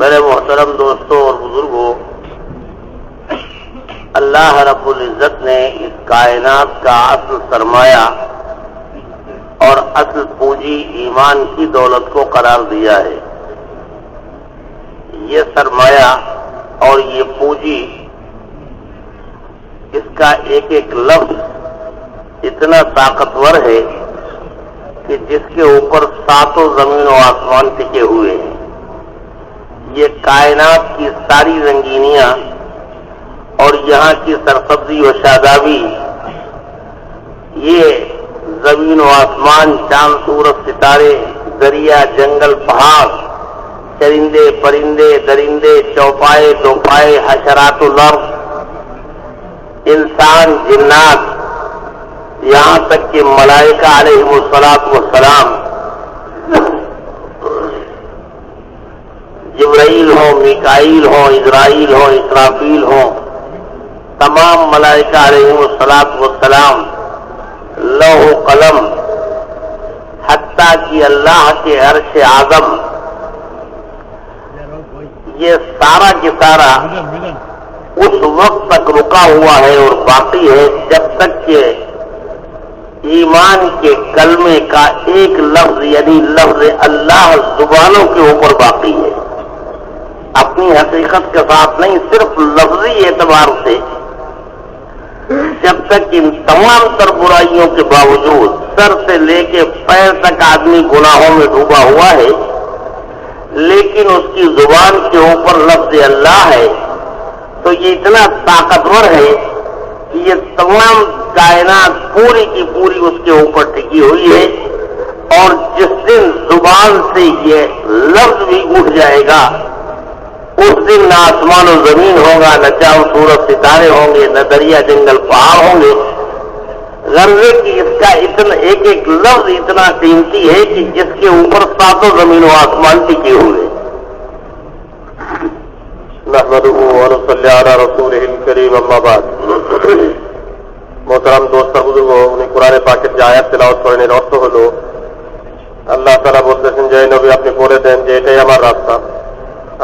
میرے محترم دوستوں اور بزرگوں، اللہ رب العزت نے اس کائنات کا اصل سرمایہ اور اصل پونجی ایمان کی دولت کو قرار دیا ہے۔ یہ سرمایہ اور یہ پونجی، اس کا ایک ایک لفظ اتنا طاقتور ہے کہ جس کے اوپر ساتوں زمین و آسمان ٹکے ہوئے ہیں۔ یہ کائنات کی ساری رنگینیاں اور یہاں کی سرسبزی و شادابی، یہ زمین و آسمان، چاند سورج ستارے، دریا جنگل پہاڑ، چرندے پرندے درندے، چوپائے دوپائے، حشرات الارض، انسان جنات، یہاں تک کہ ملائکہ علیہم الصلاۃ والسلام، جبرائیل ہوں، میکائیل ہوں، اسرائیل ہوں، اسرافیل ہوں، تمام ملائکہ علیہم الصلاۃ والسلام، لوح و قلم، حتیٰ کہ اللہ کے عرش اعظم، یہ سارا کے سارا اس وقت تک رکا ہوا ہے اور باقی ہے جب تک کہ ایمان کے کلمے کا ایک لفظ یعنی لفظ اللہ زبانوں کے اوپر باقی ہے۔ اپنی حقیقت کے ساتھ نہیں، صرف لفظی اعتبار سے جب تک ان تمام تر برائیوں کے باوجود سر سے لے کے پیر تک آدمی گناہوں میں ڈوبا ہوا ہے، لیکن اس کی زبان کے اوپر لفظ اللہ ہے، تو یہ اتنا طاقتور ہے کہ یہ تمام کائنات پوری کی پوری اس کے اوپر ٹکی ہوئی ہے، اور جس دن زبان سے یہ لفظ بھی اٹھ جائے گا، اس دن نہ آسمان و زمین ہوگا، نہ چاند سورج ستارے ہوں گے، نہ دریا جنگل پہاڑ ہوں گے۔ غرض کی اس کا اتنا ایک ایک لفظ اتنا قیمتی ہے کہ جس کے اوپر ساتوں زمین و آسمان ٹکے ہوئے۔ نحمدہ ونصلی علی رسولہ الکریم، اما بعد۔ محترم دوست বুজুর্গ, উনি কোরআনে পাকের যে আয়াত তেলাওয়াত করেন এর অর্থ হলো, আল্লাহ তাআলা বলতেছেন যে নবী আপনি বলে দেন যে এটাই আমার রাস্তা,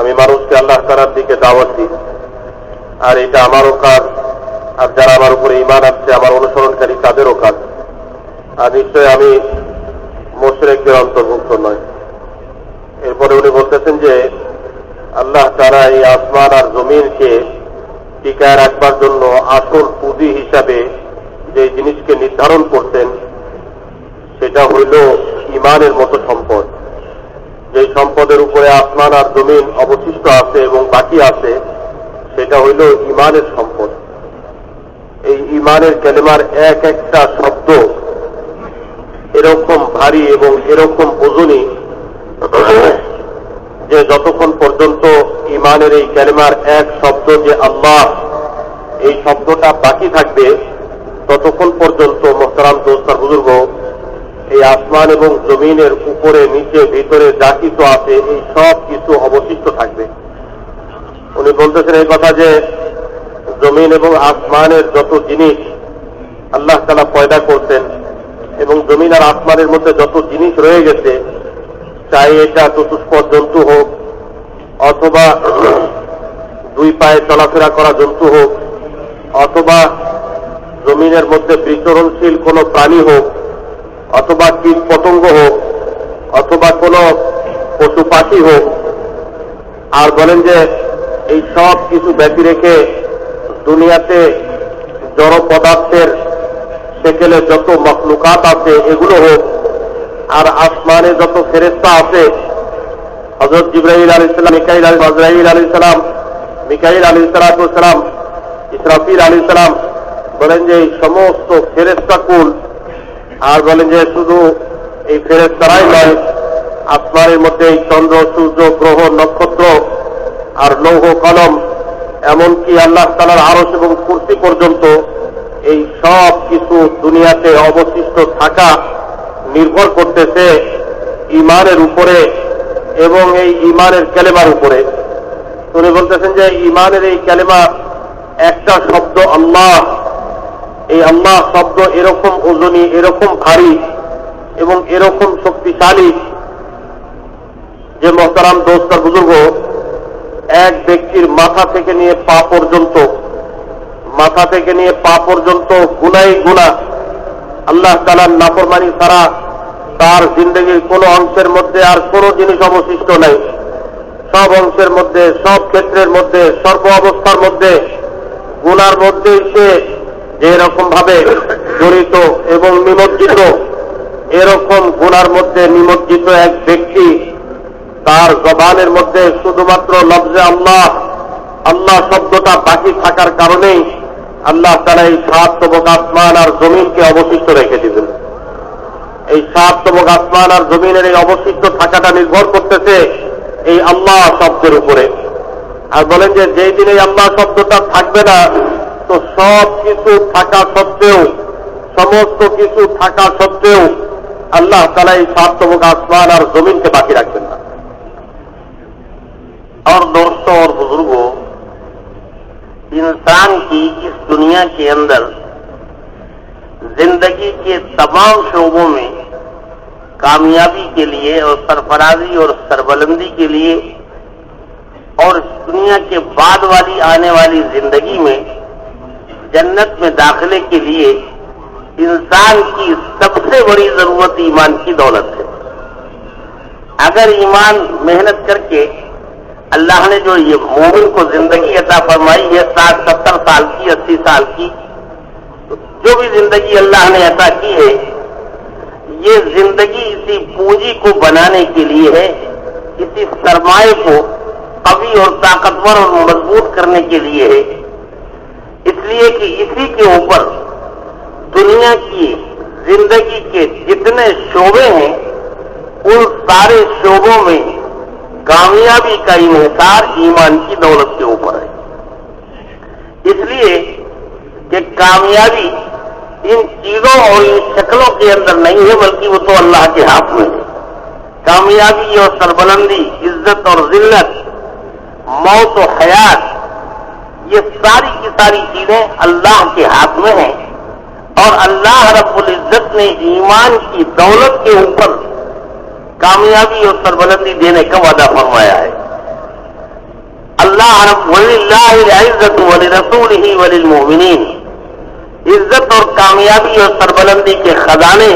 আমি মানুষকে আল্লাহ তাআলার দিকে দাওয়াত দিই, আর এটা আমারও কাজ, আর যারা আমার উপরে ঈমান আছে আমার অনুসরণকারী তাদেরও কাজ, আর নিশ্চয় আমি মুশরিকদের অন্তর্ভুক্ত নয়। এরপরে উনি বলতেছেন যে আল্লাহ তাআলা এই আসমান আর জমিনকে টিকায় রাখবার জন্য আসল পুঁজি হিসাবে যে জিনিসকে নির্ধারণ করতেন সেটা হইল ঈমানের মতো সম্পদ। যে সম্পদের উপরে আসমান আর জমিন অবশিষ্ট আছে এবং বাকি আছে সেটা হইল ঈমানের সম্পদ। এই ঈমানের কালেমার এক একটা শব্দ এরকম ভারী এবং এরকম ওজনী যে যতক্ষণ পর্যন্ত ঈমানের এই কালেমার এক শব্দ যে আল্লাহ, এই শব্দটা বাকি থাকবে ততক্ষণ পর্যন্ত মোহতারাম দোস্ত আর বুজুর্গ, এই আসমান এবং জমিনের উপরে নিচে ভিতরে যা কিছু আছে এই সব কিছু অবশিষ্ট থাকবে। উনি বলতেছেন এই কথা যে জমিন এবং আসমানের যত জিনিস আল্লাহ তাআলা পয়দা করতেন এবং জমিন আর আসমানের মধ্যে যত জিনিস রয়ে গেছে, চাই এটা চতুষ্পদ জন্তু হোক অথবা দুই পায়ে চলাফেরা করা জন্তু হোক অথবা জমিনের মধ্যে বিচরণশীল কোনো প্রাণী হোক অথবা কীট পতঙ্গ হোক অথবা কোনো পশু পাখি হোক, আর বলেন যে এই সব কিছু ব্যতি রেখে দুনিয়াতে জড় পদার্থের সেকেলে যত মখলুকাত আছে এগুলো হোক, আর আসমানে যত ফেরেশতা আছে, হযরত জিবরাইল আলাইহিস সালাম, মিকাইল আলাইহিস সালাম, মিকাইল আলাইহিস সালাম, ইসরাফিল আলাইহিস সালাম, বলেন যে এই সমস্ত ফেরেশতা কুল, আর বলেন যে শুধু এই ফেরেশতারাই নয়, আসমানের মধ্যে এই চন্দ্র সূর্য গ্রহ নক্ষত্র আর লৌহ কলম, এমনকি আল্লাহ তাআলার আরশ এবং কুরসি পর্যন্ত এই সব কিছু দুনিয়াতে অবশিষ্ট থাকা নির্ভর করতেছে ঈমানের উপরে এবং এই ঈমানের কালেমার উপরে। উনি বলতেছেন যে ঈমানের এই কালেমা একটা শব্দ আল্লাহ, এই আল্লাহ শব্দ এরকম ওজনী, এরকম ভারী এবং এরকম শক্তিশালী যে মোহতারাম দোস্ত আর বুজুর্গ, এক ব্যক্তির মাথা থেকে নিয়ে পা পর্যন্ত গুনাই গুনাহ, আল্লাহ তাআলার নাফরমানি ছাড়া তার জিন্দগির কোন অংশের মধ্যে আর কোন জিনিস অবশিষ্ট নাই। সব অংশের মধ্যে, সব ক্ষেত্রের মধ্যে, সর্ব অবস্থার মধ্যে গুনার মধ্যেই সে যেরকম ভাবে জড়িত এবং নিমজ্জিত, এরকম গুনার মধ্যে নিমজ্জিত এক ব্যক্তি, তার জবানের মধ্যে শুধুমাত্র লফজে আল্লাহ আল্লাহ শব্দটা বাকি থাকার কারণেই আল্লাহ তাআলা এই সাত তবক আসমান আর জমিনকে অবশিষ্ট রেখে দিবেন। এই সাত তবক আসমান আর জমিনের এই অবশিষ্ট থাকাটা নির্ভর করতেছে এই আল্লাহ শব্দের উপরে। আর বলেন যে যেই দিন এই আল্লাহ শব্দটা থাকবে না, তো সব কিছু থাকা সত্ত্বেও, সমস্ত কিছু থাকা সত্ত্বেও আল্লাহ তাআলা এই সাত তবক আসমান আর জমিনকে বাকি রাখবেন না। और दोस्तों और बुजुर्गों, इंसान की इस दुनिया के अंदर जिंदगी के तमाम शोबों में कामयाबी के लिए और सरफराजी और सरबलंदी के लिए और दुनिया के बाद वाली आने वाली जिंदगी में जन्नत में दाखिले के लिए इंसान की सबसे बड़ी जरूरत ईमान की दौलत है। अगर ईमान मेहनत करके अल्लाह ने जो ये मोमिन को जिंदगी अता फरमाई है 60-70 साल की, 80 साल की, जो भी जिंदगी अल्लाह ने अता की है, ये जिंदगी इसी पूंजी को बनाने के लिए है, इसी सरमाए को कवी और ताकतवर और मजबूत करने के लिए है। इसलिए कि इसी के ऊपर दुनिया की जिंदगी के जितने शोबे हैं, उन सारे शोबों में कामयाबी का इन्हिसार ईमान की दौलत के ऊपर है। इसलिए कि कामयाबी इन चीजों और इन शक्लों के अंदर नहीं है, बल्कि वो तो अल्लाह के हाथ में है। कामयाबी और सरबलंदी, इज्जत और जिल्लत, मौत और हयात, ये सारी की सारी चीजें अल्लाह के हाथ में हैं। और अल्लाह रब्बुल इज्जत ने ईमान की दौलत के ऊपर कामयाबी और सरबलंदी देने का वादा फरमाया है। अल्लाह वलिल्लाहिल इज्जतु वलिरसूलिही वलिलमुमिनीन, इज्जत और कामयाबी और सरबलंदी के खजाने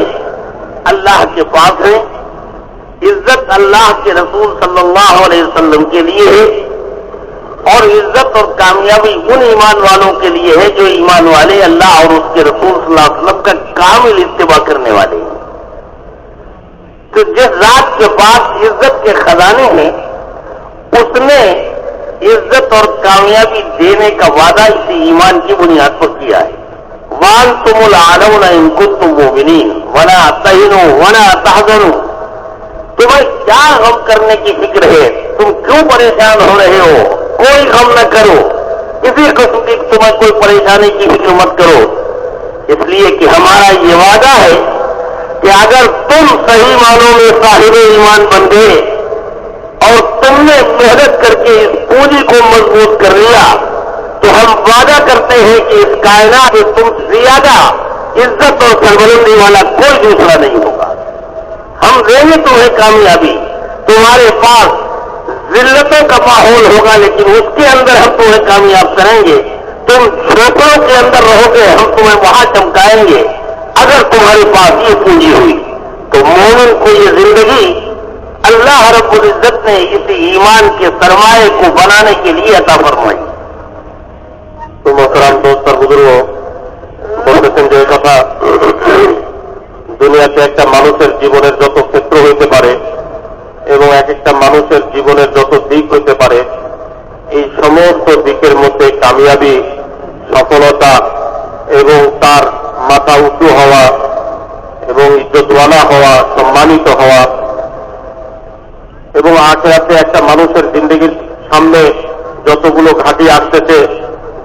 अल्लाह के पास हैं। इज्जत अल्लाह के रसूल सल्लल्लाहु अलैहि वसल्लम के लिए है, और इज्जत और कामयाबी उन ईमान वालों के लिए है जो ईमान वाले अल्लाह और उसके रसूल सल्लल्लाहु अलैहि वसल्लम का कामिल इत्तिबा करने वाले हैं। तो जिस जात के पास इज्जत के खजाने हैं, उसने इज्जत और कामयाबी देने का वादा इसी ईमान की बुनियाद पर किया है। वांतुमुल आलौना इन कुंतुम मुमिनीन वला तहिनु वला तहज़नु, तुम्हें क्या गम करने की फिक्र है, तुम क्यों परेशान हो रहे हो, कोई गम न करो, किसी किस्म की तुम्हें कोई परेशानी की फिक्र मत करो। इसलिए कि हमारा ये वादा है कि अगर तुम सही मानों में साहिब ईमान बन गए और तुमने मेहनत करके इस पूंजी को मजबूत कर लिया, तो हम वादा करते हैं कि इस कायनात में तुमसे ज्यादा इज्जत और सरबलंदी वाला कोई दूसरा नहीं होगा। हम देंगे तुम्हें कामयाबी, तुम्हारे पास जिल्लतों का माहौल होगा, लेकिन उसके अंदर हम तुम्हें कामयाब करेंगे। तुम झोपड़ों के अंदर रहोगे, हम तुम्हें वहां चमकाएंगे। अगर तुम्हारे पास ये पूंजी हुई, तो मोमिन को ये जिंदगी अल्लाह रब्बुल इज्जत ने इसी ईमान के सरमाए को बनाने के लिए अता फरमाई। তো মোহতারাম দোস্ত আর বুজুর্গ, বলতেছেন যে কথা, দুনিয়াতে একটা মানুষের জীবনের যত ক্ষেত্র হইতে পারে এবং এক একটা মানুষের জীবনের যত দিক হইতে পারে, এই সমস্ত দিকের মধ্যে কামিয়াবি, সফলতা এবং তার মাথা উঁচু হওয়া এবং ইজ্জতওয়ালা হওয়া, সম্মানিত হওয়া, এবং আখিরাতে একটা মানুষের জিন্দেগির সামনে যতগুলো ঘাঁটি আসতেছে,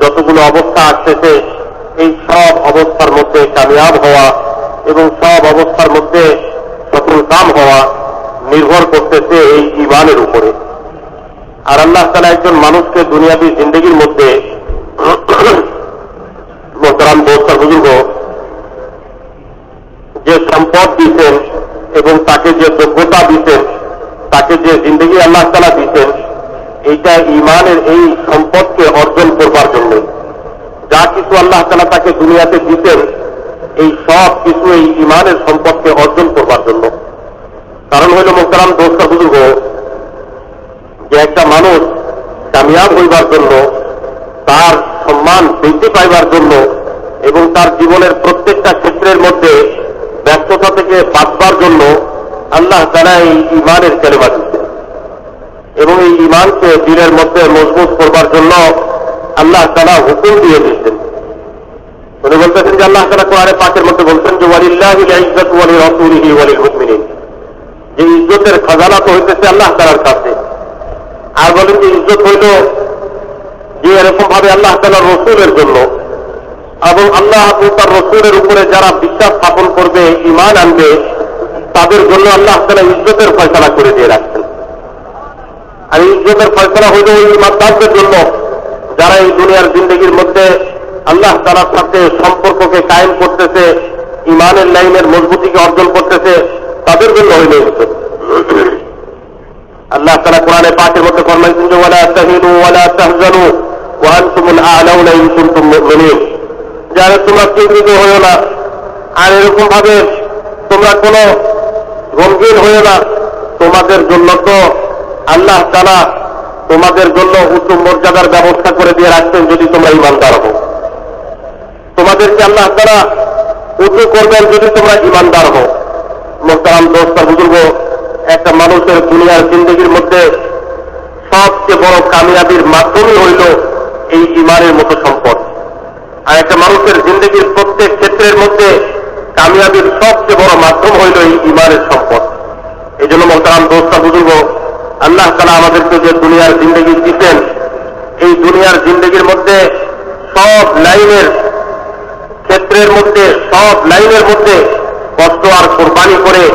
যতগুলো অবস্থা আসতেছে, এই সব অবস্থার মধ্যে কামিয়াব হওয়া এবং সব অবস্থার মধ্যে সফল কাম হওয়া নির্ভর করতেছে এই ঈমানের উপরে। আর আল্লাহ তাআলা একজন মানুষকে দুনিয়াবী জিন্দেগির মধ্যে মোহতারাম দোস্ত আর বুজুর্গ যে সম্পদ দিচ্ছেন এবং তাকে যে যোগ্যতা দিচ্ছেন, তাকে যে জিন্দেগি আল্লাহ তাআলা দিচ্ছেন, এইটা ঈমানের এই সম্পদকে অর্জন করবার জন্য। যা কিছু আল্লাহ তাআলা তাকে দুনিয়াতে দিতেন, এই সব কিছু এই ঈমানের সম্পদকে অর্জন করবার জন্য। কারণ হইল মোহতারাম দোস্ত বুজুর্গ, যে একটা মানুষ কামিয়াব হইবার জন্য, তার সম্মান বৃদ্ধি পাইবার জন্য এবং তার জীবনের প্রত্যেকটা ক্ষেত্রের মধ্যে ব্যস্ততা থেকে বাঁচবার জন্য আল্লাহ তাআলা এই ঈমানের কালেমা দিচ্ছেন এবং এই ঈমানকে দিলের মধ্যে মজবুত করবার জন্য আল্লাহ তাআলা হুকুম দিয়ে দিচ্ছেন। উনি বলতেছেন যে আল্লাহ তাআলা কোরআনে পাকের মধ্যে বলছেন যে ওয়ালিল্লাহিল ইজ্জাতু ওয়া লিরাসূলিহি ওয়া লিল মুমিনিন, যে ইজ্জতের খাজানা তো হইতেছে আল্লাহ তাআলার কাছে। আর বলেন যে ইজ্জত হইল যে এরকম ভাবে আল্লাহ তাআলার রসূলের জন্য এবং আল্লাহ এবং তার রসূলের উপরে যারা বিশ্বাস স্থাপন করবে, ঈমান আনবে, তাদের জন্য আল্লাহ তাআলা ইজ্জতের ফয়সালা করে দিয়ে রাখছেন। আর ইজ্জতের ফয়সালা হইল ওই ঈমানদারদের জন্য, যারা এই দুনিয়ার জিন্দগির মধ্যে আল্লাহ তাআলার সাথে সম্পর্ককে কায়েম করতেছে, ঈমানের লাইনের মজবুতিকে অর্জন করতেছে, তাদের জন্য হইল ইজ্জত। আল্লাহ তাআলা কোরআনে পাকের মধ্যে ফরমাইছেন যে ওয়ালা তাহিনু ওয়ালা তাহজানু ওয়া আনতুমুল আ'লাউনা ইন কুনতুম মুমিনিন, যারা তোমরা চিন্তিত হইও না, আর এরকম ভাবে তোমরা কোনো গমগীন হইও না। তোমাদের জন্য তো আল্লাহ তাআলা তোমাদের জন্য উচ্চ মর্যাদার ব্যবস্থা করে দিয়ে রাখছেন যদি তোমরা ঈমানদার হও। তোমাদেরকে আল্লাহ তাআলা উঁচু করবেন যদি তোমরা ঈমানদার হও। মোহতারাম দোস্ত বুজুর্গ, একটা মানুষের দুনিয়ার জিন্দগির মধ্যে সবচেয়ে বড় কামিয়াবির মাধ্যমই হইল এই ঈমানের মতো সম্পদ। আর একটা মানুষের জিন্দগির প্রত্যেক ক্ষেত্রের মধ্যে কামিয়াবির সবচেয়ে বড় মাধ্যম হইল এই ঈমানের সম্পদ। এই জন্য মোহতারাম দোস্ত বুজুর্গ, আল্লাহ তাআলা আমাদেরকে যে দুনিয়ার জিন্দগি দিচ্ছেন, এই দুনিয়ার জিন্দগির মধ্যে সব লাইনের ক্ষেত্রের মধ্যে, সব লাইনের মধ্যে কষ্ট আর কোরবানি করে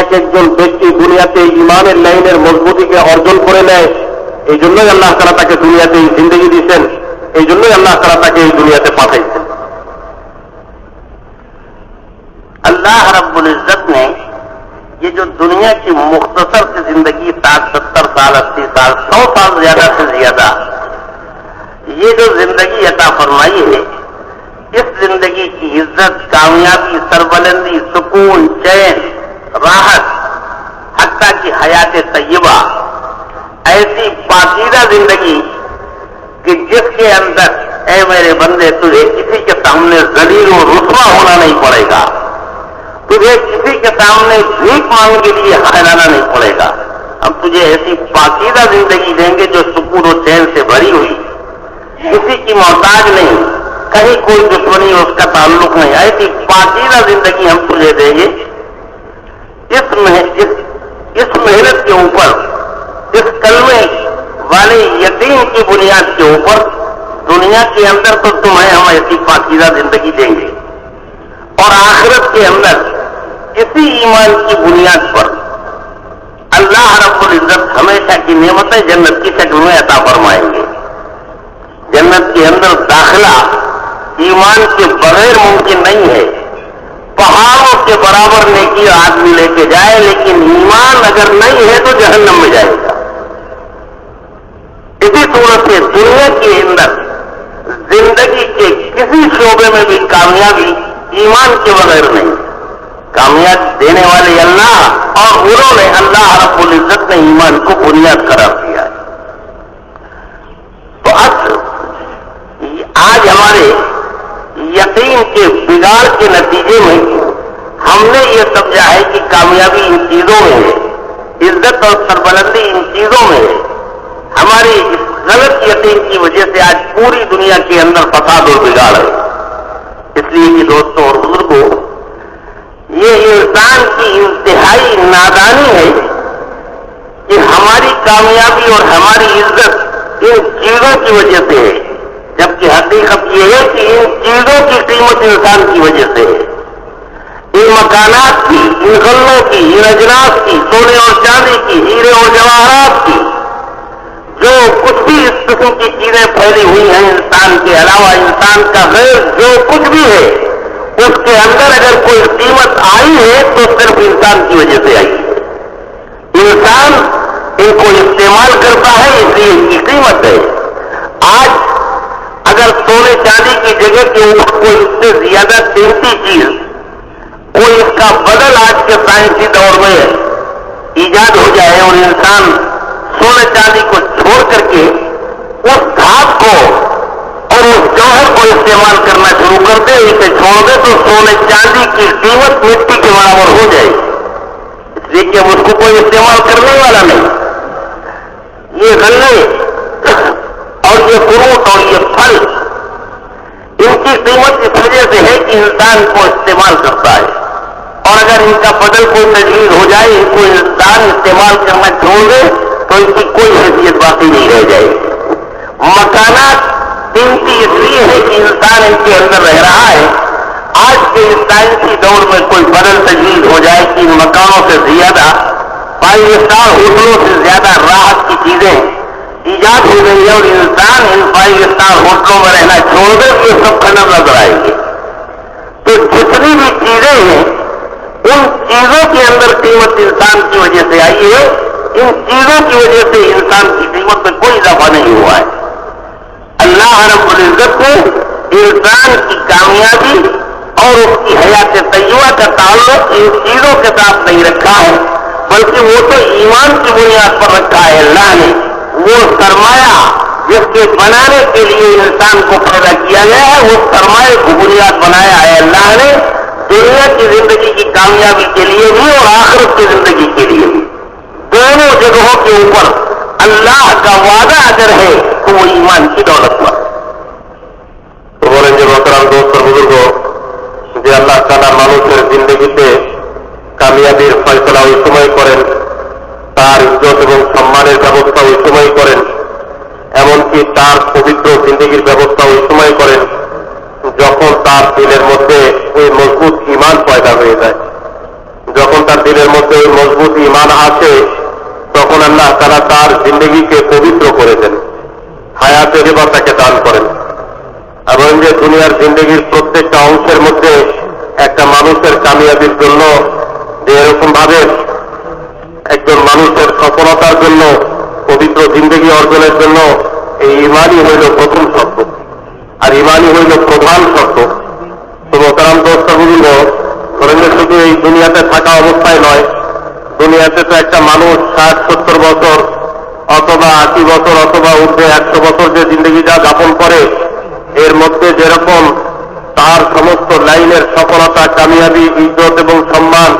এক একজন ব্যক্তি দুনিয়াতে ঈমানের লাইনের মজবুতিকে অর্জন করে নেয়। এই জন্যই আল্লাহ তাআলা তাকে দুনিয়াতে এই জিন্দগি দিয়েছেন, এই জন্যই আল্লাহ তাআলা তাকে এই দুনিয়াতে পাঠাইছেন। अल्लाह रब्बुल इज्जत ने ये जो दुनिया की मुख्तसर सी जिंदगी 60-70 साल 80 साल 100 साल ज्यादा से ज्यादा ये जो जिंदगी अता फरमाई है, इस जिंदगी की इज्जत, कामयाबी, सरबलंदी, सुकून, चैन, राहत, हत्ता की हयात तय्यबा, ऐसी पाकीज़ा जिंदगी कि जिसके अंदर ऐ मेरे बंदे तुझे किसी के सामने जलील और रुस्वा होना नहीं पड़ेगा, तुझे किसी के सामने भीख मांगने के लिए हैराना नहीं पड़ेगा। हम तुझे ऐसी पाकीज़ा जिंदगी देंगे जो सुकून और चैन से भरी हुई, किसी की मोहताज नहीं, कहीं कोई दुश्मनी उसका ताल्लुक नहीं, ऐसी पाकीज़ा जिंदगी हम तुझे देंगे। इस मेहनत के ऊपर, इस कलमे वाले यकीन की बुनियाद के ऊपर दुनिया के अंदर तो तुम्हें हम ऐसी पाकीज़ा जिंदगी देंगे, और आखिरत के अंदर इसी ईमान की बुनियाद पर अल्लाह रब्बुल इज्जत हमेशा की नेमतें जन्नत की शक्ल में अता फरमाएंगे। जन्नत के अंदर दाखिला ईमान के बगैर मुमकिन नहीं है। पहाड़ों के बराबर नेकी आदमी लेके जाए, लेकिन ईमान अगर नहीं है तो जहन्नम में जाएगा। इसी सूरत से दुनिया के अंदर जिंदगी के किसी शोबे में भी कामयाबी ईमान के बगैर नहीं। कामयाबी देने वाले अल्लाह, और उन्होंने अल्लाह रब्बुल इज्जत ने ईमान को बुनियाद करार दिया है। तो आज हमारे यकीन के बिगाड़ के नतीजे में हमने ये समझा है कि कामयाबी इन चीजों में है, इज्जत और सरबलंदी इन चीजों में है। हमारी इस गलत यकीन की वजह से आज पूरी दुनिया के अंदर फसाद और बिगाड़ है। इसलिए कि दोस्तों और बुजुर्गों, ये इंसान की इंतहाई नादानी है कि हमारी कामयाबी और हमारी इज्जत इन चीजों की वजह से है, जबकि हकीकत ये है कि इन चीजों की कीमत इंसान की वजह से है। इन मकानात की, इन गल्लों की, इन अजनास की, सोने और चांदी की, हीरे और जवाहरात की, जो कुछ भी इस किस्म की चीजें फैली हुई हैं इंसान के अलावा, इंसान का गैर जो कुछ भी है, उसके अंदर अगर कोई कीमत आई है तो सिर्फ इंसान की वजह से आई है। इंसान इनको इस्तेमाल करता है, इसलिए सोने चांदी की जगह के ऊपर कोई इससे ज्यादा कीमती चीज, कोई इसका बदल आज के साइंसी दौर में ईजाद हो जाए और इंसान सोने चांदी को छोड़ करके उस धात को और उस जौहर को इस्तेमाल करना शुरू कर दे, इसे छोड़ दे तो सोने चांदी की कीमत मिट्टी के बराबर हो जाएगी। इसलिए कि अब उसको कोई इस्तेमाल करने वाला नहीं। ये गन्ने और ये फ्रूट और ये फल, इनकी कीमत इस वजह से है कि इंसान को इस्तेमाल करता है, और अगर इनका बदल कोई तजवीज हो जाए, इनको इंसान इस्तेमाल करना छोड़ दे तो इनकी कोई हैसियत बाकी नहीं रह जाएगी। मकानात कीमती इसलिए है कि इंसान इनके अंदर रह रहा है। आज के इस साइंसी दौर में कोई बदल तजवीज हो जाए कि इन मकानों से ज्यादा, 5 स्टार होटलों से ज्यादा राहत की चीजें ईजाद हो गई है और इंसान इन 5 स्टार होटलों में रहना छोड़ दे तो ये सब खंडर नजर आएंगे। तो जितनी भी चीजें हैं, उन चीजों के अंदर कीमत इंसान की वजह से आई है। इन चीजों की वजह से इंसान की कीमत में कोई इजाफा नहीं हुआ है। अल्लाह रब्बुल इज्जत ने इंसान की कामयाबी और उसकी हयात तय्यबा का ताल्लुक इन चीजों के साथ नहीं रखा है, बल्कि वो तो ईमान की बुनियाद पर रखा है। अल्लाह ने वो सरमाया जिसके बनाने के लिए इंसान को पैदा किया गया है, वो सरमाए को बुनियाद बनाया है अल्लाह ने, दुनिया की जिंदगी की कामयाबी के लिए भी और आखिरत की जिंदगी के लिए भी। दोनों जगहों के ऊपर अल्लाह का वादा अगर है तो वो ईमान की दौलत पर। तो बोलें যে মোহতারাম দোস্ত और बुजुर्ग, যে আল্লাহ তাআলা মানুষের জিন্দগিতে কামিয়াবির ফয়সালা ওই সময় করেন, তার ইজ্জত এবং সম্মানের ব্যবস্থা ওই সময় করেন, এমনকি তার পবিত্র জিন্দগির ব্যবস্থা ওই সময় করেন যখন তার দিলের মধ্যে ওই মজবুত ঈমান পয়দা হয়ে যায়। যখন তার দিলের মধ্যে ওই মজবুত ঈমান আসে, তখন আল্লাহ তাআলা তার জিন্দগিকে পবিত্র করে দেন, হায়াতে রিবা তাকে দান করেন। এবং যে দুনিয়ার জিন্দগির প্রত্যেকটা অংশের মধ্যে একটা মানুষের কামিয়াবির জন্য, যে এরকম ভাবে একজন মানুষের সফলতার জন্য, পবিত্র জিন্দগি অর্জনের জন্য এই ঈমানই হইল প্রথম শর্ত, আর ঈমানই হইল প্রধান শর্ত। তো মোহতারাম দোস্ত বুজুর্গ, ধরেন যে শুধু এই দুনিয়াতে থাকা অবস্থায় নয়, দুনিয়াতে তো একটা মানুষ 60-70 বছর অথবা 80 বছর অথবা ঊর্ধ্বে 100 বছর যে জিন্দগি যা যাপন করে, এর মধ্যে যেরকম তার সমস্ত লাইনের সফলতা, কামিয়াবি, ইজ্জত এবং সম্মান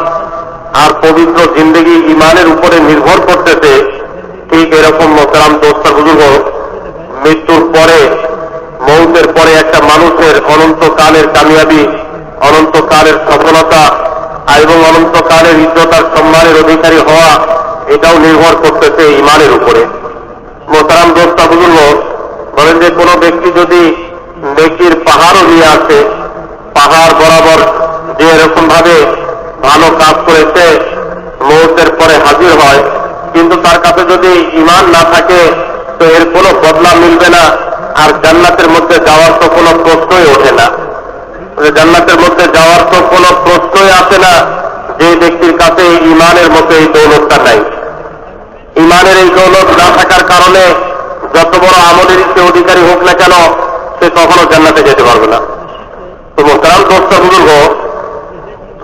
আর পবিত্র জিন্দগি ঈমানের উপরে নির্ভর করতেছে, ঠিক এরকম মোহতারাম দোস্ত বুজুর্গ, মৃত্যুর পরে, মৌতের পরে একটা মানুষের অনন্তকালের কামিয়াবি, অনন্তকালের সফলতা এবং অনন্তকালের ইজ্জত আর সম্মানের অধিকারী হওয়া, এটাও নির্ভর করতেছে ঈমানের উপরে। মোহতারাম দোস্ত বুজুর্গ, বলেন যে কোনো ব্যক্তি যদি নেকির পাহাড়ও নিয়ে আসে, পাহাড় বরাবর যে এরকম ভাবে ভালো কাজ করেছে, মৌতের পরে হাজির হয়, কিন্তু তার কাছে যদি ঈমান না থাকে তো এর কোনো বদলা মিলবে না, আর জান্নাতের মধ্যে যাওয়ার তো কোনো প্রশ্নই ওঠে না। জান্নাতের মধ্যে যাওয়ার তো কোনো প্রশ্নই আসে না যে ব্যক্তির কাছে ঈমানের মতো এই দৌলতটা নাই। ঈমানের এই দৌলত না থাকার কারণে যত বড় আমলেরই সে অধিকারী হোক না কেন, সে কখনো জান্নাতে যেতে পারবে না। তো মোহতারাম দোস্ত বুজুর্গ,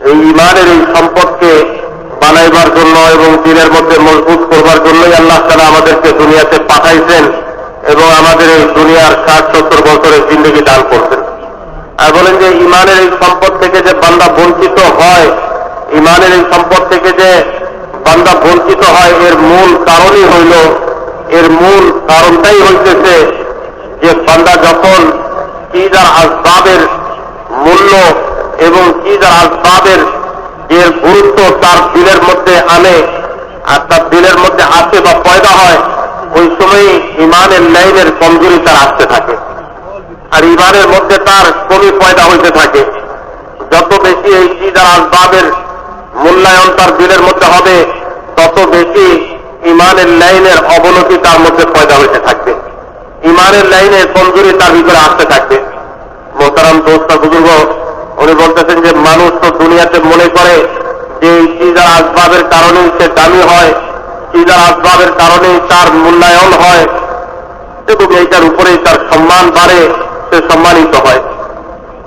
এই ঈমানের এই সম্পদকে বানাইবার জন্য এবং দিনের মধ্যে মজবুত করবার জন্যই আল্লাহ তাআলা আমাদেরকে দুনিয়াতে পাঠাইছেন এবং আমাদের এই দুনিয়ার 60-70 বছরের জিন্দগি দান করছেন। আর বলেন যে ঈমানের এই সম্পদ থেকে যে বান্দা বঞ্চিত হয়, ঈমানের এই সম্পদ থেকে যে বান্দা বঞ্চিত হয়, এর মূল কারণই হইল, এর মূল কারণটাই হইতেছে যে বান্দা যখন চিজার আসবাবের মূল্য এবং চিজার আসবাবের যে গুরুত্ব তার দিলের মধ্যে আনে আর তার দিলের মধ্যে আসে বা পয়দা হয়, ওই সময় ঈমানের লাইনের কমজোরি তার আসতে থাকে আর ঈমানের মধ্যে তার কমি পয়দা হইতে থাকে। যত বেশি এই চিজার আসবাবের মূল্যায়ন তার দিলের মধ্যে হবে, তত বেশি ঈমানের লাইনের অবনতি তার মধ্যে পয়দা হইতে থাকবে, ঈমানের লাইনের কমজোরি তার ভিতরে আসতে থাকবে। মোহতারাম দোস্ত বুজুর্গ, উনি বলতেছেন যে মানুষ তো দুনিয়াতে মনে করে যে এই চিজার আসবাবের কারণেই সে দামি হয়, চিজার আসবাবের কারণেই তার মূল্যায়ন হয় এবং এইটার উপরেই তার সম্মান বাড়ে, সে সম্মানিত হয়।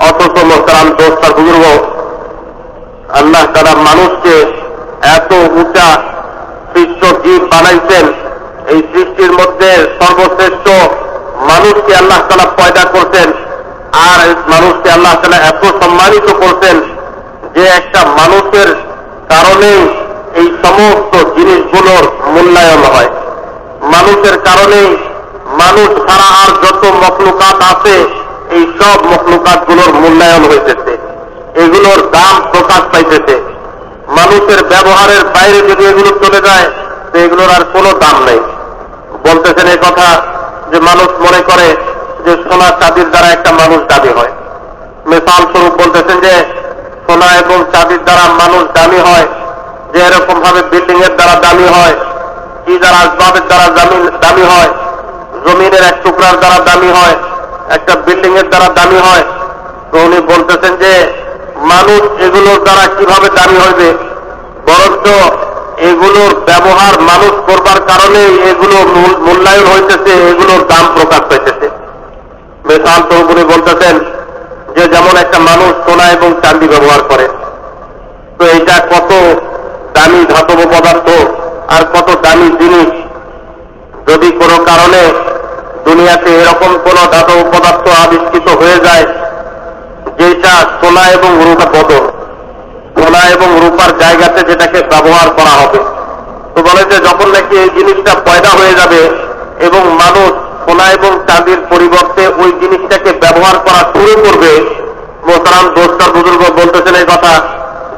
অথচ মোহতারাম দোস্ত আর বুজুর্গ, আল্লাহ তাআলা মানুষকে এত উঁচা সৃষ্ট জীব বানাইছেন, এই সৃষ্টির মধ্যে সর্বশ্রেষ্ঠ মানুষকে আল্লাহ তাআলা পয়দা করছেন, আর মানুষকে আল্লাহ তাআলা এত সম্মানিত করছেন যে একটা মানুষের কারণেই এই সমস্ত জিনিসগুলোর মূল্যায়ন হয়। মানুষের কারণেই মানুষ ছাড়া আর যত মখলুকাত আছে এই সব মখলুকাতগুলোর মূল্যায়ন হইতেছে, এগুলোর দাম প্রকাশ পাইতেছে। মানুষের ব্যবহারের বাইরে যদি এগুলো চলে যায় তো এগুলোর আর কোনো দাম নেই। বলতেছেন এই কথা যে মানুষ মনে করে যে সোনা চাঁদির দ্বারা একটা মানুষ দামি হয়। মিসাল স্বরূপ বলতেছেন যে সোনা এবং চাঁদির দ্বারা মানুষ দামি হয়, যে এরকম ভাবে বিল্ডিং এর দ্বারা দামি হয়, কি দ্বারা আসবাবের দ্বারা দামি হয়, জমিনের এক টুকরার দ্বারা দামি হয়, একটা বিল্ডিং এর দ্বারা দামি হয়। তো উনি বলতেছেন যে মানুষ এগুলোর দ্বারা কিভাবে দামি হইবে, বরঞ্চ এগুলোর ব্যবহার মানুষ করবার কারণে এগুলো মূল্যায়ন হইতেছে, এগুলোর দাম প্রকাশ পাইতেছে। মিসাল স্বরূপ উনি বলতেছেন যে যেমন একটা মানুষ সোনা এবং চাঁদি ব্যবহার করে, তো এটা কত দামি ধাতব পদার্থ আর কত দামি জিনিস। যদি কোনো কারণে দুনিয়াতে এরকম কোন ধাতব পদার্থ আবিষ্কৃত হয়ে যায় যেটা সোনা এবং রূপা বদল, সোনা এবং রূপার জায়গাতে যেটাকে ব্যবহার করা হবে, তো বলে যে যখন নাকি এই জিনিসটা পয়দা হয়ে যাবে এবং মানুষ সোনা এবং চাঁদির পরিবর্তে ওই জিনিসটাকে ব্যবহার করা শুরু করবে, মোহতারাম দোস্ত আর বুজুর্গ বলতেছেন এই কথা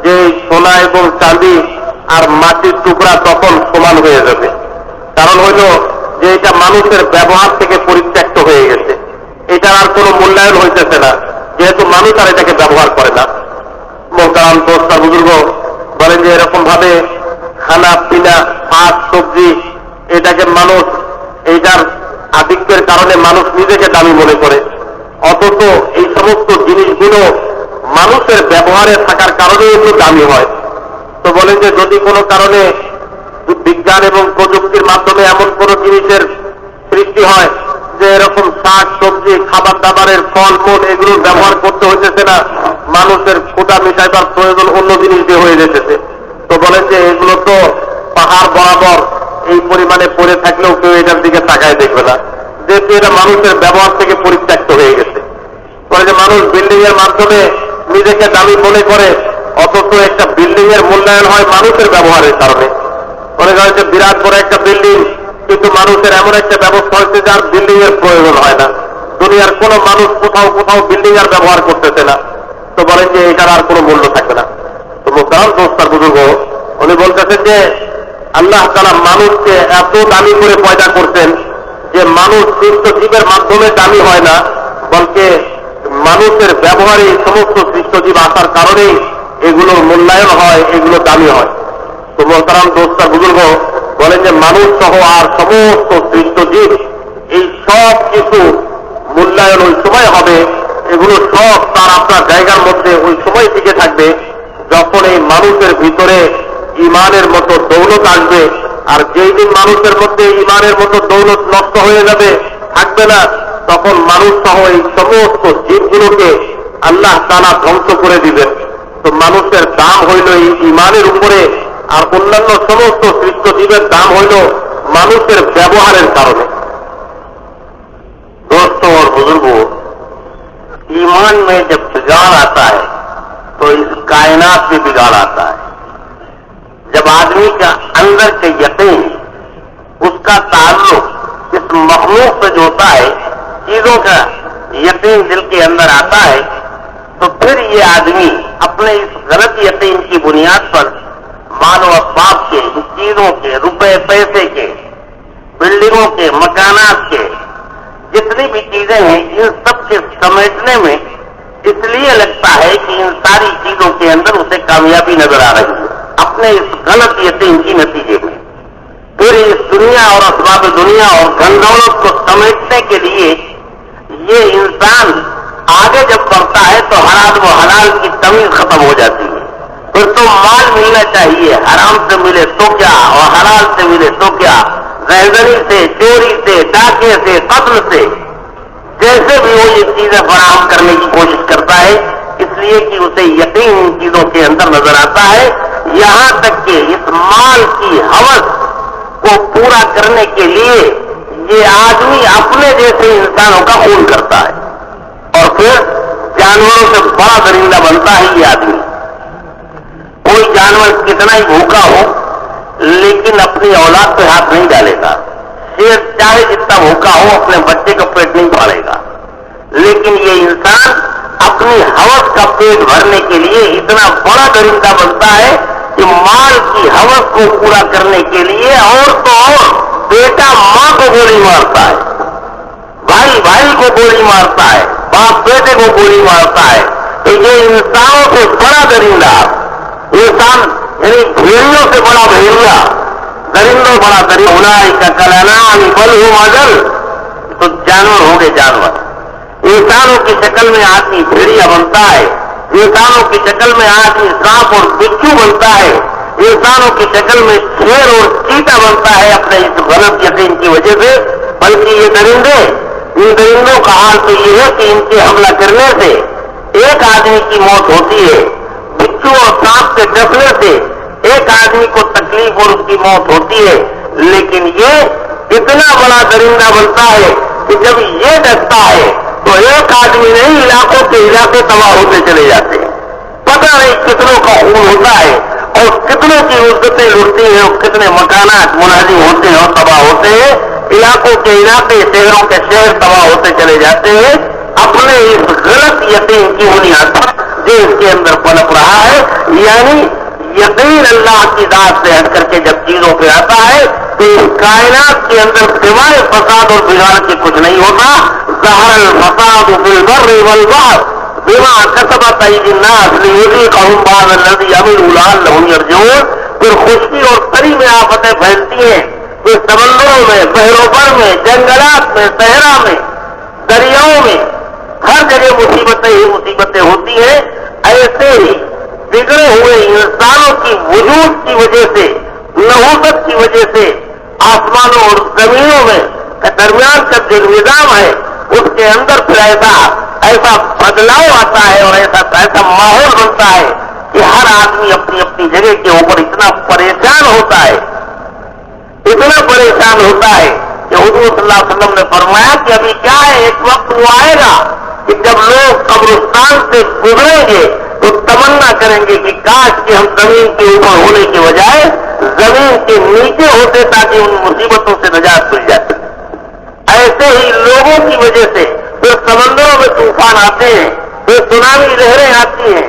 যে সোনা এবং চাঁদি আর মাটির টুকরা তখন সমান হয়ে যাবে। কারণ হইল যে এটা মানুষের ব্যবহার থেকে পরিত্যক্ত হয়ে গেছে, এটার আর কোনো মূল্যায়ন হইতেছে না, যেহেতু মানুষ আর এটাকে ব্যবহার করে না। মোহতারাম দোস্ত আর বুজুর্গ বলেন যে এরকম ভাবে খানা পিনা শাক সবজি এটাকে মানুষ এইটার আধিক্যের কারণে মানুষ নিজেকে দামি মনে করে, অথচ এই সমস্ত জিনিসগুলো মানুষের ব্যবহারে থাকার কারণে একটু দামি হয়। তো বলেন যে যদি কোনো কারণে বিজ্ঞান এবং প্রযুক্তির মাধ্যমে এমন কোন জিনিসের সৃষ্টি হয় যে এরকম শাক সবজি খাবার দাবারের ফল মূল এগুলোর ব্যবহার করতে হইতেছে না, মানুষের ক্ষুধা মিটাইবার প্রয়োজন অন্য জিনিস দিয়ে হয়ে যেতেছে, তো বলেন যে এগুলো তো পাহাড় বরাবর এই পরিমাণে পড়ে থাকলেও কেউ এটার দিকে তাকায় দেখবে না, যেহেতু এটা মানুষের ব্যবহার থেকে পরিত্যক্ত হয়ে গেছে। বলে যে মানুষ বিল্ডিং এর মাধ্যমে নিজেকে দামি মনে করে, অথচ একটা বিল্ডিং এর মূল্যায়ন হয় মানুষের ব্যবহারের কারণে। মনে করেন যে বিরাট বড় একটা বিল্ডিং, কিন্তু মানুষের এমন একটা ব্যবস্থা হয়েছে যার বিল্ডিং এর প্রয়োজন হয় না, দুনিয়ার কোন মানুষ কোথাও কোথাও বিল্ডিং আর ব্যবহার করতেছে না, তো বলেন যে এটার আর কোনো মূল্য থাকবে না। তো মোহতারাম দোস্ত আর বুজুর্গ উনি বলতেছেন যে আল্লাহ তাআলা মানুষকে এত দামি করে পয়দা করছেন যে মানুষ সৃষ্ট জীবের মাধ্যমে দামি হয় না, বলকে মানুষের ব্যবহারে এই সমস্ত সৃষ্ট জীব আসার কারণেই এগুলোর মূল্যায়ন হয়, এগুলো দামি হয়। তো মোহতারাম দোস্ত আর বুজুর্গ বলেন যে মানুষ সহ আর সমস্ত সৃষ্ট জীব এই সব কিছু মূল্যায়ন ওই সময় হবে, এগুলো সব তার আপনার জায়গার মধ্যে ওই সময় টিকে থাকবে যখন এই মানুষের ভিতরে ইমানের মতো দৌলত আসবে। আর যেই দিন মানুষের মধ্যে ইমানের মতো দৌলত নষ্ট হয়ে যাবে, থাকবে না, তখন মানুষ সহ এই সমস্ত জীবগুলোকে আল্লাহ তাআলা ধ্বংস করে দিবেন। তো মানুষের দাম হইল এই ইমানের উপরে, আর অন্যান্য সমস্ত সৃষ্ট জীবের দাম হইল মানুষের ব্যবহারের কারণে। दोस्तों और बुजुर्गों, ईमान में जब बिगाड़ आता है तो इस कायनात में बिगाड़ आता है। जब आदमी का अंदर के यकीन, उसका ताल्लुक इस मखलूक से जो होता है, चीजों का यकीन दिल के अंदर आता है, तो फिर ये आदमी अपने इस गलत यकीन की बुनियाद पर माल व असबाब के, चीजों के, रुपए पैसे के, बिल्डिंगों के, मकानात के, जितनी भी चीजें हैं, इन सब के समेटने में इसलिए लगता है कि इन सारी चीजों के अंदर उसे कामयाबी नजर आ रही है, अपने इस गलत यकीन की नतीजे में। फिर इस दुनिया और असबाब दुनिया और धन दौलत को समेटने के लिए ये इंसान आगे जब बढ़ता है तो हराम व हलाल की तमीज खत्म हो जाती है। फिर तो माल मिलना चाहिए, हराम से मिले तो क्या और हलाल से मिले तो क्या, रहजनी से, चोरी से, डाके से, कत्ल से, जैसे भी वो ये चीजें फराहम करने की कोशिश करता है, इसलिए कि उसे यकीन इन चीजों के अंदर नजर आता है। यहां तक कि इस माल की हवस को पूरा करने के लिए ये आदमी अपने जैसे इंसानों का खून करता है और फिर जानवरों से बड़ा दरिंदा बनता है ये आदमी। कोई जानवर कितना ही भूखा हो लेकिन अपनी औलाद पे हाथ नहीं डालेगा। शेर चाहे जितना भूखा हो अपने बच्चे का पेट नहीं पालेगा, लेकिन ये इंसान अपनी हवस का पेट भरने के लिए इतना बड़ा दरिंदा बनता है कि माल की हवस को पूरा करने के लिए और तो और बेटा मां को गोली मारता है, भाई भाई को गोली मारता है, बाप बेटे को गोली मारता है। तो ये इंसानों से बड़ा दरिंदा इंसान, यानी भेड़ियों से बड़ा भेड़िया, दरिंदों बड़ा दरिंदा होना का कलानाम बल हो मजल, तो जानवर होंगे जानवर। इंसानों की शक्ल में आदमी भेड़िया बनता है, इंसानों की शक्ल में आदमी सांप और बिच्छू बनता है, इंसानों की शक्ल में शेर और चीता बनता है अपने इस गलत यकीन की वजह से। बल्कि ये दरिंदे, इन दरिंदों का हाल तो ये है कि इनके हमला करने से एक आदमी की मौत होती है, बिच्छू और सांप के डसने से एक आदमी को तकलीफ और उसकी मौत होती है। लेकिन ये इतना बड़ा दरिंदा बनता है कि जब ये डसता है तो एक आदमी नहीं, इलाकों के इलाके तबाह होते चले जाते हैं। पता नहीं कितनों का खून होता है और कितनों की उज्जतें लुटती हैं और कितने मकानात मुनाजिम होते हैं और तबाह होते हैं। इलाकों के इलाके, शहरों के शहर तबाह होते चले जाते हैं अपने इस गलत यकीन की बुनियाद पर जो इसके अंदर पनप रहा है। यानी यकीन अल्लाह की जात से हट करके जब चीजों पे आता है तो इस कायनात के अंदर सिवाय फसाद और बिगाड़ के कुछ नहीं होता। ज़हरल फसाद फिल बर्रि वल बहर बिमा कसबत अयदीन्नास लियुज़ीक़हुम बअज़ अल्लज़ी अमिलू लअल्लहुम यरजिऊन। फिर खुशकी और तरी में आफतें फैलती हैं, फिर समंदरों में, बहरों में, जंगलात में, सहरा में, दरियाओं में, हर जगह मुसीबतें ही मुसीबतें होती हैं। ऐसे ही बिगड़े हुए इंसानों की वजूद की वजह से, नहूसत की वजह से आसमानों और जमीनों में का दरमियान का जो निजाम है उसके अंदर फिर ऐसा बदलाव आता है और ऐसा माहौल बनता है कि हर आदमी अपनी अपनी जगह के ऊपर इतना परेशान होता है, इतना परेशान होता है कि हुजूर सल्लल्लाहु अलैहि वसल्लम ने फरमाया कि अभी क्या है, एक वक्त वो आएगा कि जब लोग कब्रिस्तान से गुजरेंगे तो तमन्ना करेंगे कि काश कि हम जमीन के ऊपर होने के बजाय जमीन के नीचे होते ताकि उन मुसीबतों से निजात मिल जाती। ऐसे ही लोगों की वजह से फिर समंदरों में तूफान आते हैं, फिर सुनामी लहरें आती हैं।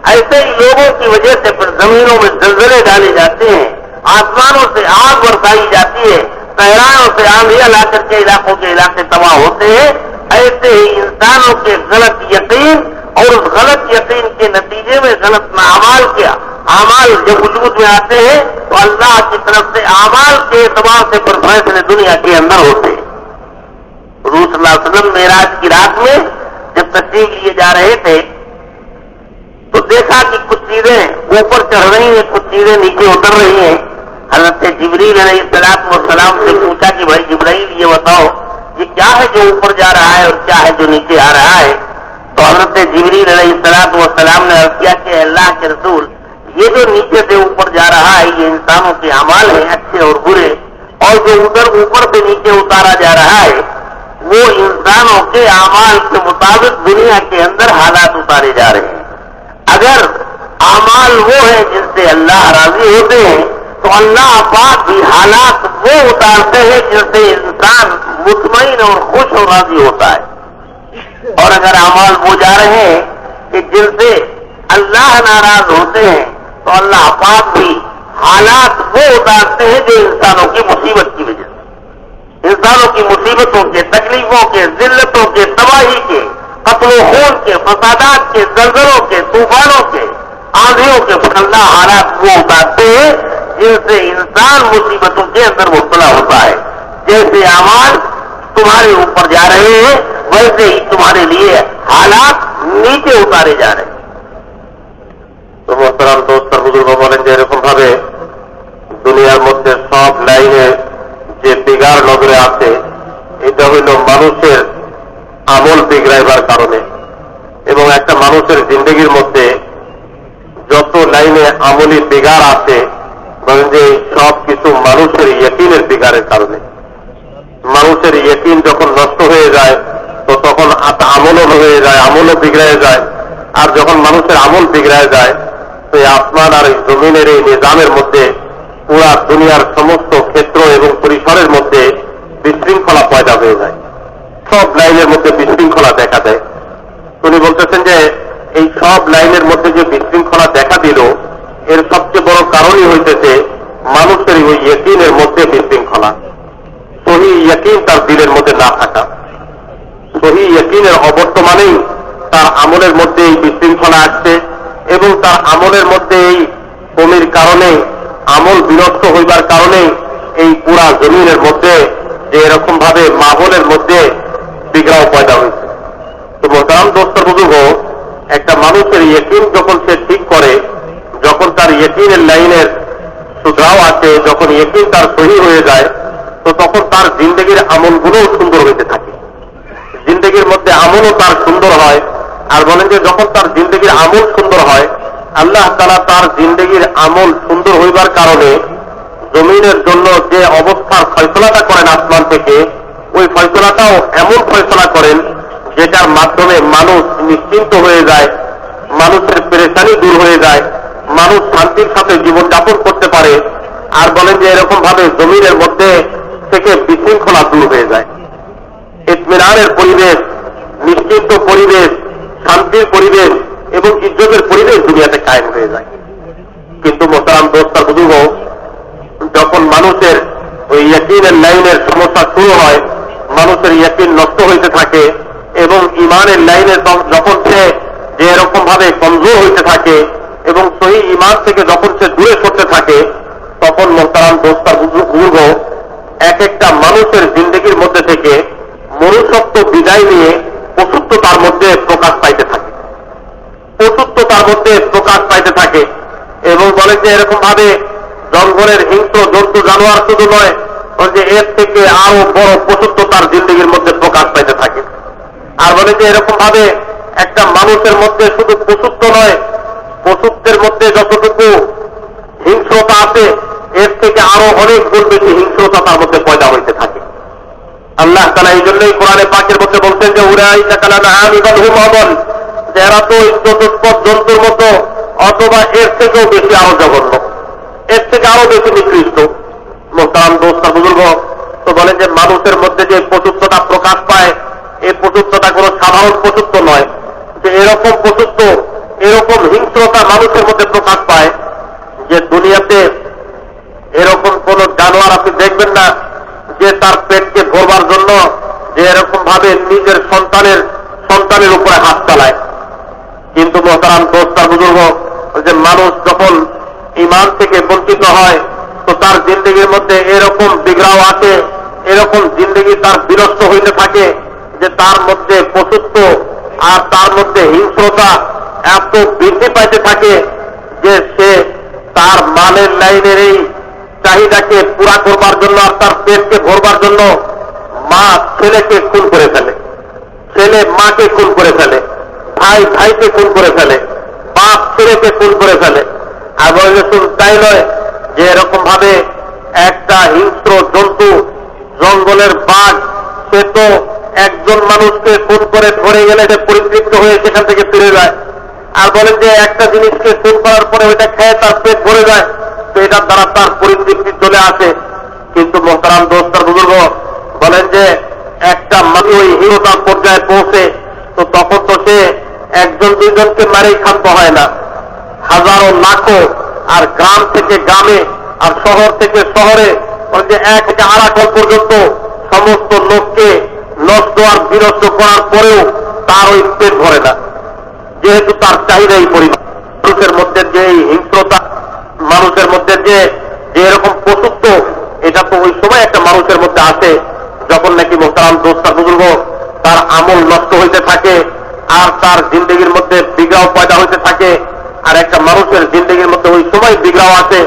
ऐसे ही लोगों की वजह से फिर जमीनों में जलजले डाले जाते हैं, आसमानों से आग बरसाई जाती है, सहराओं से आंधियां ला करके इलाकों के इलाके तबाह होते हैं। ऐसे ही इंसानों के गलत यकीन और उस गलत यकीन के नतीजे में गलत अमाल के अमाल जब वजूद में आते हैं तो अल्लाह की तरफ से अमाल के एतबार से फिर फैसले दुनिया के अंदर होते हैं। हुजूर सल्लल्लाहु अलैहि वसल्लम मेराज की रात में जब तशरीफ लिए जा रहे थे तो देखा कि कुछ चीजें ऊपर चढ़ रही हैं, कुछ चीजें नीचे उतर रही हैं। हज़रत जिब्रील अलैहिस्सलाम से पूछा कि भाई जिब्रील ये बताओ ये क्या है जो ऊपर जा रहा है और क्या है जो नीचे आ रहा है। तो हज़रत जिब्रील अलैहिस्सलाम ने अर्ज़ किया कि अल्लाह के रसूल ये जो नीचे से ऊपर जा रहा है ये इंसानों के अमाल हैं अच्छे और बुरे, और जो उधर ऊपर से नीचे उतारा जा रहा है वो इंसानों के अमाल के मुताबिक दुनिया के अंदर हालात उतारे जा रहे हैं। अगर अमाल वो है जिनसे अल्लाह राजी होते हैं तो अल्लाह पाक भी हालात वो उतारते हैं जिनसे इंसान मुतमईन और खुश और राजी होता है। और अगर अमाल वो जा रहे हैं कि जिनसे अल्लाह नाराज होते हैं तो अल्लाह पाक भी हालात वो उतारते हैं जो इंसानों की मुसीबत की वजह से, इंसानों की मुसीबतों के, तकलीफों के, जिल्लतों के, तबाही के, कत्ल खून के, फसादात के, जलजलों के, तूफानों के, आंधियों के, अल्लाह हालात वो उतारते हैं जिनसे इंसान मुसीबतों के अंदर मुब्तला होता है। जैसे अमाल तुम्हारे ऊपर जा रहे हैं वैसे ही तुम्हारे लिए हालात नीचे उतारे जा रहे हैं। तो मोहतरम दोस्त बुजुर्ग बोलें যে এরকম ভাবে দুনিয়ার মধ্যে সব লাইনে যে বিগাড় নজরে আছে এটা হইল মানুষের আমল বিগড়াইবার কারণে। এবং একটা মানুষের জিন্দগির মধ্যে যত লাইনে আমলি বিগার আছে, বলেন যে সব কিছু মানুষের ইয়কিনের বিগারের কারণে। মানুষের ইয়কিন যখন নষ্ট হয়ে যায় তো তখন আমলও হয়ে যায়, আমলও বিগড়ে যায়। আর যখন মানুষের আমল বিগড়ে যায় তো এই আসমান আর এই জমিনের এই নিজামের মধ্যে পুরা দুনিয়ার সমস্ত ক্ষেত্র এবং পরিসরের মধ্যে বিশৃঙ্খলা পয়দা হয়ে যায়, সব লাইনের মধ্যে বিশৃঙ্খলা দেখা দেয়। উনি বলতেছেন যে এই সব লাইনের মধ্যে যে বিশৃঙ্খলা দেখা দিল এর সবচেয়ে বড় কারণই হইতেছে মানুষের ওই ইয়কিনের মধ্যে বিশৃঙ্খলা, সহি ইয়কিন তার দিলের মধ্যে না থাকা। সহি ইয়কিনের অবর্তমানেই তার আমলের মধ্যে এই বিশৃঙ্খলা আসছে এবং তার আমলের মধ্যে এই কমির কারণে, আমল বিনষ্ট হইবার কারণে এই পুরা জমিনের মধ্যে যে এরকম ভাবে মাহলের মধ্যে বিগ্রাহ পয়দা হয়েছে। তো মোহতারাম দোস্তর বুজুর্গ, একটা মানুষের ইয়কিন যখন সে ঠিক করে, যখন তার ইয়কিনের লাইনের সুধরাও আছে, যখন ইয়কিন তার সহি হয়ে যায় তো তখন তার জিন্দগির আমলগুলোও সুন্দর হইতে থাকে, জিন্দগির মধ্যে আমলও তার সুন্দর হয়। আর বলেন যে যখন তার জিন্দগির আমল সুন্দর হয়, আল্লাহ তাআলা তার জিন্দগির আমল সুন্দর হইবার কারণে জমিনের জন্য যে অবস্থার ফয়সলাটা করেন আসমান থেকে, ওই ফয়সলাটাও এমন ফয়সলা করেন যেটার মাধ্যমে মানুষ নিশ্চিন্ত হয়ে যায়, মানুষের পেরেশানি দূর হয়ে যায়, মানুষ শান্তির সাথে জীবনযাপন করতে পারে। আর বলেন যে এরকম ভাবে জমিনের মধ্যে থেকে বিশৃঙ্খলা দূর হয়ে যায়, ইতমিনানের পরিবেশ, নিশ্চিন্ত পরিবেশ, শান্তির পরিবেশ এবং ইজ্জতের পরিবেশ দুনিয়াতে কায়েম হয়ে যায়। কিন্তু মোহতারাম দোস্তার বুজুর্গ, যখন মানুষের ওই ইয়কিনের লাইনের সমস্যা শুরু হয়, মানুষের ইয়কিন নষ্ট হইতে থাকে এবং ইমানের লাইনে যখন সে যে এরকম ভাবে কমজোর হইতে থাকে এবং সহি ইমান থেকে যখন সে দূরে সরতে থাকে, তখন মোহতারাম দোস্তার বুজুর্গ, এক একটা মানুষের জিন্দগির মধ্যে থেকে মনুষ্যত্ব বিদায় নিয়ে পশুত্ব তার মধ্যে প্রকাশ পাইতে থাকে, পশুত্ব তার মধ্যে প্রকাশ পাইতে থাকে। এবং বলে যে এরকম ভাবে জঙ্গলের হিংস্র জন্তু জানোয়ার শুধু নয়, যে এর থেকে আরো বড় পশুত্ব তার জিন্দগির মধ্যে প্রকাশ পাইতে থাকে। আর বলে যে এরকম ভাবে একটা মানুষের মধ্যে শুধু পশুত্ব নয়, পশুত্বের মধ্যে যতটুকু হিংস্রতা আছে এর থেকে আরো অনেক গুণ বেশি হিংস্রতা তার মধ্যে পয়দা হইতে থাকে। আল্লাহ তাআলা এই জন্যই কোরআনে পাকের মধ্যে বলছেন যে উলাইকা কাল আনআমি বাল হুম আদল, যারা তো চতুষ্পদ জন্তুর মতো অথবা এর থেকেও বেশি আরো জঘন্য, এর থেকে আরো বেশি নিকৃষ্ট। মোহতারাম দোস্ত বুজুর্গ, তো বলেন যে মানুষের মধ্যে যে পশুত্বটা প্রকাশ পায়, এই পশুত্বটা কোনো সাধারণ পশুত্ব নয়, যে এরকম পশুত্ব, এরকম হিংস্রতা মানুষের মধ্যে প্রকাশ পায় যে দুনিয়াতে এরকম কোন জানোয়ার আপনি দেখবেন না যে তার পেটকে ভরবার জন্য যে এরকম ভাবে নিজের সন্তানের উপরে হাত চালায়। কিন্তু মোহতারাম দোস্তার বুজুর্গ, যে মানুষ যখন ইমান থেকে বঞ্চিত হয় তো তার জিন্দগির মধ্যে এরকম বিগ্রাহ আছে, এরকম জিন্দগি তার বিনষ্ট হইতে থাকে যে তার মধ্যে পশুত্ব আর তার মধ্যে হিংস্রতা এত বৃদ্ধি পাইতে থাকে যে সে তার মালের লাইনের এই চাহিদাকে পুরা করবার জন্য আর তার পেটকে ভরবার জন্য মা ছেলেকে খুন করে ফেলে, ছেলে মাকে খুন করে ফেলে, ভাই ভাইকে খুন করে ফেলে, বাপ ছেলেকে খুন করে ফেলে। আর বলে শুধু তাই নয়, যে এরকম ভাবে একটা হিংস্র জন্তু, জঙ্গলের বাঘ, সে তো একজন মানুষকে খুন করে ধরে গেলে সে পরিতৃপ্ত হয়ে সেখান থেকে ফিরে যায়। আর বলেন যে একটা জিনিসকে খুন করার পরে ওইটা খেয়ে তার পেট ভরে যায়, তো এটার দ্বারা তার পরিতৃপ্তি চলে আসে। কিন্তু মোহতারাম দোস্তার বুজুর্গ বলেন যে একটা মানুষ ওই হিংস্রতার পর্যায়ে পৌঁছে তো তখন তো সে একজন দুইজনকে মারেই ক্ষান্ত হয় না, হাজারো লাখো, আর গ্রাম থেকে গ্রামে আর শহর থেকে শহরে, যে এক থেকে আরাকল পর্যন্ত সমস্ত লোককে নষ্ট আর বিনষ্ট করার পরেও তার ওই পেট ভরে না, যেহেতু তার চাহিদা এই পরিমাণ। মানুষের মধ্যে যে এই হিংস্রতা, মানুষের মধ্যে যে এরকম পশুত্ব, এটা তো ওই সময় একটা মানুষের মধ্যে আসে যখন নাকি মোহতারাম দোস্তার বুজুর্গ তার আমল নষ্ট হইতে থাকে আর তার জিন্দগির মধ্যে বিগ্রাহ পয়দা হইতে থাকে। আর একটা মানুষের জিন্দগির মধ্যে ওই সময় বিগ্রাহ আসে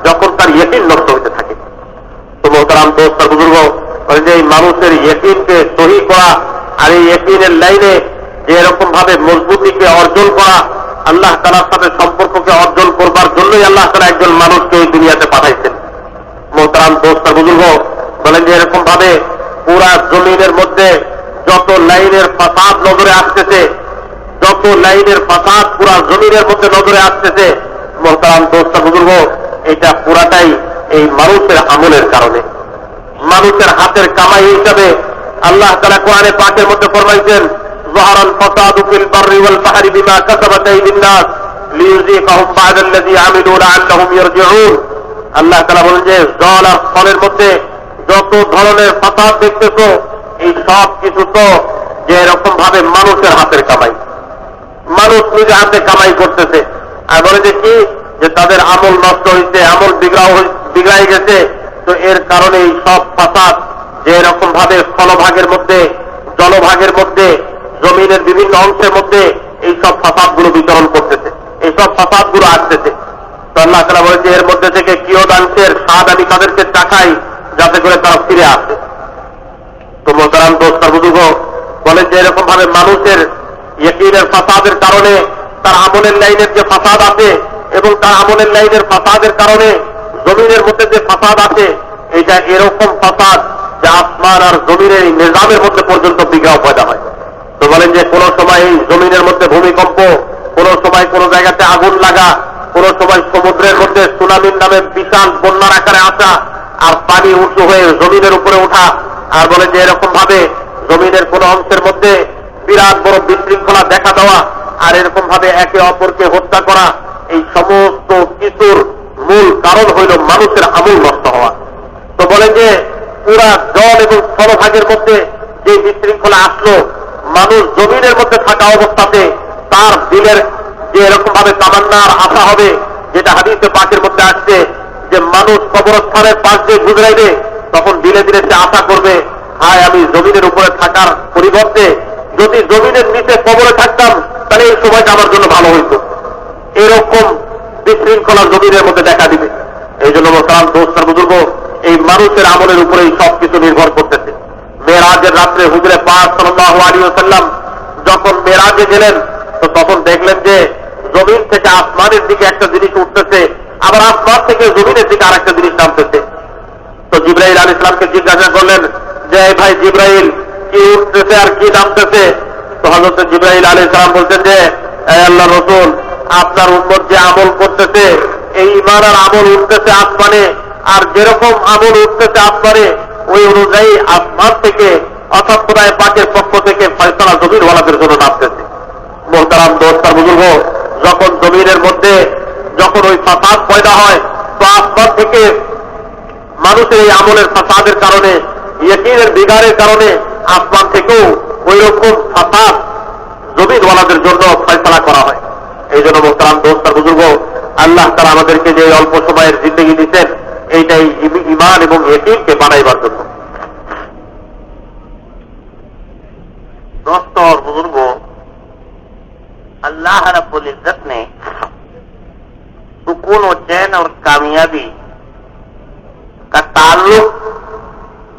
যখন তার ইয়কিন নষ্ট হইতে থাকে। তো মোহতারাম দোস্তার বুজুর্গ, যে এই মানুষের ইয়কিনকে সহি করা আর এই ইয়াকিনের লাইনে যে এরকম ভাবে মজবুতিকে অর্জন করা, আল্লাহ তাআলার সাথে সম্পর্ককে অর্জন করবার জন্যই আল্লাহ তাআলা একজন মানুষকে এই দুনিয়াতে পাঠাইছেন। মোহতারাম দোস্ত বুজুর্গ, বলেন যে এরকম ভাবে পুরা জমিনের মধ্যে যত লাইনের ফাসাদ নজরে আসতেছে, যত লাইনের ফাসাদ পুরা জমিনের মধ্যে নজরে আসতেছে, মোহতারাম দোস্ত বুজুর্গ, এটা পুরাটাই এই মানুষের আমলের কারণে, মানুষের হাতের কামাই হিসাবে আল্লাহ তাআলা কোরআনে পাকের মধ্যে ফরমাইছেন, যাহারাল ফাসাদু ফিল বাররি ওয়াল বাহরি বিমা কাসাবাত আইদিন নাস লিইউযিকাহুম বা'দাল্লাযী আমিলু লাআল্লাহুম ইয়ারজিউন। আল্লাহ তাআলা বলেন যে জল আর স্থলের মধ্যে যত ধরনের ফাসাদ দেখতেছো, এই সব কিছু তো যে এরকম ভাবে মানুষের হাতের কামাই, মানুষ নিজে হাতে কামাই করতেছে। আর বলে যে কি, যে তাদের আমল নষ্ট হয়েছে, আমল বিগড়াই গেছে, তো এর কারণে এই সব ফাসাদ যে এরকম ভাবে স্থলভাগের মধ্যে, জলভাগের মধ্যে, জমিনের বিভিন্ন অংশের মধ্যে এই সব ফাসাদগুলো বিতরণ করতেছে, এই সব ফাসাদগুলো আসতেছে। তো আল্লাহ তাআলা বলেন যে এর মধ্যে থেকে কিয়দাংশের স্বাদ আমি তাদেরকে চাখাই, যাতে করে তারা ফিরে আসে। তো মোহতারাম দোস্ত বুজুর্গ, বলেন যে এরকম ভাবে মানুষের ইয়াকিনের ফাসাদের কারণে তার আমলের লাইনের যে ফাসাদ আছে, এবং তার আমলের লাইনের ফাসাদের কারণে জমিনের মধ্যে যে ফাসাদ আছে, এটা এরকম ফাসাদ যে আসমান আর জমিনের নিজামের মধ্যে পর্যন্ত বিঘ্ন পয়দা হয়। তো বলেন যে কোন সময় এই জমিনের মধ্যে ভূমিকম্প, কোন সময় কোন জায়গাতে আগুন লাগা, কোন সময় সমুদ্রের মধ্যে সুনামির নামে বিশাল বন্যার আকারে আসা, আর পানি উঁচু হয়ে জমিনের উপরে ওঠা, আর বলেন যে এরকম ভাবে জমিনের কোন অংশের মধ্যে বিরাট বড় বিশৃঙ্খলা দেখা দেওয়া, আর এরকম ভাবে একে অপরকে হত্যা করা, এই সমস্ত কিছুর মূল কারণ হইল মানুষের আমল নষ্ট হওয়া। তো বলেন যে পুরা জল এবং স্থলভাগের মধ্যে যে বিশৃঙ্খলা আসলো, মানুষ জমিনের মধ্যে থাকা অবস্থাতে তার দিলের যে এরকম ভাবে তামান্নার আশা হবে, যেটা হাদিসে পাকের মধ্যে আসছে, যে মানুষ কবরস্থানের পাশ দিয়ে গুজরাইবে, তখন ধীরে ধীরে সে আশা করবে, হায় আমি জমিনের উপরে থাকার পরিবর্তে যদি জমিনের নিচে কবরে থাকতাম, তাহলে এই সময়টা আমার জন্য ভালো হইত। এরকম বিশৃঙ্খলা জমিনের মধ্যে দেখা দিবে। এই জন্য মোহতারাম দোস্ত বুজুর্গ, এই মানুষের আমলের উপরেই সবকিছু নির্ভর করতেছে। মেরাজের রাত্রে হুজুরে পাক সাল্লাল্লাহু আলাইহি ওয়াসাল্লাম যখন মেরাজে গেলেন, তো তখন দেখলেন যে জমিন থেকে আসমানের দিকে একটা জিনিস উঠতেছে, আবার আসমান থেকে জমিনের দিকে আর একটা জিনিস নামতেছে। তো জিবরাইল আলাইহিস সালামকে জিজ্ঞাসা করলেন যে ভাই জিবরাইল, কি উঠতেছে আর কি নামতেছে? তো হযরত জিবরাইল আলাইহিস সালাম বলছেন যে আল্লাহর রাসূল, আপনার উম্মত যে আমল করতেছে, এই ঈমান আর আমল উঠতেছে আসমানে, আর যেরকম আমল উঠতেছে আসমানে, ওই অনুযায়ী আসমান থেকে অর্থাৎ খোদায়ে পাকের পক্ষ থেকে ফয়সালা জমির ওয়ালাদের জন্য নামতেছে। মোহতারাম দোস্ত বুজুর্গ, যখন জমিনের মধ্যে যখন ওই ফাসাদ পয়দা হয়, তো আসমান থেকে মানুষের এই আমলের ফাসাদের কারণে, ইয়াকিনের বিগারের কারণে আসমান থেকেও ওই রকম ফাসাদ জমির ওয়ালাদের জন্য ফয়সালা করা হয়। এই জন্য মোহতারাম দোস্ত বুজুর্গ, আল্লাহ তাআলা আমাদেরকে যে অল্প সময়ের জিন্দেগি দিচ্ছেন, এইটাই ঈমান এবং ইয়াকিনকে বানাইবার জন্য। दोस्तों और बुजुर्गों, अल्लाह रब्बुल इज्जत ने सुकून और चैन और कामयाबी का ताल्लुक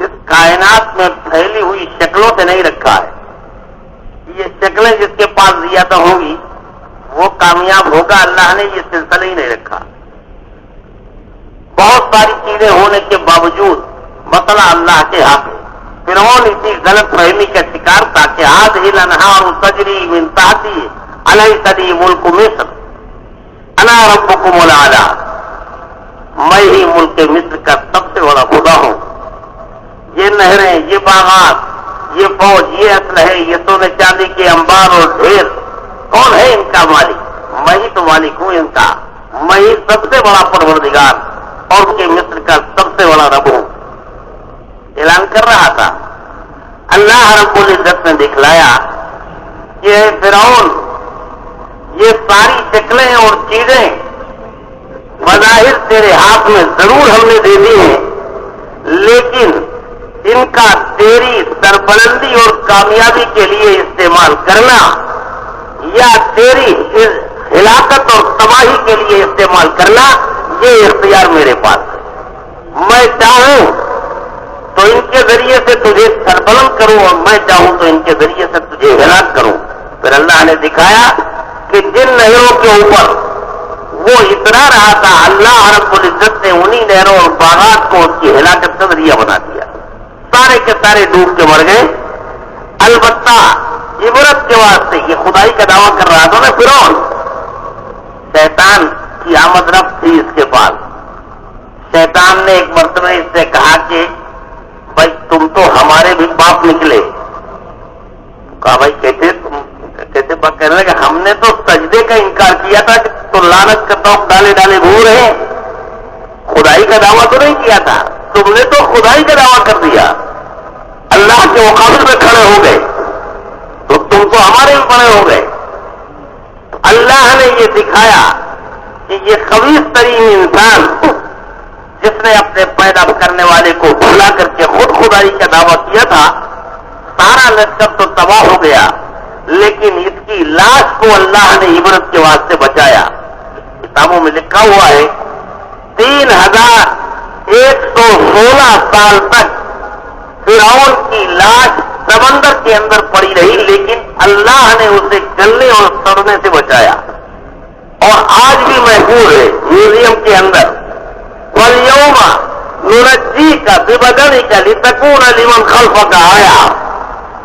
इस कायनात में फैली हुई शक्लों से नहीं रखा है। ये शक्लें जिसके पास ज्यादा होंगी वो कामयाब होगा, अल्लाह ने ये सिलसिला ही नहीं रखा। बहुत सारी चीजें होने के बावजूद मसला अल्लाह के हाथ है। फिरौन इसी गलत फहमी का शिकार था कि हाज़िहिल अनहारु तजरी मिन तहती अलैसा ली मुल्कु मिस्र अना रब्बुकुमुल आला, मैं ही मुल्क मिस्र का सबसे बड़ा खुदा हूं। ये नहरें, ये बागात, ये फौज, ये असलहे, ये सोने चांदी के अंबार और ढेर, कौन है इनका मालिक? मैं ही तो मालिक हूं इनका। मैं ही सबसे बड़ा परवरदिगार और उनके मिस्र का सबसे बड़ा रब हूं। ऐलान कर रहा था। अल्लाह रब्बुल इज्जत ने दिखलाया कि फिरौन, ये सारी शक्लें और चीजें बज़ाहिर तेरे हाथ में जरूर हमने दे दी हैं, लेकिन इनका तेरी सरबलंदी और कामयाबी के लिए इस्तेमाल करना या तेरी हिलाकत और तबाही के लिए इस्तेमाल करना, ये इख्तियार मेरे पास है। मैं चाहूं तो इनके जरिए से तुझे सरबलंद करूं और मैं चाहूं तो इनके जरिए से तुझे हिलाक करूं। फिर अल्लाह ने दिखाया कि जिन नहरों के ऊपर वो इतना रहा था, अल्लाह रब्बुल इज्जत ने उन्हीं नहरों और बागात को उसकी हिलाकत का जरिया बना दिया। सारे के सारे डूब के मर गए। अलबत्ता इबरत के वास्ते ये खुदाई का दावा कर रहा था ना फिरौन, शैतान की आमद रफ्त थी इसके पास। शैतान ने एक मर्तबा इससे कहा कि भाई तुम तो हमारे भी बाप निकले। कहा भाई कहते कहने लगे हमने तो सजदे का इनकार किया था कि तो लानत का तौक डाले डाले घूम रहे, खुदाई का दावा तो नहीं किया था, तुमने तो खुदाई का दावा कर दिया, अल्लाह के मुकाबले में खड़े हो गए, तो तुम तो हमारे भी बड़े हो गए। अल्लाह ने ये दिखाया कि ये खबीस तरीन इंसान जिसने अपने पैदा करने वाले को भुला करके खुद खुदाई का दावा किया था, सारा लश्कर तो तबाह हो गया, लेकिन इसकी लाश को अल्लाह ने इबरत के वास्ते बचाया। किताबों में लिखा हुआ है 3116 साल तक फिरौन की लाश समंदर के अंदर पड़ी रही, लेकिन अल्लाह ने उसे जलने और सड़ने से बचाया। और आज भी महफूज है म्यूजियम के अंदर, वल्यौमा नुनज्जीका बिबदनिका लितकून लिमन खल्फका आया।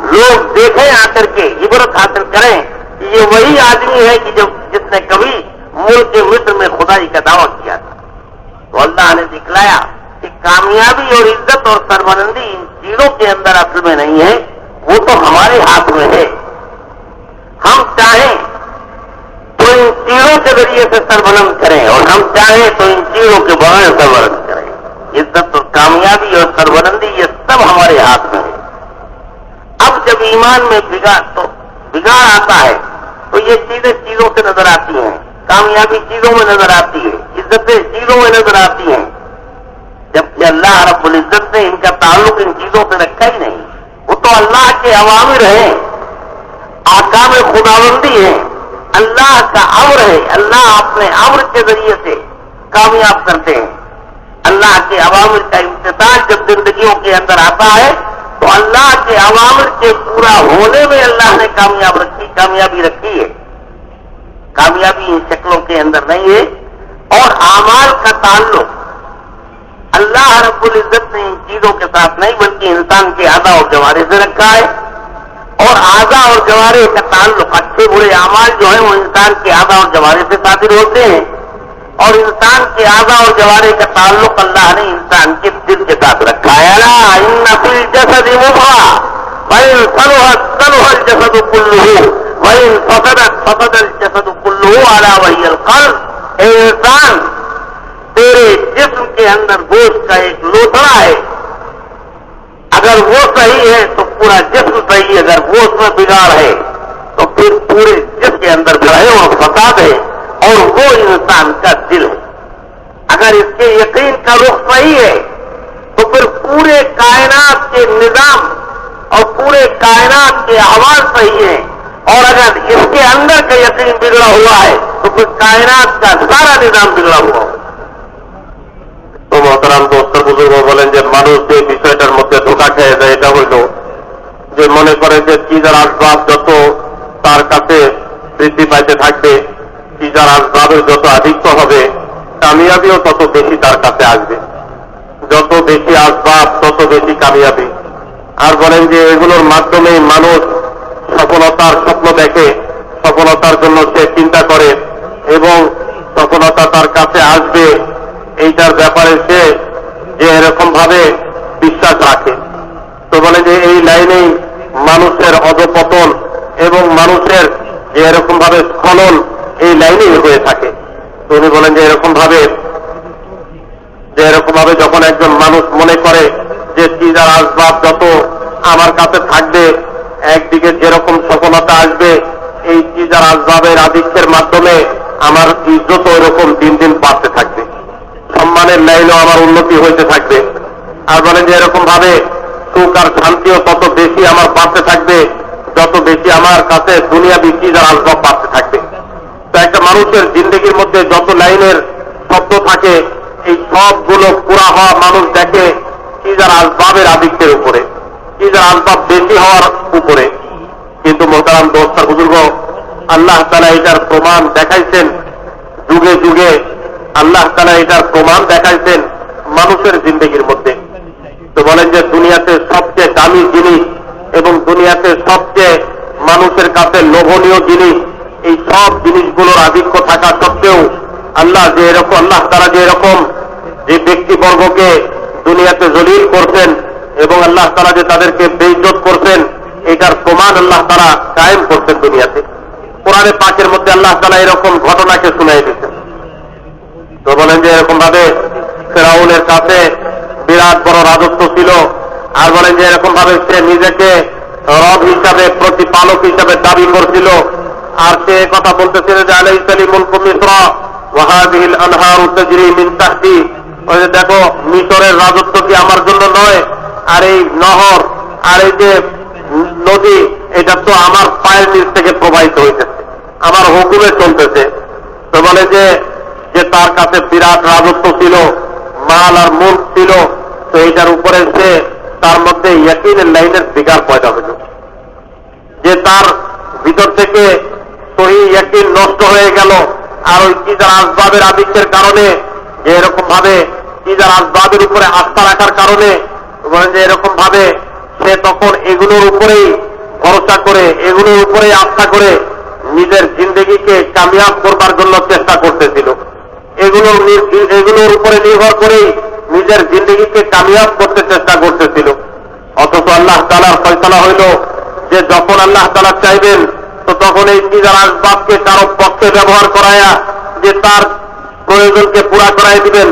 लोग देखें आकर के इबरत हासिल करें कि ये वही आदमी है कि जिसने कभी मुल्क मिस्र में खुदाई का दावा किया था। तो अल्लाह ने दिखलाया कि कामयाबी और इज्जत और सरबलंदी इन चीजों के अंदर असल में नहीं है, वो तो हमारे हाथ में है। हम चाहें तो इन चीजों के जरिए से सरबलंद करें और हम चाहें तो इन चीजों के बगैर सरबलंद करें। इज्जत और कामयाबी और सरबलंदी ये सब हमारे हाथ में है। अब जब ईमान में बिगाड़ आता है तो ये चीजें चीजों से नजर आती हैं, कामयाबी चीजों में नजर आती है, इज्जतें चीजों में नजर आती हैं, जबकि अल्लाह रब्बुल इज्जत ने इनका ताल्लुक इन चीजों से रखा ही नहीं। वो तो अल्लाह के अवामिर हैं, आकाम खुदाबंदी है, अल्लाह का अम्र है, अल्लाह अपने अम्र के जरिए से कामयाब करते हैं। अल्लाह के अवामिर का इम्तिसाल जब जिंदगियों के अंदर आता है तो अल्लाह के अवामिर के पूरा होने में अल्लाह ने कामयाबी रखी है। कामयाबी इन शक्लों के अंदर नहीं है। और आमाल का ताल्लुक अल्लाह रब्बुल इज्जत ने इन चीजों के साथ नहीं बल्कि इंसान के आधा और जवारे से रखा है। और आधा और जवारे का ताल्लुक, अच्छे बुरे आमाल जो है वो इंसान के आधा और जवारे से साबित होते हैं, और इंसान के आधा और जवारे का ताल्लुक अल्लाह ने इंसान के दिल के साथ रखा है। अला इन्ना फिल जसदि मुद्गा वइन सलुहत सलुहल जसदु कुल्लुहु वइन फसदत फसदल जसदु कुल्लुहु अला वहियल क़ल्ब। इंसान तेरे जिस्म के अंदर गोश्त का एक लोथड़ा है, अगर वो सही है तो पूरा जिस्म सही है, अगर वो उसमें बिगाड़ है तो फिर पूरे जिस्म के अंदर ग्रह और फसाद है, और वो इंसान का दिल है। अगर इसके यकीन का रुख सही है तो फिर पूरे कायनात के निजाम और पूरे कायनात के आवाज सही है, और अगर इसके अंदर का यकीन बिगड़ा हुआ है तो फिर कायनात का सारा निजाम बिगड़ा हुआ है। तो मोहतराम दोस्त बुजुर्ग बोलें যে মানুষ যে বিষয়টার মধ্যে ধোঁকা খেয়ে যায় এটা হইল যে মনে করে যে চিজার আসবাব যত তার কাছে বৃদ্ধি পাইতে থাকবে, চিজার আসবাবের যত আধিক্য হবে, কামিয়াবিও তত বেশি তার কাছে আসবে। যত বেশি আসবাব তত বেশি কামিয়াবি। আর বলেন যে এগুলোর মাধ্যমে মানুষ সফলতার স্বপ্ন দেখে, সফলতার জন্য সে চিন্তা করে এবং সফলতা তার কাছে আসবে এইটার ব্যাপারে সে যে এরকম ভাবে বিশ্বাস রাখে। তো বলে যে এই লাইনেই মানুষের অধঃপতন এবং মানুষের যে এরকম ভাবে স্খলন এই লাইনেই হয়ে থাকে। তো উনি বলেন যে এরকম ভাবে যখন একজন মানুষ মনে করে যে চিজার আসবাব যত আমার কাছে থাকবে, একদিকে যেরকম সফলতা আসবে, এই চিজার আসবাবের আধিক্যের মাধ্যমে আমার ইজ্জত ওইরকম দিন দিন বাড়তে থাকবে, সম্মানের লাইনেও আমার উন্নতি হইতে থাকবে। আর বলেন যে এরকম ভাবে সুখ আর শান্তিও তত বেশি আমার বাড়তে থাকবে যত বেশি আমার কাছে দুনিয়াবি চিজার আসবাব বাড়তে থাকবে। তো একটা মানুষের জিন্দগির মধ্যে যত লাইনের শব্দ থাকে এই সবগুলো পুরা হওয়া মানুষ দেখে চিজার আসবাবের আধিক্যের উপরে, চিজার আসবাব বেশি হওয়ার উপরে। কিন্তু মোহতারাম দোস্ত আর বুজুর্গ, আল্লাহ তাআলা এটার প্রমাণ দেখাইছেন যুগে যুগে। আল্লাহ তাআলা এটার প্রমাণ দেখাইছেন মানুষের জিন্দগির মধ্যে। তো বলেন যে দুনিয়াতে সবচেয়ে দামি জিনিস এবং দুনিয়াতে সবচেয়ে মানুষের কাছে লোভনীয় জিনিস, এই সব জিনিসগুলোর আধিক্য থাকা সত্ত্বেও আল্লাহ তাআলা যে এরকম যে ব্যক্তিবর্গকে দুনিয়াতে জলিল করছেন এবং আল্লাহ তাআলা যে তাদেরকে বেইজ্জত করছেন, এটার প্রমাণ আল্লাহ তাআলা কায়েম করছেন দুনিয়াতে। কোরআনে পাকের মধ্যে আল্লাহ তাআলা এরকম ঘটনাকে শুনাই দিচ্ছেন। তো বলেন যে এরকম ভাবে ফেরাউনের কাছে বিরাট বড় রাজত্ব ছিল, আর বলেন যে এরকম ভাবে সে নিজেকে রব হিসাবে, প্রতিপালক হিসাবে দাবি করছিল। আর সে কথা বলতেছিল যে আলাইসা লি মুলকু মিসর ওয়া হাযিহিল আনহারু তাজরি মিন তাহতি, ওই যে দেখো মিশরের রাজত্ব কি আমার জন্য নয়, আর এই নহর আর এই যে নদী এটা তো আমার পায়ের নিচ থেকে প্রবাহিত হইতেছে, আমার হুকুমে চলতেছে। তো বলে যে তার কাছে বিরাট রাজত্ব ছিল, মাল আর মুলক ছিল, তো এইটার উপরে সে তার মধ্যে ইয়াকিনের লাইনের বিকার পয়দা হইল, যে তার ভিতর থেকে সহি ইয়াকিন নষ্ট হয়ে গেল। আর ওই চিজার আসবাবের আধিক্যের কারণে, যে এরকম ভাবে চিজার আসবাবের উপরে আস্থা রাখার কারণে, বলেন যে এরকম ভাবে সে তখন এগুলোর উপরেই ভরসা করে, এগুলোর উপরেই আস্থা করে নিজের জিন্দগিকে কামিয়াব করবার জন্য চেষ্টা করতেছিল। এগুলোর উপরে নির্ভর করেই নিজের জিন্দগিকে কামিয়াব করতে চেষ্টা করতেছিল। অথচ আল্লাহ তাআলার ফয়সালা হইল যে যখন আল্লাহ তাআলা চাইবেন তো তখন এই চিজার আসবাবকে কারো পক্ষে ব্যবহার করায়া যে তার প্রয়োজনকে পুরা করাই দিবেন,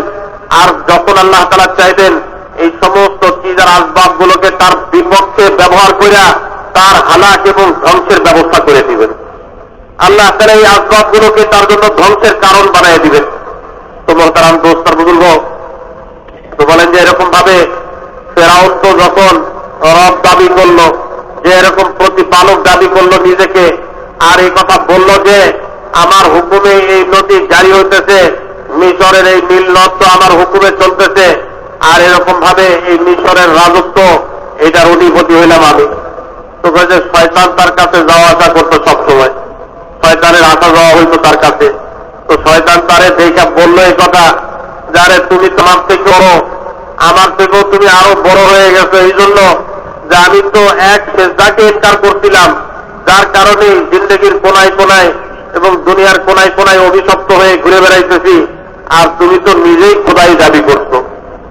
আর যখন আল্লাহ তাআলা চাইবেন এই সমস্ত চিজার আসবাবগুলোকে তার বিপক্ষে ব্যবহার করিয়া তার হালাক এবং ধ্বংসের ব্যবস্থা করে দিবেন। আল্লাহ তাআলা এই আসবাবগুলোকে তার জন্য ধ্বংসের কারণ বানিয়ে দিবেন। তো মোহতারাম দোস্ত আর বুজুর্গ, তো বলেন যে এরকম ভাবে ফেরাউন তো যখন রব দাবি করল, যে এরকম প্রতিপালক দাবি করল নিজেকে, আর এই কথা বলল যে আমার হুকুমে এই নদী জারি হইতেছে, মিশরের এই নীল নদ তো আমার হুকুমে চলতেছে, আর এরকম ভাবে এই মিশরের রাজত্ব এটার অধিপতি হইলাম আমি। তো যে শয়তান তার কাছে যাওয়া আসা করতো সবসময়, শয়তানের আসা যাওয়া হইতো তার কাছে। তো শয়তান তারে দেখা বললো এই কথা, যারে তুমি তোমার থেকে বড়, আমার থেকেও তুমি আরো বড় হয়ে গেছো, এই জন্য যে আমি তো এক সেজদাকে ইনকার করছিলাম, যার কারণে জিন্দগির কোনায় কোনায় এবং দুনিয়ার কোনায় কোনায় অভিশপ্ত হয়ে ঘুরে বেড়াইতেছি, আর তুমি তো নিজেই খোদাই দাবি করছো।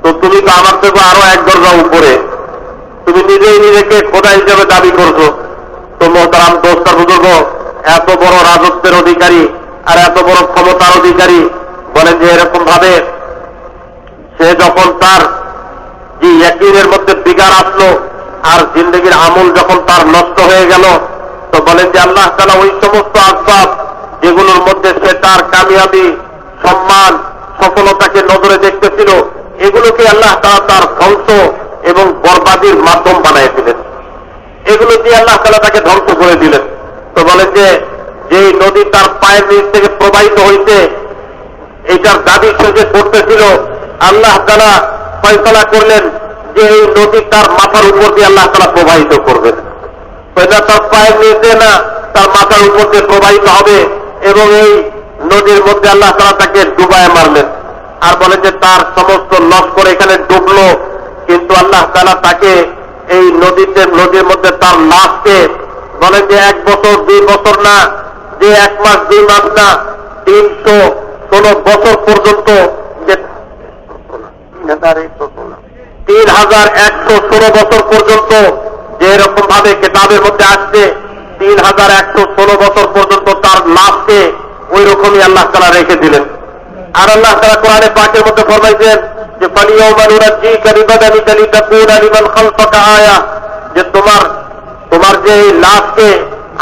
তো তুমি তো আমার থেকে আরো এক দরজা উপরে, তুমি নিজেই নিজেকে খোদা হিসেবে দাবি করছো। তো মোহতারাম দোস্ত আর বুজুর্গ, এত বড় রাজত্বের অধিকারী আর এত বড় ক্ষমতার অধিকারী, বলেন যে এরকম ভাবে সে যখন তার যে ইয়াকিনের মধ্যে বিগার আসলো আর জিন্দগির আমল যখন তার নষ্ট হয়ে গেল, তো বলেন যে আল্লাহ তাআলা ওই সমস্ত আসবাব যেগুলোর মধ্যে সে তার কামিয়াবি, সম্মান, সফলতাকে নজরে দেখতেছিল, এগুলোকে আল্লাহ তাআলা তার ধ্বংস এবং বরবাদির মাধ্যম বানিয়েছিলেন। এগুলো দিয়ে আল্লাহ তাআলা তাকে ধ্বংস করে দিলেন। তো বলেন যে যেই নদী তার পায়ের নিচ থেকে প্রবাহিত হইতে এইটার দাবি সে যে করতেছিল, আল্লাহ তাআলা ফয়সালা করলেন যে এই নদী তার মাথার উপর দিয়ে আল্লাহ তাআলা প্রবাহিত করবেন। এটা তার পায়ের নিচে না, তার মাথার উপর দিয়ে প্রবাহিত হবে, এবং এই নদীর মধ্যে আল্লাহ তাআলা তাকে ডুবায় মারলেন। আর বলে যে তার সমস্ত লস্কর এখানে ডুবলো, কিন্তু আল্লাহ তাআলা তাকে এই নদীর মধ্যে তার লাশকে, বলে যে 1 বছর 2 বছর না, যে 1 মাস 2 মাস না, 316 বছর পর্যন্ত, যে 3116 বছর পর্যন্ত, যে এরকম ভাবে কেতাবের মধ্যে আসছে 3116 বছর পর্যন্ত তার লাশকে ওই রকমই আল্লাহ তাআলা রেখে দিলেন। আর আল্লাহ তাআলা কোরআনে পাকের মধ্যে ফরমাইছেন যে ফালিয়াউমা নুনাজ্জিকা বিবাদানিকা লিতাকুনা লিমান খালফাকা আয়া, যে তোমার যে এই লাশকে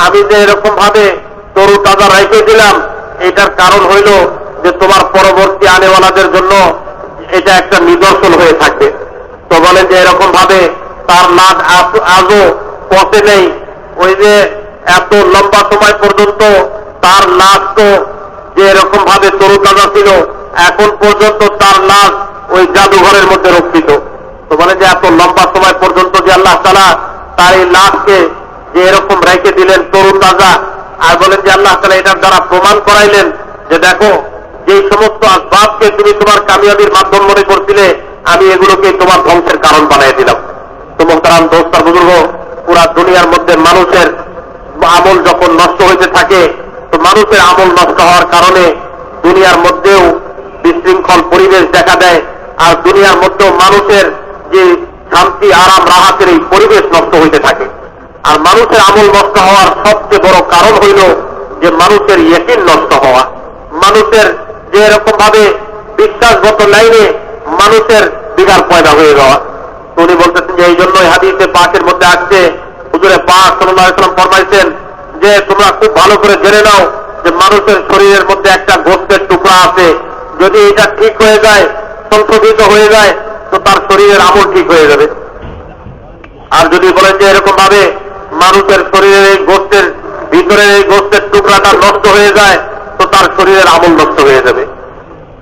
আমি যে এরকম ভাবে তরু তাজা রেখে দিলাম, এটার কারণ হইল যে তোমার পরবর্তী আনেওয়ালাদের জন্য এটা একটা নিদর্শন হয়ে থাকবে। তো বলেন যে এরকম ভাবে তার লাশ আজও পচে নেই, ওই যে এত লম্বা সময় পর্যন্ত তার লাশ তো যে এরকম ভাবে তরুতাজা ছিল, এখন পর্যন্ত তার লাশ ওই জাদুঘরের মধ্যে রক্ষিত। তো বলে যে এত লম্বা সময় পর্যন্ত যে আল্লাহ তাআলা তার এই লাশকে যে এরকম রেখে দিলেন তরুণ তাজা, আর বলেন যে আল্লাহ তাআলা এটার দ্বারা প্রমাণ করাইলেন যে দেখো যে সমস্ত আসবাবকে তুমি তোমার কামিয়াবির মাধ্যম মনে করছিলে, আমি এগুলোকে তোমার ধ্বংসের কারণ বানিয়ে দিলাম। তো মোহতারাম দোস্ত আর বুজুর্গ, পুরা দুনিয়ার মধ্যে মানুষের আমল যখন নষ্ট হইতে থাকে, তো মানুষের আমল নষ্ট হওয়ার কারণে দুনিয়ার মধ্যেও বিশৃঙ্খল পরিবেশ দেখা দেয়, আর দুনিয়ার মধ্যেও মানুষের যে শান্তি আরাম রাহাতের এই পরিবেশ নষ্ট হইতে থাকে। আর মানুষের আমল নষ্ট হওয়ার সবচেয়ে বড় কারণ হইল যে মানুষের ইয়াকিন নষ্ট হওয়া, মানুষের যে এরকম ভাবে বিশ্বাসগত লাইনে মানুষের বিগাড় পয়দা হয়ে যাওয়া। তো উনি বলতেছেন যে এই জন্যই হাদিসে পাকের মধ্যে আসছে, হুজুরে পাক সাল্লাল্লাহু আলাইহি ওয়াসাল্লাম ফরমাইছেন যে তোমরা খুব ভালো করে জেনে নাও যে মানুষের শরীরের মধ্যে একটা গোশতের টুকরা আছে, যদি এটা ঠিক হয়ে যায়, সংশোধিত হয়ে যায়, তো তার শরীরের আমল ঠিক হয়ে যাবে। আর যদি বলে যে এরকম ভাবে মানুষের শরীরের এই গোশতের ভিতরের এই গোশতের টুকরাটা নষ্ট হয়ে যায়, তো তার শরীরের আমল নষ্ট হয়ে যাবে।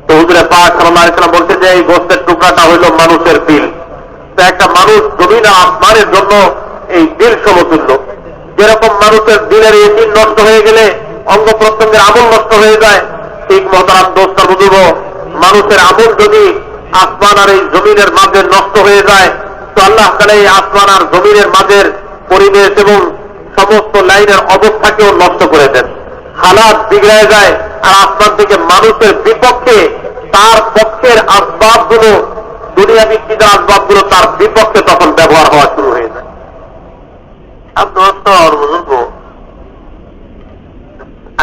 তো হুজুরে পাক সাল্লাল্লাহু আলাইহি ওয়াসাল্লাম বলছেন যে এই গোশতের টুকরাটা হইল মানুষের দিল। তো একটা মানুষ জমিন আর আসমানের জন্য এই দিল সমতুল্য। যেরকম মানুষের দিলের এই দিল নষ্ট হয়ে গেলে অঙ্গ প্রত্যঙ্গের আমল নষ্ট হয়ে যায়, ঠিক মোহতারাম দোস্ত আর বুজুর্গ, মানুষের আমল যদি আসমান আর এই জমিনের মাঝে নষ্ট হয়ে যায়, তো আল্লাহ তাআলা এই আসমান আর জমিনের মাঝের পরিবেশ এবং সমস্ত লাইনের অবস্থাকেও নষ্ট করে দেন, হালাত বিগড়ে যায়। আর আসমান থেকে মানুষের বিপক্ষে তার পক্ষের আসবাবগুলো, দুনিয়া ভিত্তিক আসবাবগুলো তার বিপক্ষে তখন ব্যবহার হওয়া শুরু হয়ে যায়। अब दोस्तों और बुजुर्गों,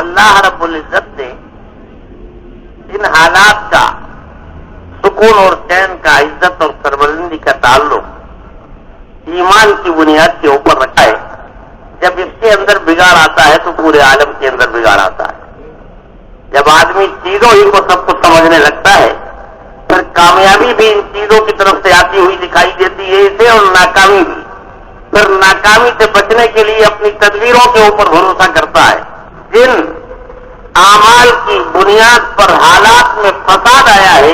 अल्लाह रब्बुल इज्जत ने इन हालात का, सुकून और चैन का, इज्जत और सरबलंदी का ताल्लुक ईमान की बुनियाद के ऊपर रखा है। जब इसके अंदर बिगाड़ आता है तो पूरे आलम के अंदर बिगाड़ आता है। जब आदमी चीजों ही को सब कुछ समझने लगता है, फिर कामयाबी भी इन चीजों की तरफ से आती हुई दिखाई देती है इसे, और नाकामी भी। फिर नाकामी से बचने के लिए अपनी तदबीरों के ऊपर भरोसा करता है। जिन आमाल की बुनियाद पर हालात में फसाद आया है,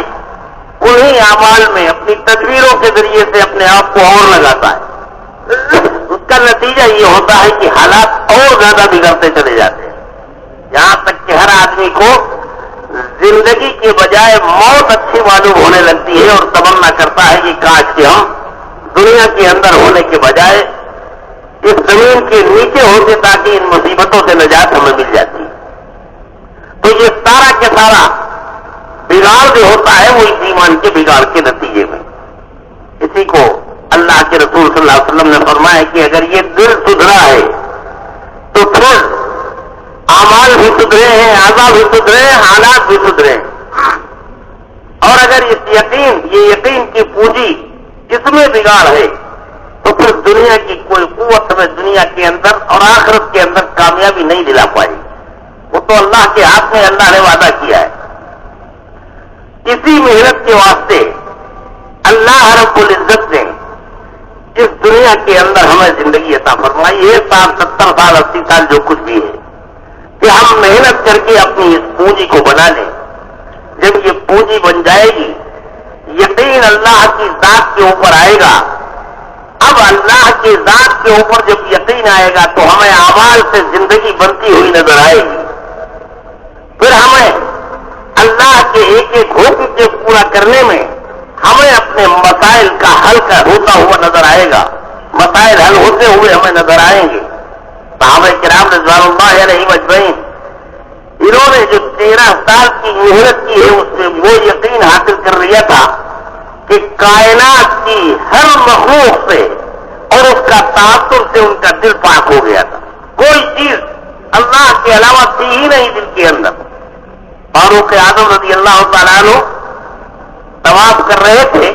उन्हीं आमाल में अपनी तदबीरों के जरिए से अपने आप को और लगाता है। उसका नतीजा ये होता है कि हालात और ज्यादा बिगड़ते चले जाते हैं, यहां तक कि हर आदमी को जिंदगी के बजाय मौत अच्छी मालूम होने लगती है, और तमन्ना करता है कि काश कि हम दुनिया के अंदर होने के बजाय इस जमीन के नीचे होते, ताकि इन मुसीबतों से निजात हमें मिल जाती। तो ये सारा के सारा बिगाड़ जो होता है वो इस ईमान के बिगाड़ के नतीजे में। इसी को अल्लाह के रसूल सल्लल्लाहु अलैहि वसल्लम ने फरमाया कि अगर ये दिल सुधरा है तो फिर आमाल भी सुधरे हैं, आज़ा भी सुधरे हैं, हालात भी सुधरे हैं। और अगर इस यकीन, ये यकीन की पूंजी इसमें बिगाड़ है, तो फिर दुनिया की कोई कुव्वत हमें दुनिया के अंदर और आखिरत के अंदर कामयाबी नहीं दिला पाएगी। वो तो अल्लाह के हाथ में अल्लाह ने वादा किया है। इसी मेहनत के वास्ते अल्लाह रब्बुल इज्जत ने इस दुनिया के अंदर हमें जिंदगी अता फरमाई है, 60-70 साल 80 साल जो कुछ भी है, कि हम मेहनत करके अपनी इस पूंजी को बना लें। जब ये पूंजी बन जाएगी, यकीन अल्लाह की जात के ऊपर आएगा। अब अल्लाह की जात के ऊपर जब यकीन आएगा तो हमें आमाल से जिंदगी बनती हुई नजर आएगी। फिर हमें अल्लाह के एक एक हुक्म के पूरा करने में हमें अपने मसाइल का हल का होता हुआ नजर आएगा, मसाइल हल होते हुए हमें नजर आएंगे। सहाबा किराम रिज़वानुल्लाह अलैहिम अजमईन, इन्होंने जो 13 साल की मेहनत की है, उसमें वो यकीन हासिल कर लिया था कि कायनात की हर मखलूक से और उसका तासुर से उनका दिल पाक हो गया था। कोई चीज अल्लाह के अलावा थी ही नहीं दिल के अंदर। फारूक आजम रज़ी अल्लाह तआला अन्हु तवाफ कर रहे थे,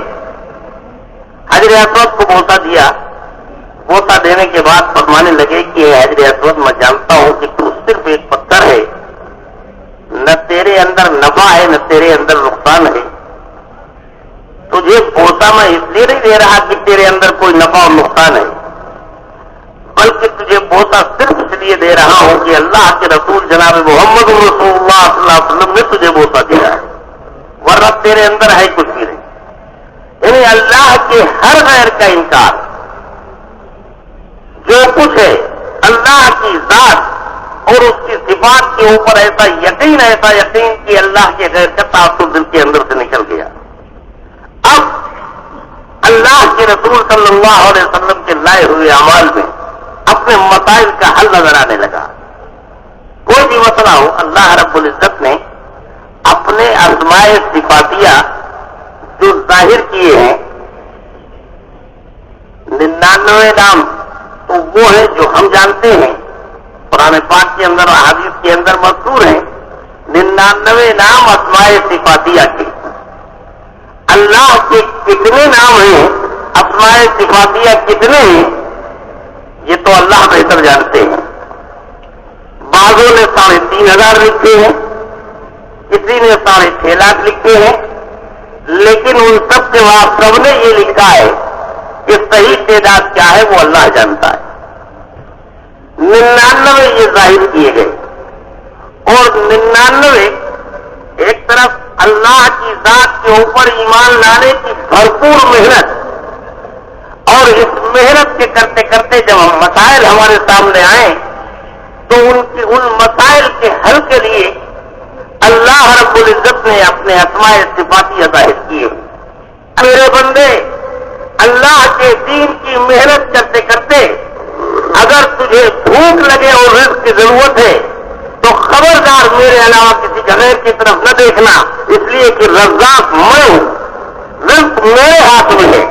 हजर अस्वद को बोसा दिया। बोसा देने के बाद फरमाने लगे कि हजर अस्वद, मैं जानता हूं कि तू सिर्फ एक पत्थर है, न तेरे अंदर नफा है न तेरे अंदर नुकसान है। तुझे बोसा मैं इसलिए नहीं दे रहा कि तेरे अंदर कोई नफा और नुकसान है, बल्कि तुझे बोसा सिर्फ इसलिए दे रहा हूं कि अल्लाह के रसूल जनाब मोहम्मद रसूलुल्लाह सल्लल्लाहु अलैहि वसल्लम ने तुझे बोसा दिया है, वरना तेरे अंदर है कुछ भी नहीं। यानी یعنی اللہ کے ہر غیر کا انکار. جو کچھ ہے اللہ کی ذات اور اس کی صفات کے اوپر ایسا یقین کہ اللہ کے غیر کا تعصب دل کے اندر سے نکل گیا. اب اللہ کے رسول صلی اللہ علیہ وسلم کے لائے ہوئے اعمال میں اپنے مسائل کا حل نظر آنے لگا. کوئی بھی مسئلہ ہو, اللہ رب العزت نے اپنے اسماء صفاتیہ جو ظاہر کیے ہیں 99 نام, تو وہ ہے جو ہم جانتے ہیں, قرآن پاک کے اندر حدیث کے اندر مذکور ہیں 99 نام اسماء صفاتیہ کے. اللہ کے کتنے نام ہیں, اسماء صفاتیہ کتنے ہیں, یہ تو اللہ بہتر جانتے ہیں. بعضوں نے 3,500 لکھے ہیں, کسی نے 6.5 لاکھ لکھے ہیں, لیکن ان سب کے بعد سب نے یہ لکھا ہے کہ صحیح تعداد کیا ہے وہ اللہ جانتا ہے. 99 یہ ظاہر کیے گئے, اور 99 ایک طرف اللہ کی ذات کے اوپر ایمان لانے کی بھرپور محنت, اور اس محنت کے کرتے کرتے جب ہم مسائل ہمارے سامنے آئے تو ان مسائل کے حل کے لیے اللہ رب العزت نے اپنے اسماء صفاتی ظاہر کیے. میرے بندے, اللہ کے دین کی محنت کرتے کرتے اگر تجھے بھوک لگے اور رزق کی ضرورت ہے تو خبردار میرے علاوہ کسی غیر کی طرف نہ دیکھنا, اس لیے کہ رزاق میں ہوں, رزق میرے ہاتھ میں ہے.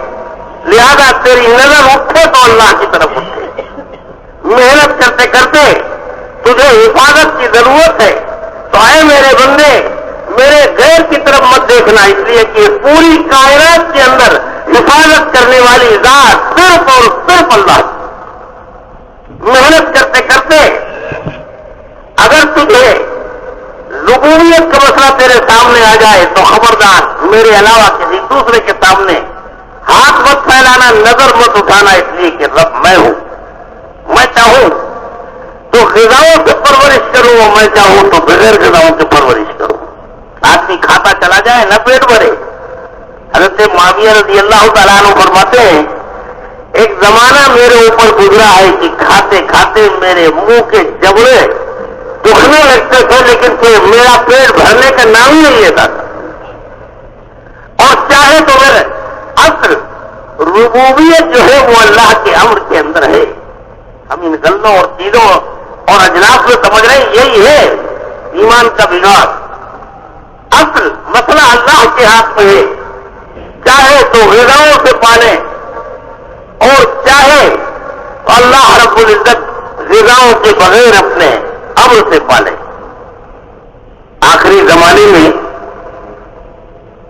لہذا تیری نظر اٹھے تو اللہ کی طرف اٹھے. محنت کرتے کرتے تجھے حفاظت کی ضرورت ہے تو اے میرے بندے, میرے غیر کی طرف مت دیکھنا, اس لیے کہ پوری کائنات کے اندر حفاظت کرنے والی ذات صرف اور صرف اللہ. محنت کرتے کرتے اگر تجھے ربوبیت کا مسئلہ تیرے سامنے آ جائے تو خبردار میرے علاوہ کسی دوسرے کے سامنے ہاتھ مت پھیلانا, نظر مت اٹھانا, اس لیے کہ رب میں ہوں. میں چاہوں تو غذاؤں سے پرورش کروں, اور میں چاہوں تو بغیر غذاؤں سے پرورش کروں. آدمی کھاتا چلا جائے نہ پیٹ بھرے. حضرت معاویہ رضی اللہ تعالیٰ عنہ فرماتے ہیں ایک زمانہ میرے اوپر گزرا ہے کہ کھاتے کھاتے میرے منہ کے جبڑے دکھنے لگتے تھے, لیکن پھر میرا پیٹ بھرنے کا نام ہی نہیں لیتا تھا. اور چاہے تو میرے اصل ربوبیت جو ہے وہ اللہ کے امر کے اندر ہے. ہم ان گلوں اور چیزوں اور اجناس میں سمجھ رہے ہیں یہی ہے ایمان کا بگاڑ. اصل مسئلہ اللہ کے ہاتھ میں ہے, چاہے تو غذاؤں سے پالیں اور چاہے تو اللہ رب العزت غذاؤں کے بغیر اپنے امر سے پالیں. آخری زمانے میں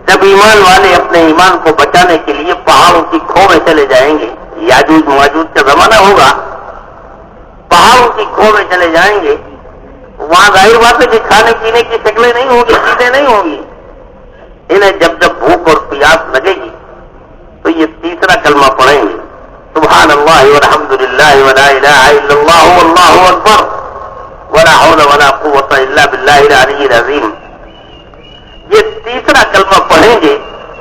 جب ایمان والے اپنے ایمان کو بچانے کے لیے پہاڑوں کی کھو میں چلے جائیں گے, یاجوج ماجوج کا زمانہ ہوگا, پہاڑوں کی کھو میں چلے جائیں گے, وہاں ظاہر بات ہے کہ کھانے پینے کی شکلیں نہیں ہوں گی, چیزیں نہیں ہوں گی. انہیں جب جب بھوک اور پیاس لگے گی تو یہ تیسرا کلمہ پڑھیں گے, سبحان اللہ والحمد للہ ولا الہ الا اللہ واللہ اکبر ولا حول ولا قوت الا باللہ العلی العظیم. یہ تیسرا کلمہ پڑھیں گے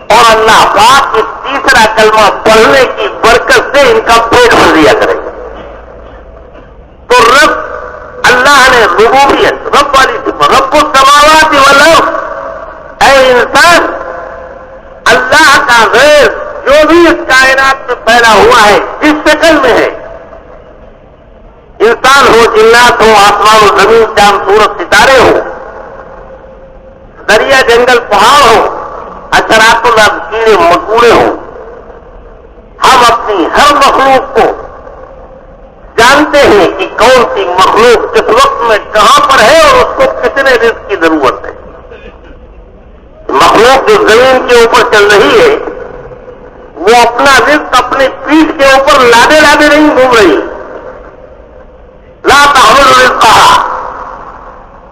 اور اللہ پاک اس تیسرا کلمہ پڑھنے کی برکت سے ان کا پیٹ بھر دیا کرے گا. تو رب اللہ نے ربوبیت, رب والی صفت, رب السماوات والارض, اے انسان اللہ کا غیر جو بھی اس کائنات میں پھیلا ہوا ہے جس شکل میں ہے, انسان ہو, جنات ہو, آسمان و زمین, چاند سورج ستارے ہو, دریا جنگل پہاڑ ہو, اثرات الارض کیڑے مکوڑے ہوں, ہم اپنی ہر مخلوق کو جانتے ہیں کہ کون سی مخلوق کس وقت میں کہاں پر ہے اور اس کو کتنے رزق کی ضرورت ہے. مخلوق جو زمین کے اوپر چل رہی ہے وہ اپنا رزق اپنے پیٹھ کے اوپر لادے لادے نہیں گھوم رہی. لا تحمل رزقها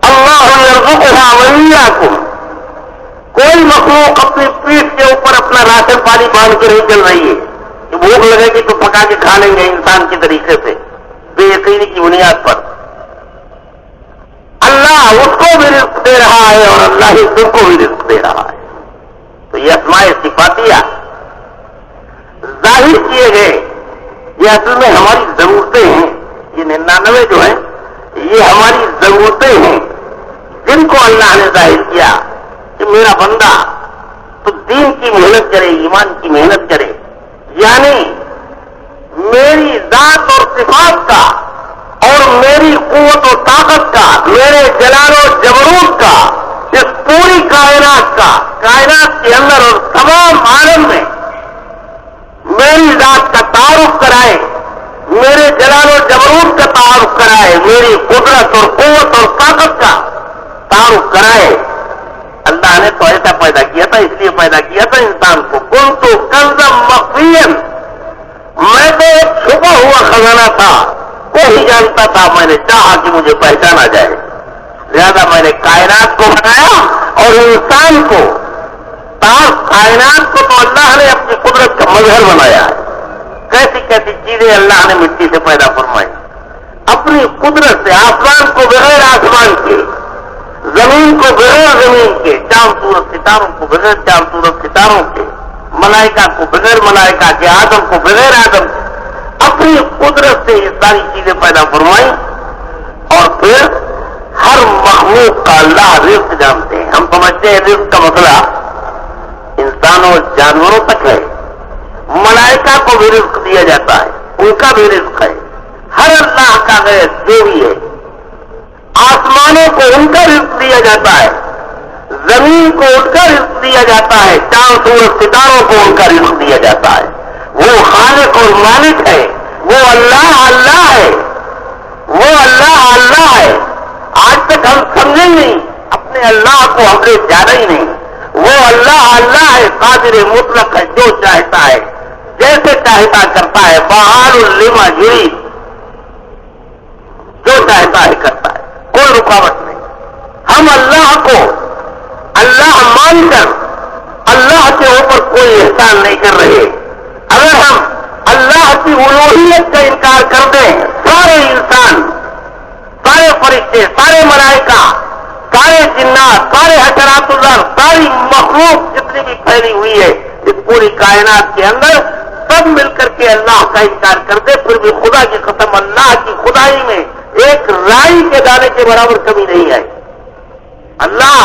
اللہ یرزقها وإیاکم. کوئی مخلوق اپنی پیٹھ کے اوپر اپنا راشن پانی باندھ کے نہیں چل رہی ہے کہ بھوک لگے گی تو پکا کے کھا لیں گے انسان کے طریقے سے بے یقینی کی بنیاد پر. اللہ اس کو بھی رزق دے رہا ہے اور اللہ ہی تم کو بھی رزق دے رہا ہے. تو یہ اسماء صفاتیہ یہ اصل میں ہماری ضرورتیں ہیں. یہ 99 جو ہیں یہ ہماری ضرورتیں ہیں جن کو اللہ نے ظاہر کیا کہ میرا بندہ تو دین کی محنت کرے, ایمان کی محنت کرے, یعنی میری ذات اور صفات کا اور میری قوت و طاقت کا, میرے جلال و جبروت کا, اس پوری کائنات کا, کائنات کے اندر اور تمام عالم میں میری ذات کا تعارف کرائے, میرے جلال و جبروت کا تعارف کرائے, میری قدرت اور قوت اور طاقت کا تعارف کرائے. اللہ نے تو ایسا پیدا کیا تھا, اس لیے پیدا کیا تھا انسان کو. کنت کنزا مخفیا, میں تو ایک چھپا ہوا خزانہ تھا, کوئی جانتا تھا, میں نے چاہا کہ مجھے پہچانا جائے, لہذا میں نے کائنات کو بنایا اور انسان کو. کائنات کو تو اللہ نے اپنی قدرت کا مظہر بنایا ہے. کیسی کیسی چیزیں اللہ نے مٹی سے پیدا فرمائی اپنی قدرت سے. آسمان کو بغیر آسمان کے, زمین کو بغیر زمین کے, چاند سورج ستاروں کو بغیر چاند سورج ستاروں کے, ملائکہ کو بغیر ملائکہ کے, آدم کو بغیر آدم کے, اپنی قدرت سے یہ ساری چیزیں پیدا فرمائی. اور پھر ہر مخلوق کا اللہ رزق جانتے ہیں. ہم سمجھتے ہیں رزق کا مسئلہ انسانوں اور جانوروں تک ہے, ملائکہ کو بھی رزق دیا جاتا ہے, ان کا بھی رزق ہے. ہر اللہ کا غیر جو بھی ہے, آسمانوں کو ان کا رزق دیا جاتا ہے, زمین کو ان کا رزق دیا جاتا ہے, چاند سورج ستاروں کو ان کا رزق دیا جاتا ہے. وہ خالق اور مالک ہے, وہ اللہ اللہ ہے, وہ اللہ اللہ ہے. آج تک ہم سمجھیں نہیں اپنے اللہ کو, ہم نے جانا ہی نہیں. وہ اللہ اللہ ہے, قادر مطلق ہے, جو چاہتا ہے جیسے چاہتا کرتا ہے, فعال لما یرید, جو چاہتا ہے کرتا ہے, کوئی رکاوٹ نہیں. ہم اللہ کو اللہ مان کر اللہ کے اوپر کوئی احسان نہیں کر رہے. اگر ہم اللہ کی الوہیت کا انکار کر دیں, سارے انسان, سارے فرشتے, سارے ملائکہ, سارے جنات, سارے حشرات الارض, ساری مخلوق جتنی بھی پھیلی ہوئی ہے اس پوری کائنات کے اندر, سب مل کر کے اللہ کا انکار کر دے, پھر بھی خدا کی قسم اللہ کی خدائی میں ایک رائی کے دانے کے برابر کمی نہیں آئی. اللہ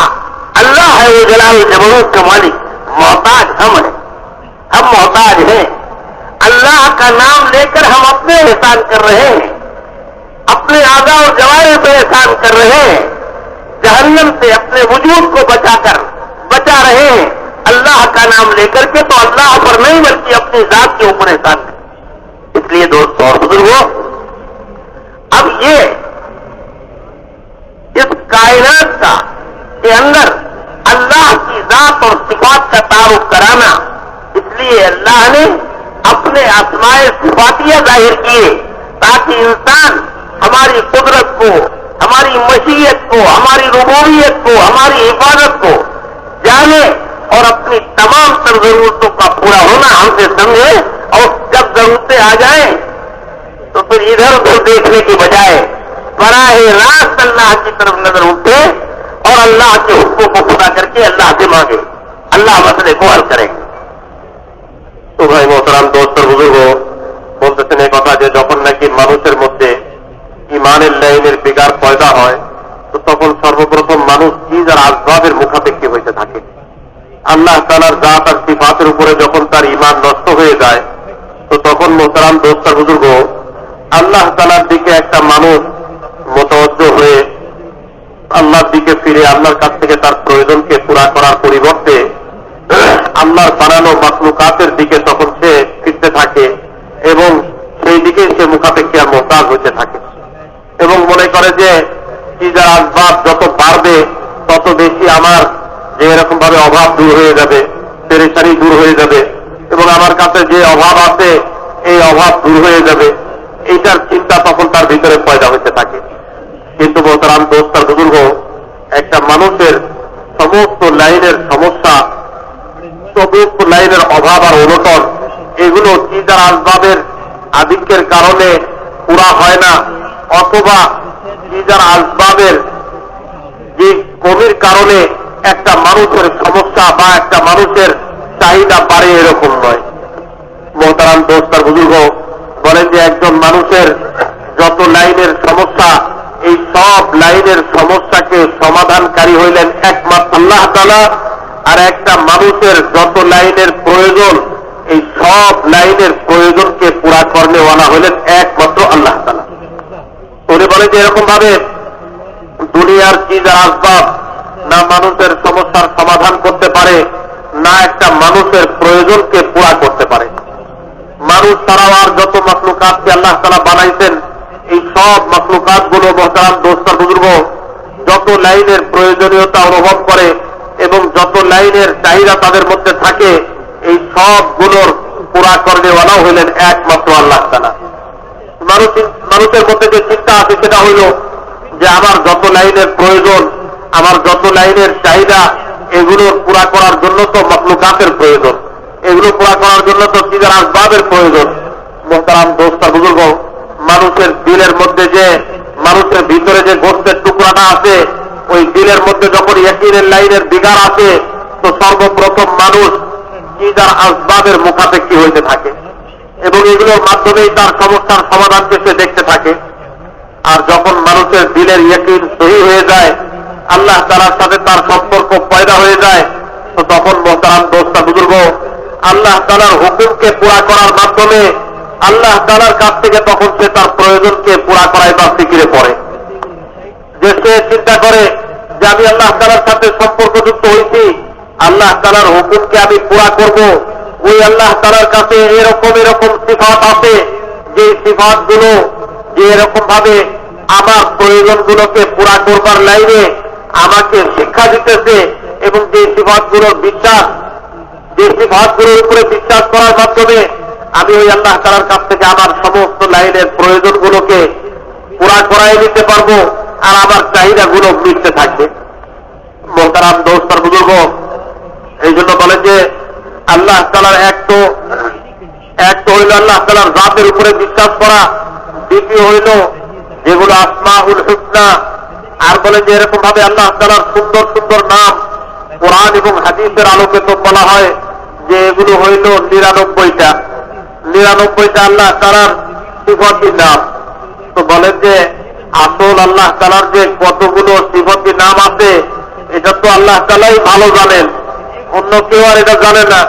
اللہ ہے, وہ جلال و جبروت کا مالک. محتاج ہم ہیں, ہم محتاج ہیں. اللہ کا نام لے کر ہم اپنے احسان کر رہے ہیں, اپنے اعضاء اور جوارح پہ احسان کر رہے ہیں, جہنم سے اپنے وجود کو بچا رہے ہیں اللہ کا نام لے کر کے. تو اللہ پر نہیں بلکہ اپنی ذات کے اوپر احسان کریں. اس لیے دوستوں اور بزرگوں, اب یہ اس کائنات کا کے اندر اللہ کی ذات اور صفات کا تعارف کرانا, اس لیے اللہ نے اپنے اسماء صفاتیہ ظاہر کیے تاکہ انسان ہماری قدرت کو, ہماری مشیت کو, ہماری ربوبیت کو, ہماری حفاظت کو جانے اور اپنی تمام تر ضرورتوں کا پورا ہونا ہم سے سمجھے. اور جب ضرورتیں آ جائیں تو پھر ادھر ادھر دیکھنے کی بجائے براہ راست اللہ کی طرف نظر اٹھے اور اللہ کے حکموں کو پورا کر کے اللہ سے مانگے, اللہ مسئلے کو حل کریں. তো ভাই মোহতারাম দোস্ত বুজুর্গ, বলতেছেন এই কথা যে যখন নাকি মানুষের মধ্যে ইমানের লাইনের বিগার পয়দা হয় তো তখন সর্বপ্রথম মানুষ চিজ আর আসবাবের মুখাপেক্ষী হইতে থাকে. আল্লাহ তাআলার জাত আর সিফাতের উপরে যখন তার ইমান নষ্ট হয়ে যায় তো তখন মোহতারাম দোস্ত বুজুর্গ আল্লাহ তাআলার দিকে একটা মানুষ মুতাওয়াজ্জহ হয়ে আল্লাহর দিকে ফিরে আল্লাহর কাছ থেকে তার প্রয়োজনকে পুরা করার পরিবর্তে আল্লাহর বানানো মাখলুকাতের দিকে তখন সে ফিরতে থাকে এবং সেই দিকে সে মুখাপেক্ষী আর মোহতাজ হতে থাকে এবং মনে করে যে চিজার আসবাব যত বাড়বে তত বেশি আমার যে এরকম ভাবে অভাব দূর হয়ে যাবে, পেরেশানি দূর হয়ে যাবে এবং আমার কাছে যে অভাব আছে এই অভাব দূর হয়ে যাবে, এইটার চিন্তা তখন তার ভিতরে পয়দা হতে থাকে. কিন্তু মোহতারাম দোস্ত আর বুজুর্গ, একটা মানুষের সমস্ত লাইনের সমস্যা, সমস্ত লাইনের অভাব আর অনটন এগুলো চিজার আসবাবের আধিক্যের কারণে পুরা হয় না, অথবা চিজার আসবাবের যে কমির কারণে একটা মানুষের সমস্যা বা একটা মানুষের চাহিদা বাড়ে এরকম নয়. মোহতারাম দোস্ত আর বুজুর্গ, বলেন যে একজন মানুষের যত লাইনের সমস্যা, এই সব লাইনের সমস্যাকে সমাধানকারী হইলেন একমাত্র আল্লাহ তাআলা, আর একটা মানুষের যত লাইনের প্রয়োজন, এই সব লাইনের প্রয়োজনকে পুরা করনেওয়ালা হইলেন একমাত্র আল্লাহ তাআলা। উনি বলেন যে এরকম ভাবে দুনিয়ার চিজ আর আসবাব না মানুষের সমস্যার সমাধান করতে পারে, না একটা মানুষের প্রয়োজনকে পুরা করতে পারে। মানুষ ছাড়াও আর যত মাখলুকাতকে আল্লাহ তাআলা বানাইছেন, এই সব মাখলুকাত গুলো মোহতারাম দোস্ত বুজুর্গ যত লাইনের প্রয়োজনীয়তা অনুভব করে এবং যত লাইনের চাহিদা তাদের মধ্যে থাকে, এই সবগুলোর পুরা করনেওয়ালাও হইলেন একমাত্র আল্লাহ তাআলা। মানুষের মধ্যে যে চিন্তা আছে সেটা হইল যে আমার যত লাইনের প্রয়োজন, আমার যত লাইনের চাহিদা, এগুলো পুরা করার জন্য তো মাখলুকাতের প্রয়োজন, এগুলো পুরা করার জন্য তো চিজার আসবাবের প্রয়োজন। মোহতারাম দোস্ত বুজুর্গ, মানুষের দিলের মধ্যে যে, মানুষের ভিতরে যে গোস্তের টুকরাটা আছে, ওই দিলের মধ্যে যখন ইয়াকিনের লাইনের বিগার আছে, তো সর্বপ্রথম মানুষ চিজার আসবাবের মুখাপেক্ষী হইতে থাকে এবং এগুলোর মাধ্যমেই তার সমস্যার সমাধানকে সে দেখতে থাকে। আর যখন মানুষের দিলের ইয়াকিন সহি হয়ে যায়, আল্লাহ তাআলার সাথে তার সম্পর্ক পয়দা হয়ে যায়, তো তখন মোহতারাম দোস্ত বুজুর্গ আল্লাহ তাআলার হুকুমকে পুরা করার মাধ্যমে আল্লাহ তাআলার কাছ থেকে তখন সে তার প্রয়োজনকে পুরা করায় বা ফিকিরে পড়ে। যে সে চিন্তা করে যে আমি আল্লাহ তাআলার সাথে সম্পর্কযুক্ত হয়েছি, আল্লাহ তাআলার হুকুমকে আমি পুরা করব, ওই আল্লাহ তাআলার কাছে এরকম এরকম সিফাত আছে, যে সিফাতগুলো যে এরকম ভাবে আমার প্রয়োজনগুলোকে পুরা করবার লাইনে আমাকে শিক্ষা দিতেছে, এবং যে সিফাতগুলোর বিশ্বাস, যে সিফাতগুলোর উপরে বিশ্বাস করার মাধ্যমে আমি ওই আল্লাহ তাআলার কাছ থেকে আমার সমস্ত লাইনের প্রয়োজনগুলোকে পুরা করাই নিতে পারবো, আর আমার চাহিদাগুলো মিটতে থাকবে। মোহতারাম দোস্ত বুজুর্গ, এই জন্য বলেন যে আল্লাহ তাআলার এক তো হইল আল্লাহ তাআলার জাতের উপরে বিশ্বাস করা, দ্বিতীয় হইল যেগুলো আসমাউল হুসনা, আর বলেন যে এরকম ভাবে আল্লাহ তাআলার সুন্দর সুন্দর নাম কোরআন এবং হাদিসের আলোকে তো বলা হয় যে এগুলো হইল ৯৯টা আল্লাহ তাআলার সিফাতি নাম। তো বলেন যে আসল আল্লাহ তাআলার যে কতগুলো সিফাতি নাম আছে, এটা তো আল্লাহ তাআলাই ভালো জানেন, অন্য কেউ আর এটা জানে না।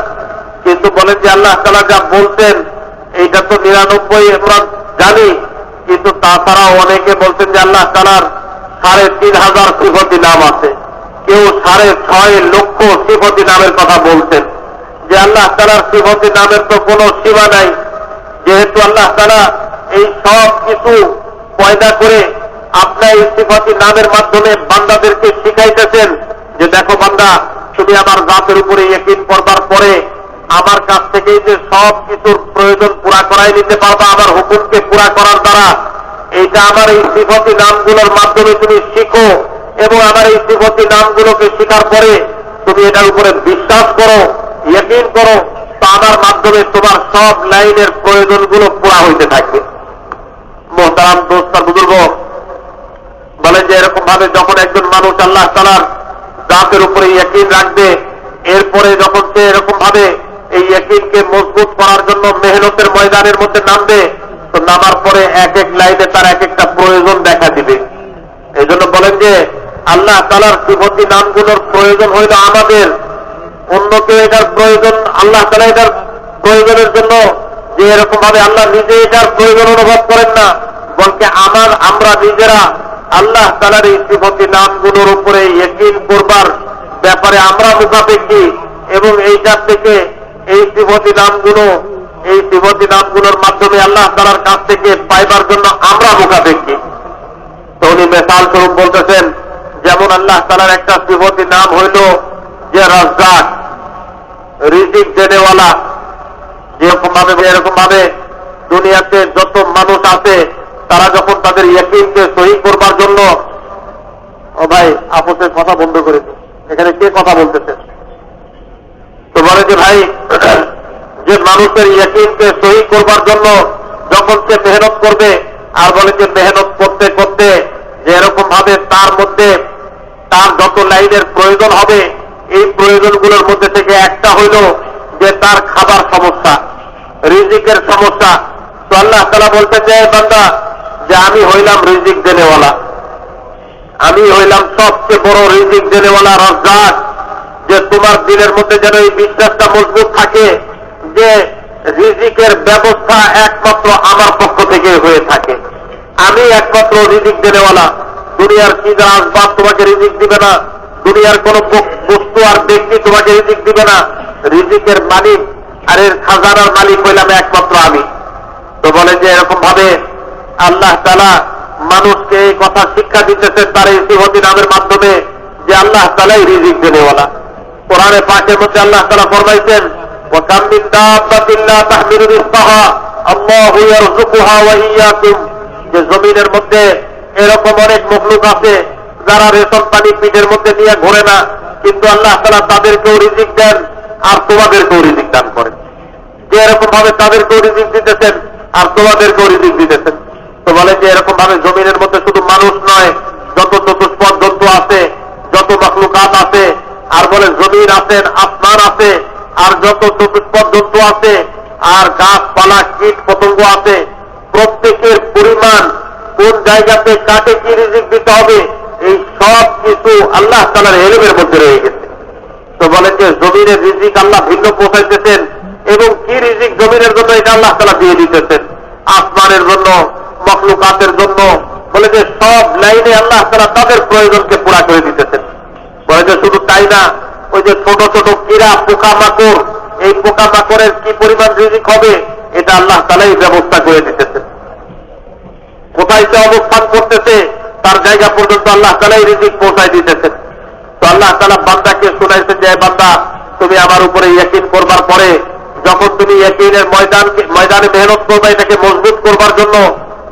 কিন্তু বলেন যে আল্লাহ তাআলা যা বলতেন এইটা তো ৯৯ আমরা জানি, কিন্তু তাছাড়াও অনেকে বলতেন যে আল্লাহ তাআলার ৩,৫০০ সিফাতি নাম আছে, কেউ ৬.৫ লক্ষ সিফাতি নামের কথা বলতেন, যে আল্লাহ তাআলার সিফাতি নামের তো কোনো সীমা নাই। যেহেতু আল্লাহ তাআলা এই সব কিছু পয়দা করে আপনার এই সিফাতি নামের মাধ্যমে বান্দাদেরকে শিখাইতেছেন যে দেখো বান্দা, তুমি আমার জাতের উপরে ইয়াকিন করবার পরে আমার কাছ থেকেই যে সব কিছুর প্রয়োজন পুরা করাই নিতে পারবা আমার হুকুমকে পুরা করার দ্বারা, এইটা আমার এই সিফাতি নামগুলোর মাধ্যমে তুমি শিখো, এবং আমার এই সিফাতি নামগুলোকে শিখার পরে তুমি এটার উপরে বিশ্বাস করো, ইয়াকিন করো, তো আমার মাধ্যমে তোমার সব লাইনের প্রয়োজনগুলো পুরা হইতে থাকবে। মোহতারাম দোস্ত বুজুর্গ, বলেন যে এরকম ভাবে যখন একজন মানুষ আল্লাহ তাআলার জাতের উপরে ইয়াকিন রাখবে, এরপরে যখন সে এরকম ভাবে এই ইয়াকিনকে মজবুত করার জন্য মেহনতের ময়দানের মধ্যে নামবে, তো নামার পরে এক এক লাইনে তার এক একটা প্রয়োজন দেখা দিবে। এই জন্য বলেন যে আল্লাহ তাআলার সিফাতি নামগুলোর প্রয়োজন হইল আমাদের, অন্য কেউ এটার প্রয়োজন, আল্লাহ তাআলা এটার প্রয়োজনের জন্য যে এরকম ভাবে আল্লাহ নিজে এটার প্রয়োজন অনুভব করেন না, বলকে আমরা নিজেরা আল্লাহ তাআলার এই সিফাতি নামগুলোর উপরে ইয়াকিন করবার ব্যাপারে আমরা মুখাপেক্ষী, এবং এইটার থেকে এই সিফাতি নামগুলোর মাধ্যমে আল্লাহ তাআলার কাছ থেকে পাইবার জন্য আমরা মুখাপেক্ষী। তো উনি মিসাল স্বরূপ বলতেছেন, যেমন আল্লাহ তাআলার একটা সিফাতি নাম হইল যে রাজ্জাক, রিজিক দেনেওয়ালা। এরকম ভাবে দুনিয়াতে যত মানুষ আছে তারা যখন তাদের ইয়াকিনকে সহি করবার জন্য, ও ভাই আপসের কথা বন্ধ করে দিন, এখানে কে কথা বলতেছেন? তো বলে যে ভাই, যে মানুষের ইয়াকিনকে সহি করবার জন্য যখন সে মেহনত করবে, আর বলে যে মেহনত করতে করতে যে এরকম ভাবে তার মধ্যে তার যত লাইনের প্রয়োজন হবে, এই প্রয়োজনগুলোর মধ্যে থেকে একটা হইল যে তার খাবার সমস্যা, রিজিকের সমস্যা। তো আল্লাহ তাআলা বলতে চায় বান্দা যে আমি হইলাম রিজিক দেনেওয়ালা, আমি হইলাম সবচেয়ে বড় রিজিক দেনেওয়ালা রাজ্জাক। যে তোমার দিলের মধ্যে যেন এই বিশ্বাসটা মজবুত থাকে যে রিজিকের ব্যবস্থা একমাত্র আমার পক্ষ থেকে হয়ে থাকে, আমি একমাত্র রিজিক দেনেওয়ালা। দুনিয়ার চিজা আসবাব তোমাকে রিজিক দিবে না, দুনিয়ার কোন বস্তু আর ব্যক্তি তোমাকে রিজিক দিবে না। রিজিকের মালিক আর এর খাজানার মালিক হইলাম একমাত্র আমি। তো বলে যে এরকম ভাবে আল্লাহ তাআলা মানুষকে এই কথা শিক্ষা দিতেছেন তার এই সিফতি নামের মাধ্যমে যে আল্লাহ তাআলাই রিজিক দেনেওয়ালা। কোরআনে পাকের মধ্যে আল্লাহ তাআলা ফরমাইছেন ওয়াকাম মিন দাব্বাতিন লা তাহমিলু রিজকাহা আল্লাহু ইয়ারযুকুহা ওয়া ইয়্যাকুম। যে জমিনের মধ্যে এরকম অনেক মখলুক আছে যারা রেশন পানি পিঠের মধ্যে নিয়ে ঘোরে না, কিন্তু আল্লাহ তাআলা তাদেরকেও রিজিক দেন আর তোমাদেরকেও রিজিক দান করেন। যে এরকম ভাবে তাদেরকেও রিজিক দিতেছেন আর তোমাদেরকেও রিজিক দিতেছেন। তো বলে যে এরকম ভাবে জমিনের মধ্যে শুধু মানুষ নয়, যত চতুষ্পদ জন্তু আছে, যত মখলুকাত আছে, আর বলে জমিন আছেন, আসমান আছে, আর যত চতুষ্পদ জন্তু আছে, আর গাছপালা কীট পতঙ্গ আছে, প্রত্যেকের পরিমাণ কোন জায়গাতে কাকে কি রিজিক দিতে হবে এই সব কিছু আল্লাহ তাআলার ইলমের মধ্যে রয়ে গেছে। তো বলে যে জমিনের রিজিক আল্লাহ ভিন্ন পৌঁছাইতেছেন এবং কি রিজিক জমিনের জন্য এটা আল্লাহ তাআলা দিয়ে দিতেছেন, আসমানের জন্য, মখলুকাতের জন্য। বলে যে সব লাইনে আল্লাহ তাআলা তাদের প্রয়োজনকে পুরা করে দিতেছেন। বলে যে শুধু তাই না, ওই যে ছোট ছোট কীড়া পোকামাকড়, এই পোকামাকড়ের কি পরিমাণ রিজিক হবে এটা আল্লাহ তাআলাই ব্যবস্থা করে দিতেছেন। কোথায় সে অবস্থান করতেছে তার জায়গা পর্যন্ত আল্লাহ তাআলাই রিজিক পৌঁছায় দিতেছেন। তো আল্লাহ তাআলা বান্দাকে শুনাইছেন যে বান্দা তুমি আমার উপরে ইয়াকিন করবার পরে যখন তুমি ইয়াকিনের ময়দানে মেহনত করবে এটাকে মজবুত করবার জন্য,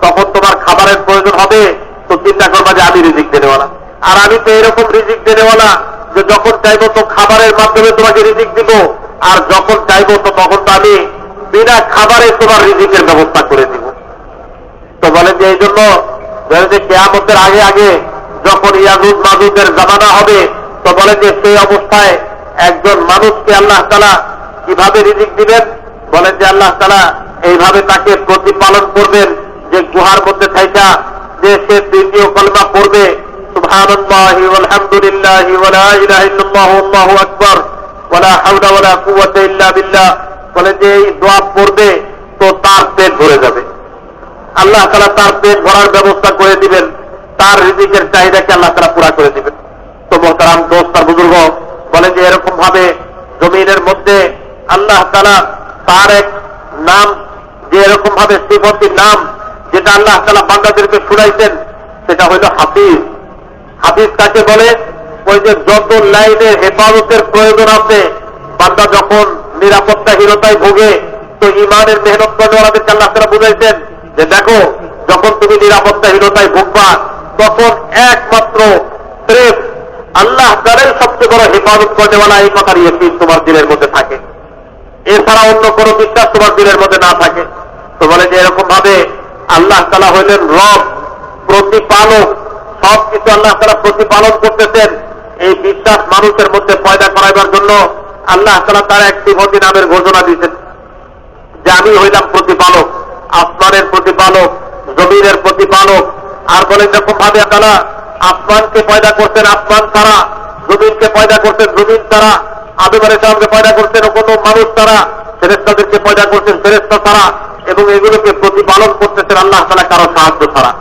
তখন তোমার খাবারের প্রয়োজন হবে, তো চিন্তা করবা যে আমি রিজিক দেনেওয়ালা। আর আমি তো এরকম রিজিক দেনেওয়ালা যে যখন চাইবো তো খাবারের মাধ্যমে তোমাকে রিজিক দিব, আর যখন চাইবো তো তখন তো আমি বিনা খাবারে তোমার রিজিকের ব্যবস্থা করে দিব। তো বলেন যে এই জন্য যে কিয়ামতের আগে আগে যখন ইয়াজুজ মাজুজের জামানা হবে, তো বলেন যে সেই অবস্থায় একজন মানুষকে আল্লাহ তাআলা কিভাবে রিজিক দিবেন। বলেন যে আল্লাহ তাআলা এইভাবে তাকে প্রতিপালন করবেন যে গুহার মধ্যে থাইকা যে সে তৃতীয় কলমা পড়বে সুবহানাল্লাহি ওয়াল হামদুলিল্লাহি ওয়া লা ইলাহা ইল্লাল্লাহু আল্লাহু আকবার ওয়া লা হাওলা ওয়া লা কুওয়াতা ইল্লা বিল্লাহ। বলেন যে এই দোয়া পড়বে তো তার পেট ভরে যাবে, আল্লাহ তাআলা তার পেট ভরার ব্যবস্থা করে দিবেন, তার রিজিকের চাহিদাকে আল্লাহ তাআলা পুরা করে দিবেন। তো মোহতারাম দোস্ত আর বুজুর্গ, বলে যে এরকম ভাবে জমিনের মধ্যে আল্লাহ তাআলা তার এক নাম, যে এরকম ভাবে সিফতির নাম যেটা আল্লাহ তাআলা বান্দাদেরকে শুনাইছেন, সেটা হইল হাফিজ। হাফিজ কাকে বলে? ওই যে যত লাইনে হেফাজতের প্রয়োজন আছে, বান্দা যখন নিরাপত্তাহীনতায় ভোগে, তো ইমানের মেহনত করে ওনাদেরকে আল্লাহ তাআলা বুঝাইছেন যে দেখো যখন তুমি নিরাপত্তাহীনতায় ভুগবা তখন একমাত্র স্রেফ আল্লাহ তাআলাই সবচেয়ে বড় হেফাজত করেওয়ালা, এই কথার ইয়াকিন তোমার দিলের মধ্যে থাকে, এছাড়া অন্য কোন বিশ্বাস তোমার দিলের মধ্যে না থাকে। তো বলে যে এরকম ভাবে আল্লাহ তাআলা হইলেন রব, প্রতিপালক, সবকিছু আল্লাহ তাআলা প্রতিপালন করতেছেন। এই বিশ্বাস মানুষের মধ্যে পয়দা করাইবার জন্য আল্লাহ তাআলা তার এক সিফতি নামের ঘোষণা দিয়েছেন যে আমি হইলাম প্রতিপালক, আসমানের প্রতিপালক, জমিনের প্রতিপালক। আর বলেন যেরকম ভাবে তাআলা আসমানকে পয়দা করতেন আসমান ছাড়া, জমিনকে পয়দা করতেন জমিন ছাড়া, আদম আলাইহিস সালামকে পয়দা করতেন কোন মানুষ ছাড়া, ফেরেশতাদেরকে পয়দা করতেন ফেরেশতা ছাড়া, এবং এগুলোকে প্রতিপালন করতেছেন আল্লাহ তাআলা কারো সাহায্য ছাড়া।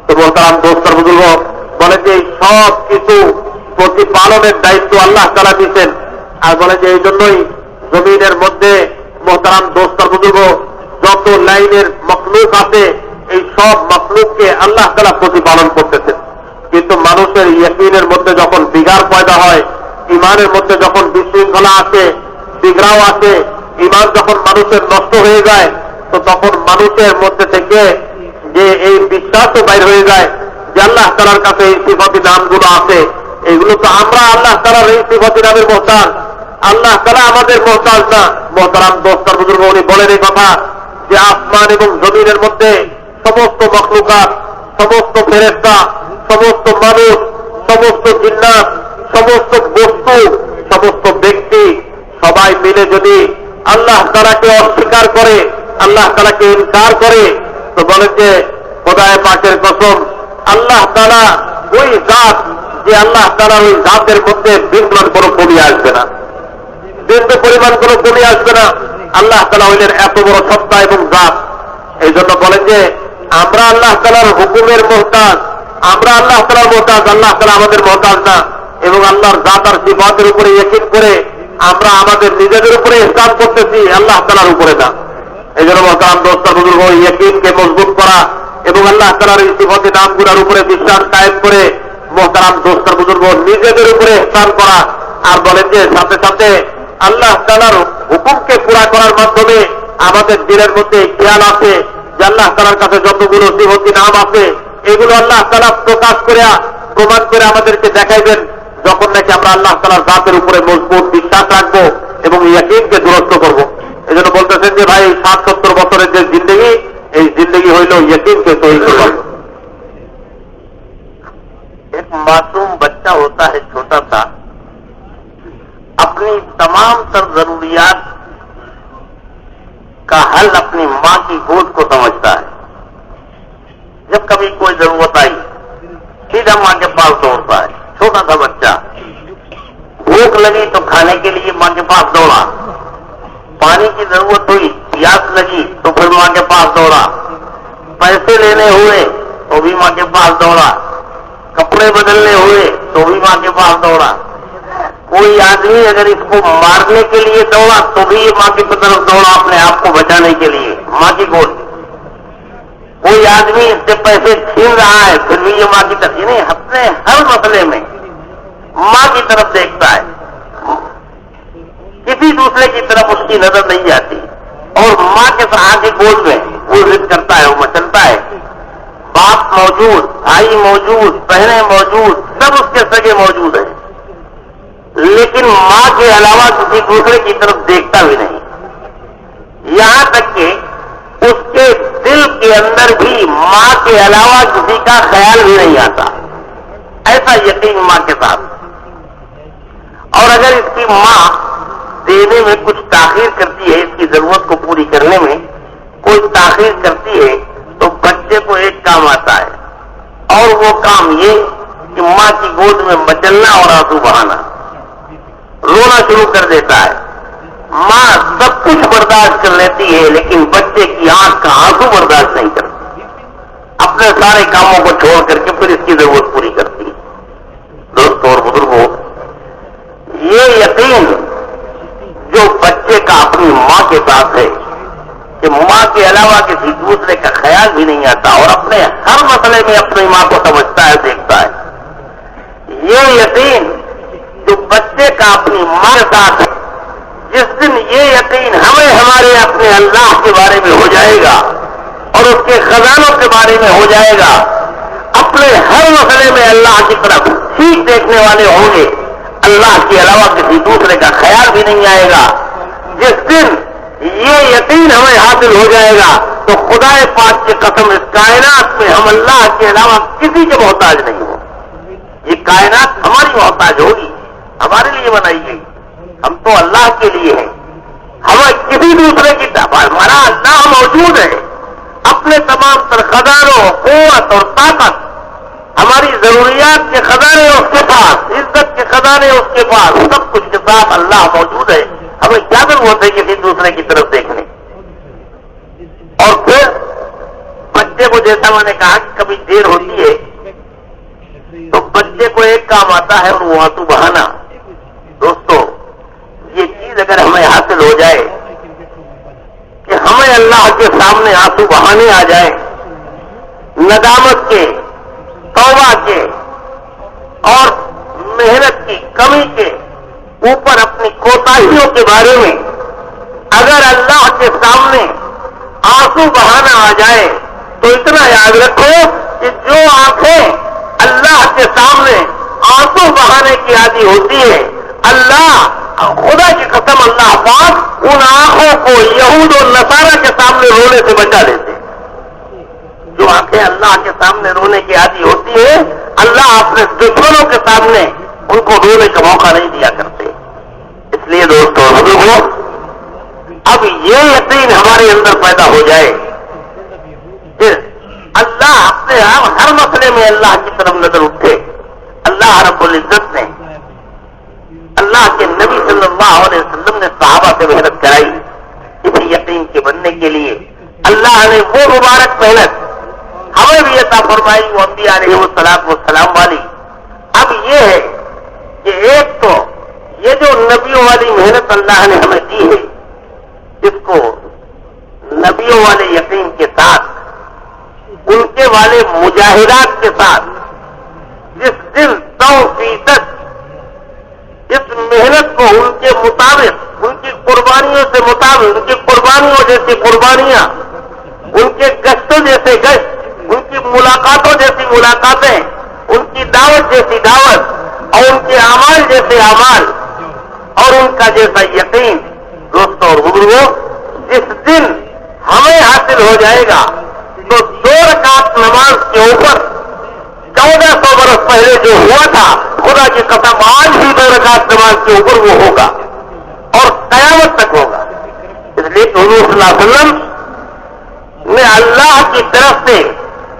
তো মোহতারাম দোস্ত আর বুজুর্গ, বলে যে এই সব কিছু প্রতিপালনের দায়িত্ব আল্লাহ তাআলা দিয়েছেন। আর বলে যে এই জন্যই জমিনের মধ্যে মোহতারাম দোস্ত আর বুজুর্গ যত লাইনের মখলুক আছে, এই সব মখলুককে আল্লাহ তাআলা প্রতিপালন করতেছেন। কিন্তু মানুষের ইয়াকিনের মধ্যে যখন বিগার পয়দা হয়, ইমানের মধ্যে যখন বিশৃঙ্খলা আসে, বিগড়াও আসে, ইমান যখন মানুষের নষ্ট হয়ে যায়, তো তখন মানুষের মধ্যে থেকে যে এই বিশ্বাসও বাইর হয়ে যায় যে আল্লাহ তাআলার কাছে এই সিফাতি নামগুলো আছে, এইগুলো তো আমরা আল্লাহ তাআলার এই সিফাতি নামের মুহতাজ, আল্লাহ তাআলা আমাদের মুহতাজ না। মোহতারাম দোস্ত আর বুজুর্গ, উনি বলেন এই কথা যে আসমান এবং জমিনের মধ্যে সমস্ত মখলুকাত, সমস্ত ফেরেশতা, সমস্ত মানুষ, সমস্ত জিন্নাত, সমস্ত বস্তু, সমস্ত ব্যক্তি সবাই মিলে যদি আল্লাহ তাআলাকে অস্বীকার করে আল্লাহ তাআলাকে ইনকার করে, তো বলেন যে খোদায়ে পাকের কসম, আল্লাহ তাআলা ওই জাত যে আল্লাহ তাআলার ওই জাতের মধ্যে বিন্দুর কোনো কমি আসবে না, বিন্দু পরিমাণ কোনো কমি আসবে না। আল্লাহ তাআলা হইলেন এত বড় সত্তা এবং জাত। এই জন্য বলেন যে আমরা আল্লাহ তাআলার হুকুমের মুহতাজ, আমরা আল্লাহ তাআলার মুহতাজ, আল্লাহ তাআলা আমাদের মুহতাজ না। এবং আল্লাহর জাত আর সিফাতের উপরে ইয়াকিন করে আমরা আমাদের নিজেদের উপরে ইহসান করতেছি, আল্লাহ তাআলার উপরে না। এই জন্য মুহতারাম দোস্ত বুজুর্গ, ইয়াকিনকে মজবুত করা এবং আল্লাহ তাআলার এই সিফাতে নামগুলোর উপরে বিশ্বাস কায়েম করে মুহতারাম দোস্ত বুজুর্গ নিজেদের উপরে ইহসান করা। আর বলেন যে সাথে সাথে আল্লাহ তাআলার হুকুমকে পুরা করার মাধ্যমে আমাদের দিলের মধ্যে খেয়াল আছে যে আল্লাহ তাআলার কাছে যতগুলো সিফাতি নাম আছে এগুলো আল্লাহ তাআলা প্রকাশ করে প্রমাণ করে আমাদেরকে দেখাইবেন যখন নাকি আমরা আল্লাহ তাআলার জাতের উপরে মজবুত বিশ্বাস রাখবো এবং ইয়াকিনকে দুরস্ত করবো। এই জন্য বলতেছেন যে ভাই 60-70 বছরের যে জিন্দগি, এই জিন্দগি হইল ইয়াকিনকে তৈরি করা। एक मासूम बच्चा होता है छोटा सा, अपनी तमाम तर जरूरियात का हल अपनी मां की गोद को समझता है। जब कभी कोई जरूरत आई सीधा मां के पास दौड़ता है। छोटा सा बच्चा, भूख लगी तो खाने के लिए मां के पास दौड़ा, पानी की जरूरत हुई, प्यास लगी तो फिर मां के पास दौड़ा, पैसे लेने हुए तो भी मां के पास दौड़ा, कपड़े बदलने हुए तो भी मां के पास दौड़ा। कोई आदमी अगर इसको मारने के लिए दौड़ा तो भी ये मां की तरफ दौड़ा अपने आप को बचाने के लिए, मां की गोद। कोई आदमी इससे पैसे छीन रहा है फिर भी ये मां की तरफ, यानी अपने हर मसले में मां की तरफ देखता है, किसी दूसरे की तरफ उसकी नजर नहीं जाती। और मां के साथ की गोद में वो जिद करता है, वो मचलता है। बाप मौजूद, भाई मौजूद, बहनें मौजूद, सब उसके सगे मौजूद हैं, लेकिन मां के अलावा किसी दूसरे की तरफ देखता भी नहीं। यहां तक कि उसके दिल के अंदर भी मां के अलावा किसी का ख्याल भी नहीं आता। ऐसा यकीन मां के साथ। और अगर इसकी मां देने में कुछ ताखीर करती है, इसकी जरूरत को पूरी करने में कोई ताखीर करती है, तो बच्चे को एक काम आता है, और वो काम ये कि मां की गोद में मचलना और आंसू बहाना, रोना शुरू कर देता है। मां सब कुछ बर्दाश्त कर लेती है, लेकिन बच्चे की आंख का आंसू बर्दाश्त नहीं करती। अपने सारे कामों को छोड़ करके फिर इसकी जरूरत पूरी करती है। दोस्तों और बुजुर्गों, ये यकीन जो बच्चे का अपनी मां के साथ है कि मां के अलावा किसी दूसरे का ख्याल भी नहीं आता और अपने हर मसले में अपनी मां को समझता है, देखता है, ये यकीन जो बच्चे का अपनी मां के साथ है, जिस दिन ये यकीन हमें हमारे अपने अल्लाह के बारे में हो जाएगा और उसके खजानों के बारे में हो जाएगा, अपने हर मसले में अल्लाह की तरफ ठीक देखने वाले होंगे, अल्लाह के अलावा किसी दूसरे का ख्याल भी नहीं आएगा। जिस दिन ये यकीन हमें हासिल हो जाएगा तो खुदाए पाक की कसम, इस कायनात में हम अल्लाह के अलावा किसी के मोहताज नहीं हो। ये कायनात हमारी मोहताज होगी, हमारे लिए बनाई गई, हम तो अल्लाह के लिए हैं। हमें किसी दूसरे की हमारा अल्लाह मौजूद है, अपने तमाम तर खजानों, कुव्वत और ताकत, हमारी जरूरियात के खजाने उसके पास, इज्जत के खजाने उसके पास, सब कुछ के साथ अल्लाह मौजूद है। हमें क्या जरूरत है किसी दूसरे की तरफ देखने। और फिर बच्चे को, जैसा मैंने कहा कि कभी देर होती है तो बच्चे को एक काम आता है और वो आंसू बहाना। दोस्तों, ये चीज अगर हमें हासिल हो जाए कि हमें अल्लाह के सामने आंसू बहाने आ जाए, नदामत के, तौबा के और मेहनत की कमी के ऊपर अपनी कोताहियों के बारे में अगर अल्लाह के सामने आंसू बहाना आ जाए, तो इतना याद रखो कि जो आंखें अल्लाह के सामने आंसू बहाने की आदि होती है, अल्लाह, खुदा की कसम, अल्लाह पाक उन आंखों को यहूद और नसारा के सामने रोने से बचा लेते। जो आंखें अल्लाह के सामने रोने की आदि होती है, अल्लाह अपने दुश्मनों के सामने उनको रोने का मौका नहीं दिया करते। इसलिए दोस्तों बुजुर्गों, اب یہ یقین ہمارے اندر پیدا ہو جائے کہ اللہ اپنے ہر مسئلے میں اللہ کی طرف نظر اٹھے. اللہ رب العزت نے اللہ کے نبی صلی اللہ علیہ وسلم نے صحابہ سے محنت کرائی اسی یقین کے بننے کے لیے. اللہ نے وہ مبارک محنت ہمیں بھی عطا فرمائی وہ انبیاء علیہ الصلوۃ والسلام والی. اب یہ ہے کہ ایک تو یہ جو نبیوں والی محنت اللہ نے ہمیں دی ہے اس کو نبیوں والے یقین کے ساتھ ان کے والے مجاہدات کے ساتھ جس دن 100% اس محنت کو ان کے مطابق ان کی قربانیوں سے مطابق ان کی قربانیوں جیسی قربانیاں ان کے گشتوں جیسے گشت ان کی ملاقاتوں جیسی ملاقاتیں ان کی دعوت جیسی دعوت اور ان کے اعمال جیسے اعمال اور ان کا جیسا یقین دوستوں اور بزرگوں جس دن ہمیں حاصل ہو جائے گا تو 2 رکعت نماز کے اوپر 1400 برس پہلے جو ہوا تھا خدا کی قسم آج بھی 2 رکعت نماز کے اوپر وہ ہوگا اور قیامت تک ہوگا. اس لیے کہ حضور صلی اللہ علیہ وسلم نے اللہ کی طرف سے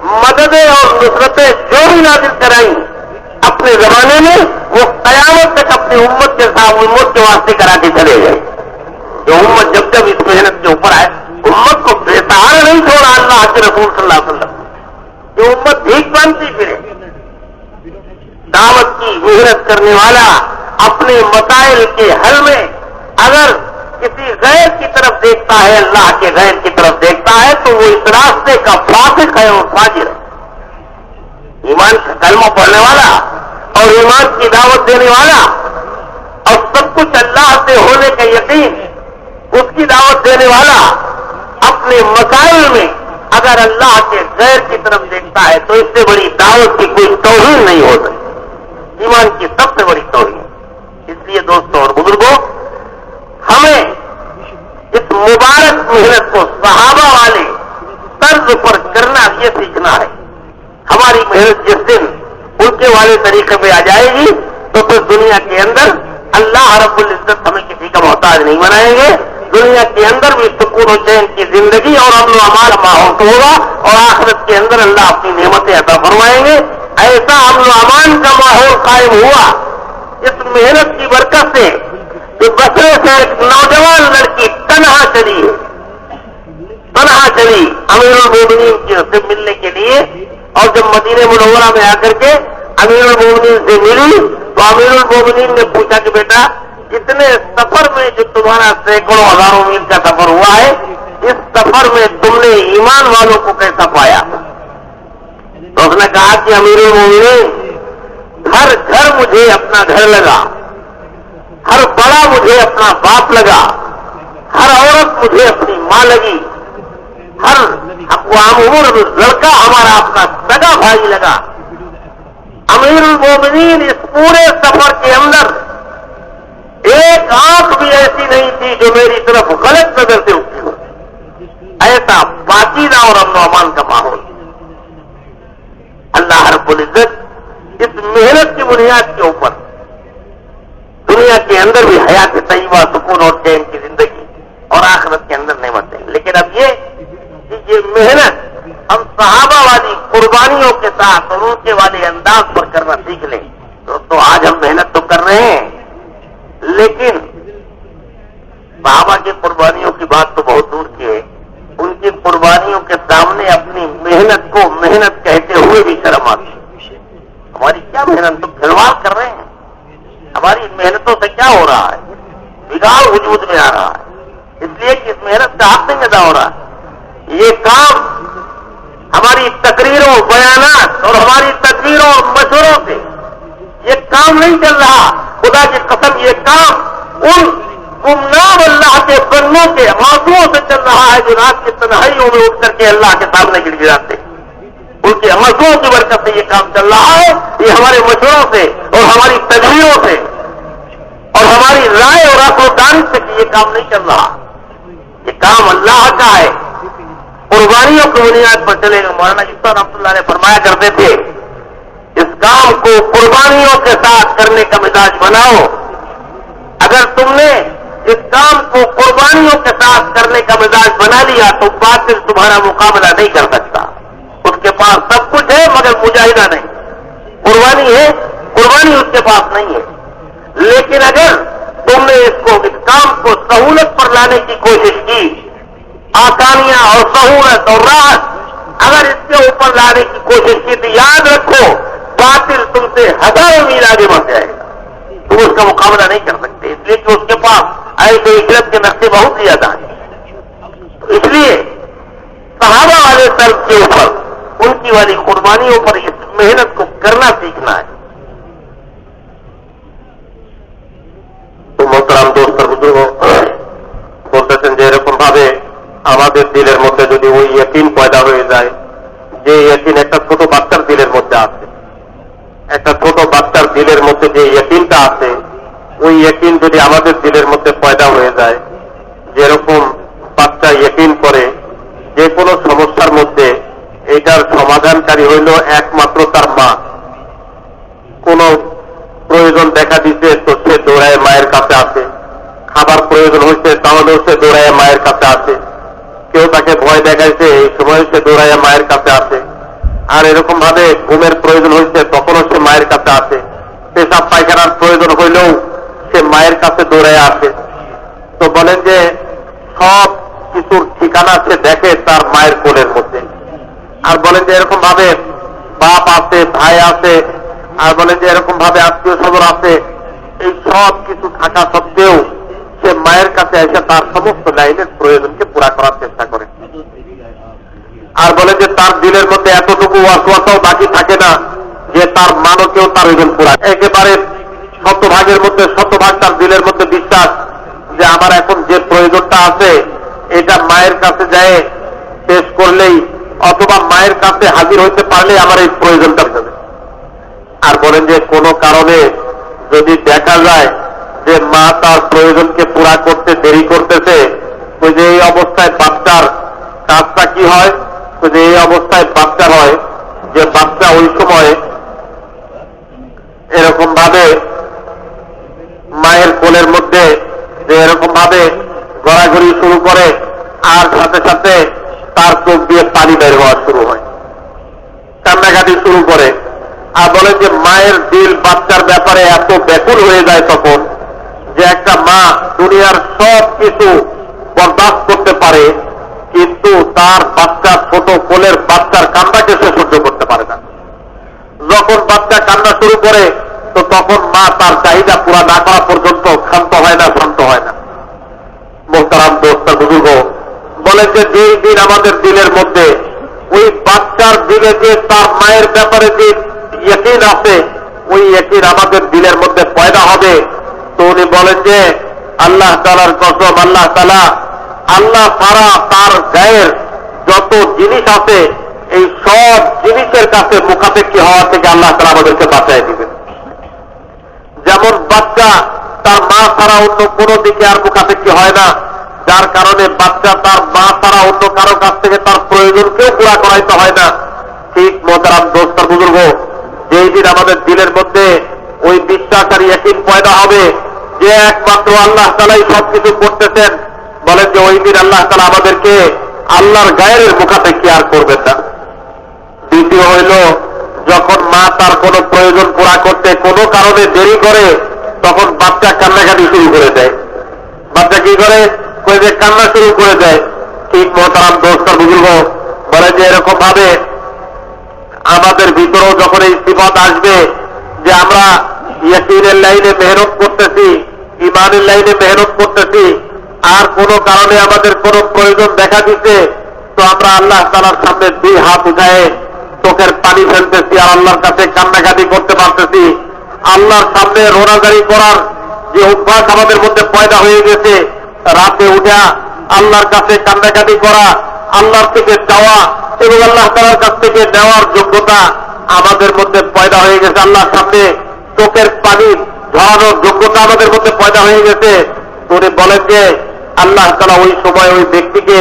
مددیں اور نصرتیں جو بھی نازل کرائیں اپنے زمانے میں وہ قیامت تک اپنی امت کے ساتھ امت کے واسطے کرا کے چلے گئے. جو امت جب جب اس محنت کے اوپر آئے امت کو بے سہارا نہیں چھوڑا اللہ کے رسول صلی اللہ علیہ وسلم. جو امت بھیک مانگتی پھرے دعوت کی محنت کرنے والا اپنے مسائل کے حل میں اگر کسی غیر کی طرف دیکھتا ہے اللہ کے غیر کی طرف دیکھتا ہے تو وہ اس راستے کا فاسق ہے اور فاجر ہے. ایمان کا کلمہ پڑھنے والا اور ایمان کی دعوت دینے والا اور سب کچھ اللہ سے ہونے کا یقین اس کی دعوت دینے والا اپنے مسائل میں اگر اللہ کے غیر کی طرف دیکھتا ہے تو اس سے بڑی دعوت کی کوئی توہین نہیں ہو سکتی. ایمان کی سب سے بڑی توہین. اس لیے دوستوں اور بزرگوں ہمیں اس مبارک محنت کو صحابہ والے طرز پر کرنا یہ سیکھنا ہے. ہماری محنت جس دن ان کے والے طریقے پہ آ جائے گی تو پھر دنیا کے اندر اللہ رب العزت ہمیں کسی کا محتاج نہیں بنائیں گے. دنیا کے اندر بھی سکون و چین کی زندگی اور امن و امان ماحول ہوگا اور آخرت کے اندر اللہ اپنی نعمتیں عطا فرمائیں گے. ایسا امن و امان کا ماحول قائم ہوا اس محنت کی برکت سے کہ بسرے سے ایک نوجوان لڑکی تنہا چلی امیر المومنین کی سے ملنے کے لیے. اور جب مدینہ منورہ میں آ کر کے امیر المومنین سے ملی تو امیر المومنین نے پوچھا کہ بیٹا اتنے سفر میں جو تمہارا سینکڑوں ہزاروں میل کا سفر ہوا ہے اس سفر میں تم نے ایمان والوں کو کیسا پایا؟ تو اس نے کہا کہ امیر المومنین ہر گھر مجھے اپنا گھر لگا, ہر بڑا مجھے اپنا باپ لگا, ہر عورت مجھے اپنی ماں لگی, ہر لڑکا ہمارا اپنا سگا بھائی لگا. امیر المومنین اس پورے سفر کے اندر ایک آنکھ بھی ایسی نہیں تھی جو میری طرف غلط نظر سے اٹھی ہو. ایسا پاکیزہ اور امن و امان کا ماحول. اللہ رب العزت اس محنت کی بنیاد کے اوپر دنیا کے اندر بھی حیات طیبہ, سکون اور چین کی زندگی اور آخرت کے اندر نعمت ہے. لیکن اب یہ محنت ہم صحابہ والی قربانیوں کے ساتھ اور ان کے والے انداز پر کرنا سیکھ لیں. تو آج ہم محنت تو کر رہے ہیں لیکن صحابہ کی قربانیوں کی بات تو بہت دور کی ہے. ان کی قربانیوں کے سامنے اپنی محنت کو محنت کہتے ہوئے بھی شرم آتی. ہماری کیا محنت, تو کھلواڑ کر رہے ہیں. ہماری محنتوں سے کیا ہو رہا ہے؟ بگاڑ وجود میں آ رہا ہے. اس لیے کہ اس محنت کا حق نہیں ادا ہو رہا ہے. یہ کام ہماری تقریروں, بیانات اور ہماری تدبیروں اور مشوروں سے یہ کام نہیں چل رہا. خدا کی قسم یہ کام ان گمنام اللہ کے بندوں کے آنسوؤں سے چل رہا ہے جو رات کی تنہائیوں میں اٹھ کر کے اللہ کے سامنے گر گراتے. ان کے آنسوؤں کی برکت سے یہ کام چل رہا ہے. یہ ہمارے مشوروں سے اور ہماری تدبیروں سے اور ہماری رائے اور عقل و دان سے یہ کام نہیں چل رہا. یہ کام اللہ کا ہے, قربانیوں کی بنیاد پر چلے گا. مولانا عیسیٰ رحمۃ اللہ علیہ فرمایا کرتے تھے اس کام کو قربانیوں کے ساتھ کرنے کا مزاج بناؤ. اگر تم نے اس کام کو قربانی कुर्बानियों के साथ करने का मिजाज बना लिया तो बातिल तुम्हारा मुकाबला नहीं कर सकता। उसके पास सब कुछ है मगर मुजाहिदा नहीं, कुर्बानी है, कुर्बानी उसके पास नहीं है। लेकिन अगर तुमने इस काम को सहूलत पर लाने की कोशिश की, आसानियां और सहूलत और राहत अगर इसके ऊपर लाने की कोशिश की तो याद रखो बातिल तुमसे हजारों मील आगे बढ़ जाएगा, तुम उसका मुकाबला नहीं कर सकते। इसलिए कि उसके पास ऐसे हिजरत के नक्शे बहुत ज्यादा हैं। तो इसलिए सहाबा वाले सर्व के ऊपर उनकी वाली कुर्बानियों पर इस मेहनत को करना सीखना है। তো মোহতারাম দোস্ত বুজুর্গ বলতেছেন যে এরকম ভাবে আমাদের দিলের মধ্যে যদি ওই ইয়াকিন পয়দা হয়ে যায়, যে ইয়াকিন একটা ছোট বাচ্চার দিলের মধ্যে আছে, একটা ছোট বাচ্চার দিলের মধ্যে যে ইয়াকিনটা আছে, ওই ইয়াকিন যদি আমাদের দিলের মধ্যে পয়দা হয়ে যায়, যেরকম বাচ্চা ইয়াকিন করে যে কোনো সমস্যার মধ্যে এটার সমাধানকারী হইল একমাত্র তার মা। কোন প্রয়োজন দেখা দিচ্ছে তো সে দৌড়ায় মায়ের কাছে আসে, খাবার প্রয়োজন হচ্ছে তাহলেও সে দৌড়ায় মায়ের কাছে আসে, কেউ তাকে ভয় দেখাইছে এই সময় সে দৌড়ায় মায়ের কাছে আসে। আর এরকম ভাবে ঘুমের প্রয়োজন হয়েছে তখনও সে মায়ের কাছে আসে, পেশাব পায়খানার প্রয়োজন হইলেও সে মায়ের কাছে দৌড়ায় আসে। তো বলেন যে সব কিছুর ঠিকানা সে দেখে তার মায়ের কোলের মধ্যে। আর বলেন যে এরকম ভাবে বাপ আছে, ভাই আছে, আর বলেন যে এরকম ভাবে আত্মীয় স্বজন আছে, এই সব কিছু থাকা সত্ত্বেও সে মায়ের কাছে এসে তার সমস্ত লাইনের প্রয়োজনকে পুরা করার চেষ্টা করে। আর বলেন যে তার দিলের মধ্যে এতটুকু ওয়াসওয়াসাও বাকি থাকে না যে তার মানকেও তার ওজন পুরা। একেবারে শতভাগের মধ্যে শতভাগ তার দিলের মধ্যে বিশ্বাস যে আমার এখন যে প্রয়োজনটা আছে এটা মায়ের কাছে যায় শেষ করলেই অথবা মায়ের কাছে হাজির হইতে পারলেই আমার এই প্রয়োজনটা হবে। আর বলেন যে কোনো কারণে যদি দেখা যায় যে মা তার প্রয়োজনকে পুরা করতে দেরি করতেছে, ওই যে এই অবস্থায় বাচ্চার কাজটা কি হয়, ওই যে এই অবস্থায় বাচ্চার হয় যে বাচ্চা ওই সময় এরকম ভাবে মায়ের কোলের মধ্যে যে এরকম ভাবে গড়াগড়ি শুরু করে আর সাথে সাথে তার চোখ দিয়ে পানি বের হওয়া শুরু হয়, কান্নাকাটি শুরু করে। আর বলেন যে মায়ের দিল বাচ্চার ব্যাপারে এত ব্যাকুল হয়ে যায় তখন যে একটা মা দুনিয়ার সব কিছু বরদাস্ত করতে পারে কিন্তু তার বাচ্চা ছোট কোলের বাচ্চার কান্নাকে সে সহ্য করতে পারে না। যখন বাচ্চা কান্না শুরু করে তো তখন মা তার চাহিদা পুরা না করা পর্যন্ত ক্ষান্ত হয় না, শান্ত হয় না। মোহতারাম দোস্ত বুজুর্গ বলেন যে যেই দিন আমাদের দিলের মধ্যে ওই বাচ্চার দিলে যে তার মায়ের ব্যাপারে যে ইয়াকিন আছে ওই ইয়াকিন আমাদের দিলের মধ্যে পয়দা হবে, তো উনি বলেন যে আল্লাহ তাআলার কসম, আল্লাহ তাআলা আল্লাহ ছাড়া তার গায়ের যত জিনিস আছে এই সব জিনিসের কাছে মুখাপেক্ষী হওয়া থেকে আল্লাহ তাআলা আমাদেরকে বাঁচায় দিবেন। যেমন বাচ্চা তার মা ছাড়া অন্য কোনো দিকে আর মুখাপেক্ষী হয় না, যার কারণে বাচ্চা তার মা ছাড়া অন্য কারো কাছ থেকে তার প্রয়োজনকেও পুরা করাইতে হয় না। ঠিক মোহতারাম দোস্ত বুজুর্গ যেই দিন আমাদের দিলের মধ্যে ওই বিশ্বাস আর ইয়াকিন পয়দা হবে যে একমাত্র আল্লাহ তাআলাই সবকিছু করতেছেন, বলেন যে ওই দিন আল্লাহ তাআলা আমাদেরকে আল্লাহর গায়ের মুখাপেক্ষী আর করবেন না। দ্বিতীয় হইল যখন মা তার কোনো প্রয়োজন পুরা করতে কোনো কারণে দেরি করে তখন বাচ্চা কান্নাকাটি শুরু করে দেয়। বাচ্চা কি করে, কই যে কান্না শুরু করে দেয়। ঠিক মোহতারাম দোস্ত বুজুর্গ বলে যে এরকম ভাবে আমাদের ভিতরেও যখন এই সিফাত আসবে যে আমরা ইয়াকিনের লাইনে মেহনত করতেছি, ইমানের লাইনে মেহনত করতেছি, আর কোনো কারণে আমাদের কোনো প্রয়োজন দেখা দিচ্ছে তো আমরা আল্লাহ তাআলার সামনে দুই হাত উঠায়ে চোখের পানি ফেলতেছি আর আল্লাহর কাছে কান্নাকাটি করতে পারতেছি। আল্লাহর সামনে রোনাজারি করার যে অভ্যাস আমাদের মধ্যে পয়দা হয়ে গেছে, রাতে উঠা আল্লাহর কাছে কান্নাকাটি করা, আল্লাহর থেকে চাওয়া এবং আল্লাহ তাআলার কাছ থেকে নেওয়ার যোগ্যতা আমাদের মধ্যে পয়দা হয়ে গেছে। আল্লাহর সামনে চোখের পানি ঝরানোর যোগ্যতা আমাদের মধ্যে পয়দা হয়ে গেছে। উনি বলেন যে আল্লাহ তাআলা ওই সময় ওই ব্যক্তিকে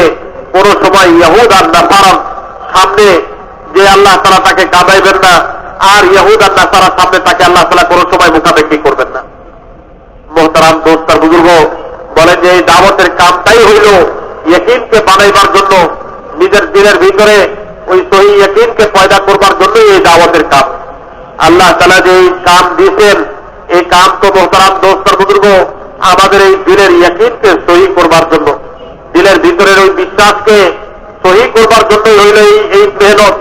কোনো সময় ইহুদ আর নাসারার সামনে যে আল্লাহ তাআলা তাকে কাঁদাইবেন না, আর ইহুদ আর নাসারার সামনে তাকে আল্লাহ তাআলা কোনো সময় মুখাপেক্ষী করবেন না। মোহতারাম দোস্ত বুজুর্গ বলেন যে যে এই দাওয়াতের কামটাই হইল ইয়াকিনকে বানাইবার জন্য, নিজের দিলের ভিতরে ওই সহি ইয়াকিনকে পয়দা করবার জন্যই এই দাওয়াতের কাম। আল্লাহ তাআলা যে এই কাম দিয়েছেন, এই কাম তো মোহতারাম দোস্তর বুজুর্গ আমাদের এই দিলের ইয়াকিনকে সহি করবার জন্য, দিলের ভিতরের ওই বিশ্বাসকে সহি করবার জন্যই হইল এই মেহনত।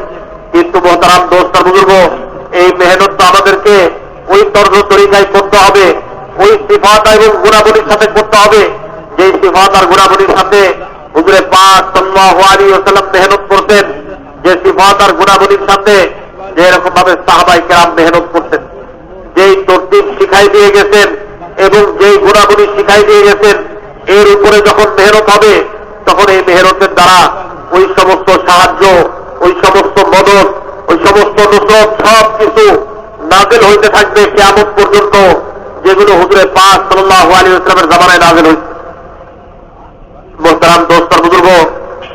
কিন্তু মোহতারাম দোস্তর বুজুর্গ এই মেহনত তো আমাদেরকে ওই তর্জ তরিকায় করতে হবে, ওই সিফাত এবং গুণাবলীর সাথে করতে হবে, যেই সিফাত আর গুণাবলীর সাথে হুজুরে পাক সাল্লাল্লাহু আলাইহি ওয়াসাল্লাম মেহনত করতেন, যে সিফাত আর গুণাবলীর সাথে যে এরকম ভাবে সাহাবায়ে কেরাম মেহনত করতেন, যেই তরতিব শিখাই দিয়ে গেছেন এবং যেই গুণাবলী শিখাই দিয়ে গেছেন, এর উপরে যখন মেহনত হবে তখন এই মেহনতের দ্বারা ওই সমস্ত সাহায্য, ওই সমস্ত মদদ, ওই সমস্ত নুসরত সব কিছু নাযিল হইতে থাকবে কিয়ামত পর্যন্ত, যেগুলো হুজুরে পাক সাল্লাল্লাহু আলাইহি ওয়াসাল্লামের জামানায় নাযিল হয়েছে। মোহতারাম দোস্তর বুজুর্গ,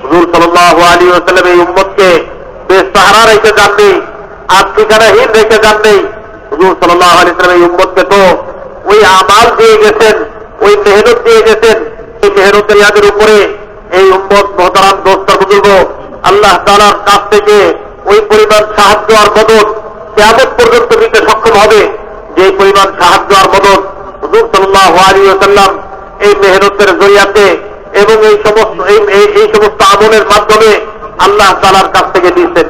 হুজুর সাল্লাল্লাহু আলাইহি ওয়াসাল্লাম এই উম্মতকে বেসাহারা রেখে যাননি, আর ঠিকানাহীন রেখে যাননি। হুজুর সাল্লাল্লাহু আলাইহি ওয়াসাল্লাম এই উম্মতকে তো ওই আমাল দিয়ে গেছেন, ওই মেহনত দিয়ে গেছেন। এই মেহনতের ইয়াদের উপরে এই উম্মত মোহতারাম দোস্তর বুজুর্গ আল্লাহ তাআলার কাছ থেকে ওই পরিমাণ সাহায্য আর মদদ কিয়ামত পর্যন্ত দিতে সক্ষম হবে, যে পরিমাণ সাহায্য আর মদদ হুজুর সাল্লাল্লাহু আলাইহি ওয়াসাল্লাম এই মেহনতের জরিয়াতে এবং এই সমস্ত আমলের মাধ্যমে আল্লাহ তাআলার কাছ থেকে দিয়েছেন।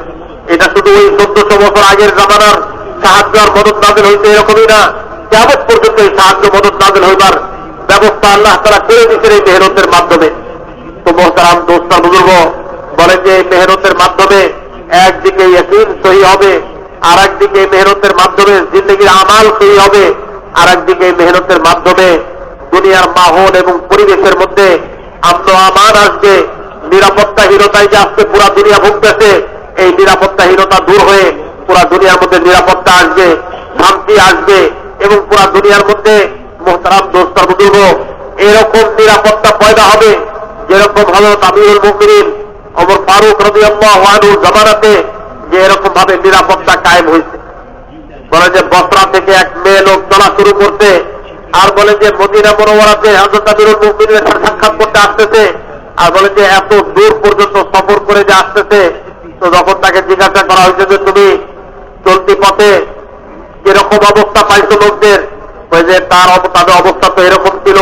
এটা শুধু ওই 1400 বছর আগের জামানার সাহায্য আর মদদ নাযিল হইতে এরকমই না, কিয়ামত পর্যন্ত এই সাহায্য মদদ নাযিল হইবার ব্যবস্থা আল্লাহ তাআলা করে দিয়েছেন এই মেহনতের মাধ্যমে। তো মোহতারাম দোস্তর বুজুর্গ বলেন যে এই মেহনতের মাধ্যমে একদিকে ইয়াকিন সহি হবে, আর একদিকে মেহনতের মাধ্যমে জিন্দগির আমাল সহি হবে, আর একদিকে মেহনতের মাধ্যমে দুনিয়ার মাহৌল এবং পরিবেশের মধ্যে আমন আমান আসবে। নিরাপত্তাহীনতায় যে আজকে পুরা দুনিয়া ভুগতেছে, এই নিরাপত্তাহীনতা দূর হয়ে পুরা দুনিয়ার মধ্যে নিরাপত্তা আসবে, শান্তি আসবে এবং পুরা দুনিয়ার মধ্যে মোহতারাম দোস্তর বুজুর্গ এরকম নিরাপত্তা পয়দা হবে যেরকম হযরত আমিরুল মুমিনিন ওমর ফারুক রাদিয়াল্লাহু আনহুর জামানাতে যে এরকম ভাবে নিরাপত্তা কায়েম হয়েছে। বলে যে বসরা থেকে এক মেয়ে লোক চলা শুরু করতে, আর বলে যে মদিনা মুনাওয়ারাতে হযরত আমিরুল মুমিনিনের সাথে সাক্ষাৎ করতে আসতেছে, আর বলে যে এত দূর পর্যন্ত সফর করে যে আসতেছে। তো যখন তাকে জিজ্ঞাসা করা হয়েছে যে তুমি চলতি পথে এরকম অবস্থা পাইছো লোকদের, ওই যে তাদের অবস্থা তো এরকম ছিল,